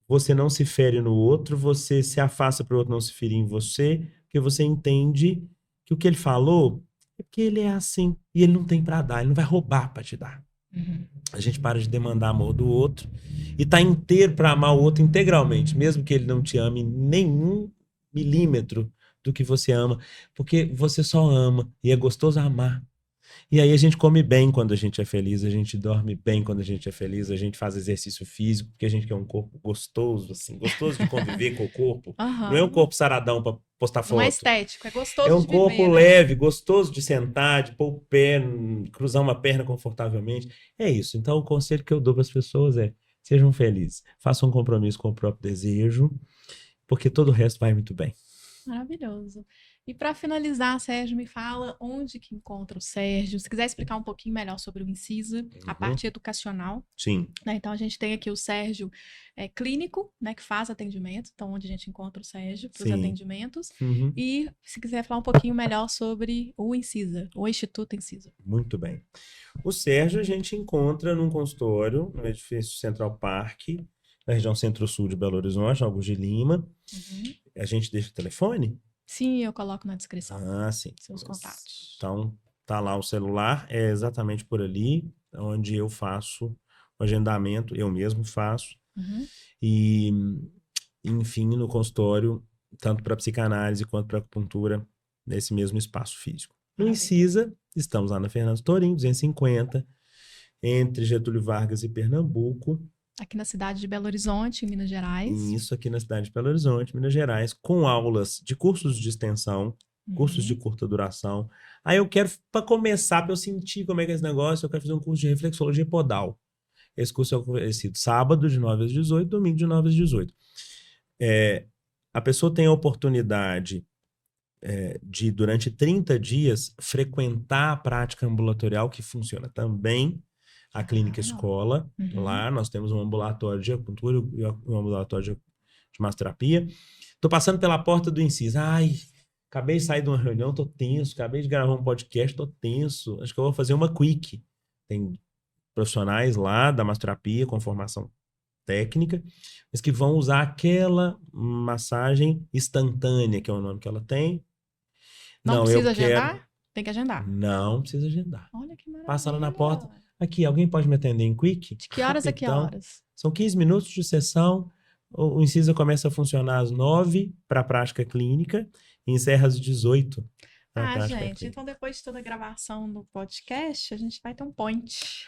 você não se fere no outro, você se afasta para o outro não se ferir em você, porque você entende que o que ele falou é porque ele é assim e ele não tem para dar, ele não vai roubar para te dar. Uhum. A gente para de demandar amor do outro e tá inteiro para amar o outro integralmente, mesmo que ele não te ame nenhum milímetro do que você ama, porque você só ama e é gostoso amar. E aí a gente come bem quando a gente é feliz, a gente dorme bem quando a gente é feliz, a gente faz exercício físico, porque a gente quer um corpo gostoso, assim, gostoso de conviver com o corpo. Não é um corpo saradão para postar foto. Não é estético, é gostoso É um de viver, corpo né? leve, gostoso de sentar, de pôr o pé, cruzar uma perna confortavelmente. É isso. Então o conselho que eu dou para as pessoas é, sejam felizes, façam um compromisso com o próprio desejo, porque todo o resto vai muito bem. Maravilhoso. E para finalizar, Sérgio, me fala onde que encontra o Sérgio. Se quiser explicar um pouquinho melhor sobre o Incisa, a parte educacional. Sim. Né? Então, a gente tem aqui o Sérgio clínico, né, que faz atendimento. Então, onde a gente encontra o Sérgio para os atendimentos. E se quiser falar um pouquinho melhor sobre o Incisa, o Instituto Incisa. Muito bem. O Sérgio a gente encontra num consultório, no edifício Central Park, na região centro-sul de Belo Horizonte, Augusto de Lima. A gente deixa o telefone? Sim, eu coloco na descrição. Ah, sim. Seus contatos. Então, tá lá o celular, é exatamente por ali onde eu faço o agendamento, eu mesmo faço. E, enfim, no consultório, tanto para psicanálise quanto para acupuntura, nesse mesmo espaço físico. No Incisa, estamos lá na Fernando Torim, 250, entre Getúlio Vargas e Pernambuco. Aqui na cidade de Belo Horizonte, em Minas Gerais. Isso, aqui na cidade de Belo Horizonte, Minas Gerais, com aulas de cursos de extensão, cursos de curta duração. Aí eu quero, para começar, para eu sentir como é que é esse negócio, eu quero fazer um curso de reflexologia podal. Esse curso é oferecido sábado, de 9 às 18, domingo, de 9 às 18. A pessoa tem a oportunidade de, durante 30 dias, frequentar a prática ambulatorial, que funciona também, a clínica escola. Lá nós temos um ambulatório de acupuntura e um ambulatório de massoterapia. Estou passando pela porta do Incisa. Ai, acabei de sair de uma reunião, tô tenso. Acabei de gravar um podcast, tô tenso. Acho que eu vou fazer uma quick. Tem profissionais lá da massoterapia com formação técnica, mas que vão usar aquela massagem instantânea, que é o nome que ela tem. Não precisa agendar? Tem que agendar. Não precisa agendar. Olha que maravilha. Passa lá na porta. Aqui, alguém pode me atender em quick? De que horas a que horas? São 15 minutos de sessão. O Incisa começa a funcionar às 9 para a prática clínica e encerra às 18 para a prática gente, clínica. então depois de toda a gravação no podcast, a gente vai ter um point.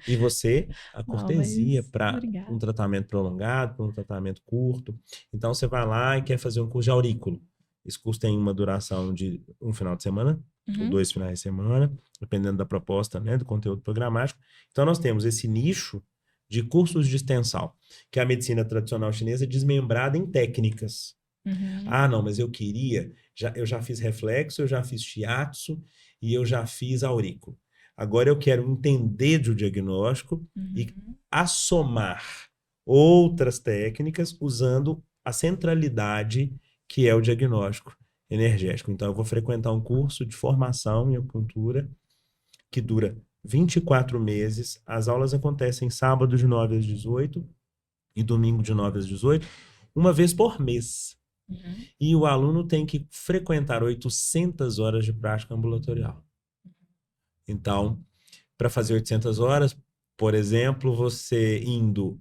E você, a cortesia para obrigada. um tratamento prolongado, para um tratamento curto. Então, você vai lá e quer fazer um curso de aurículo. Esse curso tem uma duração de um final de semana, ou 2 finais de semana, dependendo da proposta, né, do conteúdo programático. Então, nós temos esse nicho de cursos de extensão, que é a medicina tradicional chinesa desmembrada em técnicas. Ah, não, mas eu queria, eu já fiz reflexo, eu já fiz shiatsu e eu já fiz aurículo. Agora eu quero entender do diagnóstico e assomar outras técnicas usando a centralidade que é o diagnóstico energético. Então eu vou frequentar um curso de formação em acupuntura que dura 24 meses. As aulas acontecem sábado de 9 às 18 e domingo de 9 às 18, uma vez por mês. E o aluno tem que frequentar 800 horas de prática ambulatorial. Então, para fazer 800 horas, por exemplo, você indo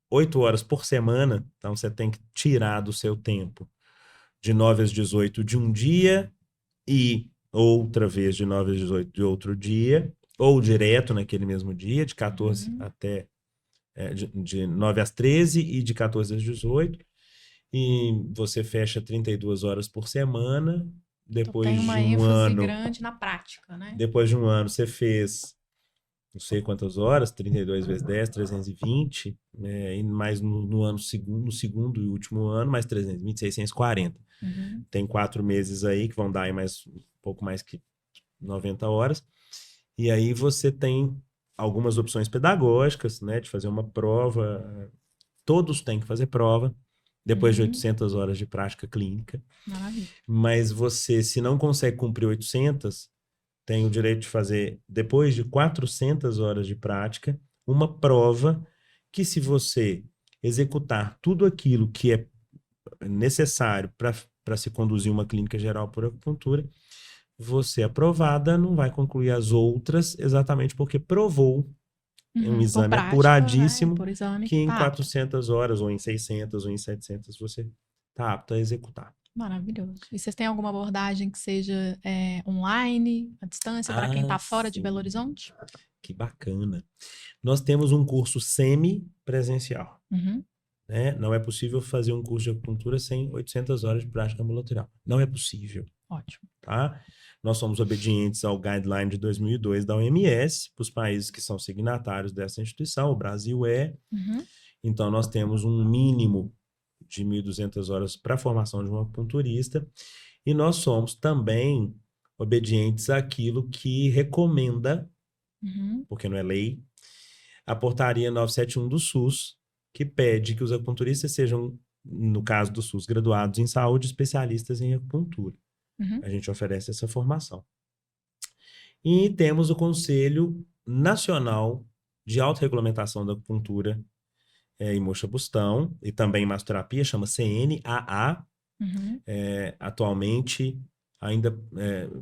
8 horas por semana, então você tem que tirar do seu tempo de 9 às 18 de um dia e outra vez de 9 às 18 de outro dia, ou direto naquele mesmo dia, de 14 até de 9 às 13 e de 14 às 18. E você fecha 32 horas por semana. Depois Tem uma de um ênfase ano, grande na prática, né? depois de um ano, você fez não sei quantas horas, 32 vezes 10, 320, né? E mais no ano segundo, no segundo e último ano, mais 320, 640. Tem 4 meses aí que vão dar aí mais um pouco mais que 90 horas. E aí você tem algumas opções pedagógicas, né, de fazer uma prova. Todos têm que fazer prova, depois de 800 horas de prática clínica. Maravilha. Mas você, se não consegue cumprir 800, tem o direito de fazer, depois de 400 horas de prática, uma prova que, se você executar tudo aquilo que é necessário para se conduzir uma clínica geral por acupuntura, você aprovada, não vai concluir as outras, exatamente porque provou um exame prática, apuradíssimo, né? Por exame, que em tá 400 horas, ou em 600, ou em 700, você está apto a executar. maravilhoso. E vocês têm alguma abordagem que seja online, à distância, para quem está fora de Belo Horizonte? Que bacana. Nós temos um curso semi-presencial. Né? Não é possível fazer um curso de acupuntura sem 800 horas de prática ambulatorial. Não é possível. Ótimo. Tá? Nós somos obedientes ao guideline de 2002 da OMS, para os países que são signatários dessa instituição, o Brasil é. Então, nós temos um mínimo de 1.200 horas para a formação de um acupunturista, e nós somos também obedientes àquilo que recomenda, porque não é lei, a portaria 971 do SUS, que pede que os acupunturistas sejam, no caso do SUS, graduados em saúde, especialistas em acupuntura. A gente oferece essa formação. E temos o Conselho Nacional de Autorregulamentação da Acupuntura em Mocha Bustão, e também em massoterapia, chama CNAA. Atualmente,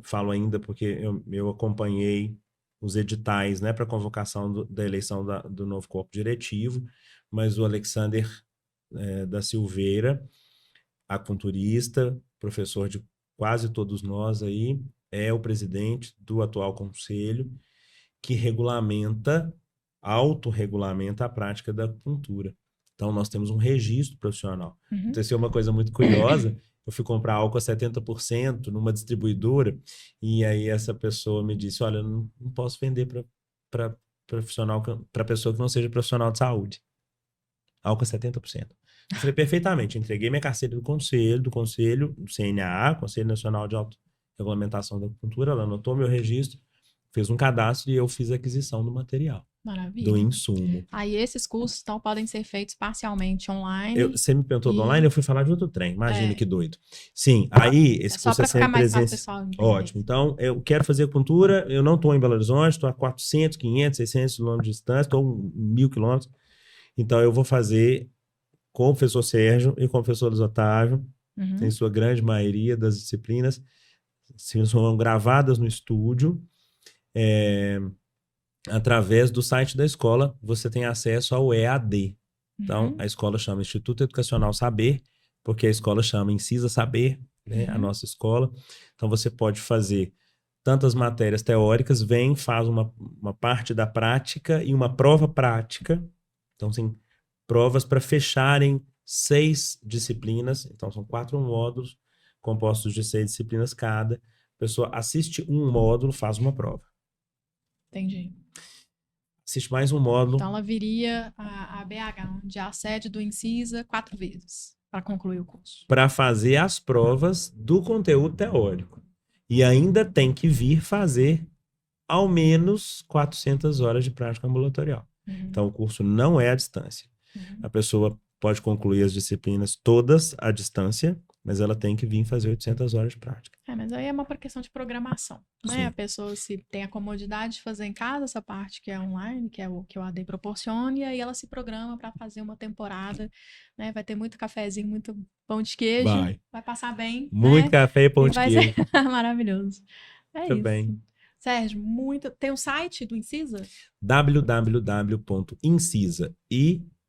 falo ainda porque eu acompanhei os editais, né, para convocação da eleição do novo corpo diretivo, mas o Alexander da Silveira, acupunturista, professor de quase todos nós aí, é o presidente do atual conselho, que autorregulamenta a prática da acupuntura. Então, nós temos um registro profissional. Aconteceu uma coisa muito curiosa, eu fui comprar álcool a 70% numa distribuidora, e aí essa pessoa me disse, olha, eu não posso vender para profissional, para pessoa que não seja profissional de saúde. Álcool a 70%. Eu falei, perfeitamente, entreguei minha carteira do conselho, do CNAA, Conselho Nacional de Autorregulamentação da Acupuntura, ela anotou meu registro, fez um cadastro e eu fiz a aquisição do material. Maravilha. Do insumo. Aí esses cursos, então, podem ser feitos parcialmente online. Você me perguntou do online, eu fui falar de outro trem. Imagina que doido. Sim, aí esse curso é sempre presencial. Ótimo. Então, eu quero fazer acupuntura, eu não estou em Belo Horizonte, estou a 400, 500, 600 quilômetros de distância, estou a 1.000 quilômetros. Então, eu vou fazer com o professor Sérgio e com o professor Luiz Otávio, em sua grande maioria das disciplinas, são gravadas no estúdio. Através do site da escola, você tem acesso ao EAD. Então, a escola chama Instituto Educacional Saber, porque a escola chama Incisa Saber, né, a nossa escola. Então, você pode fazer tantas matérias teóricas, vem, faz uma parte da prática e uma prova prática. Então, tem provas para fecharem 6 disciplinas. Então, são 4 módulos compostos de 6 disciplinas cada. A pessoa assiste um módulo, faz uma prova. Entendi. Assiste mais um módulo. Então, ela viria a BH, onde é a sede do Incisa, 4 vezes, para concluir o curso. Para fazer as provas do conteúdo teórico. E ainda tem que vir fazer ao menos 400 horas de prática ambulatorial. Então, o curso não é à distância. A pessoa pode concluir as disciplinas todas à distância, mas ela tem que vir fazer 800 horas de prática. Mas aí é uma questão de programação, né? Sim. A pessoa se tem a comodidade de fazer em casa essa parte que é online, que é o que o AD proporciona, e aí ela se programa para fazer uma temporada, né? Vai ter muito cafezinho, muito pão de queijo, vai passar bem, muito né? café e pão de vai queijo. ser maravilhoso. É Muito isso. bem. Sérgio, tem um site do Incisa? www.incisa,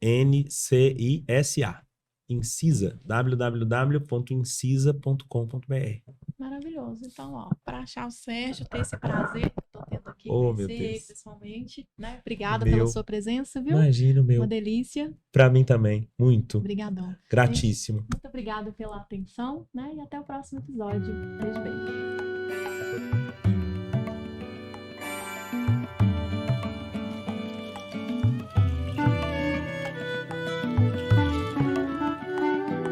INCISA. Incisa, www.incisa.com.br. Maravilhoso. Então, ó, para achar o Sérgio, ter esse prazer que eu tô tendo aqui, Meu conhecer ele Deus. pessoalmente, né? Obrigada pela sua presença, viu? Imagino, Uma delícia. Para mim também, muito. Obrigadão. Gratíssimo. Muito obrigada pela atenção, né? E até o próximo episódio. Beijo, beijo.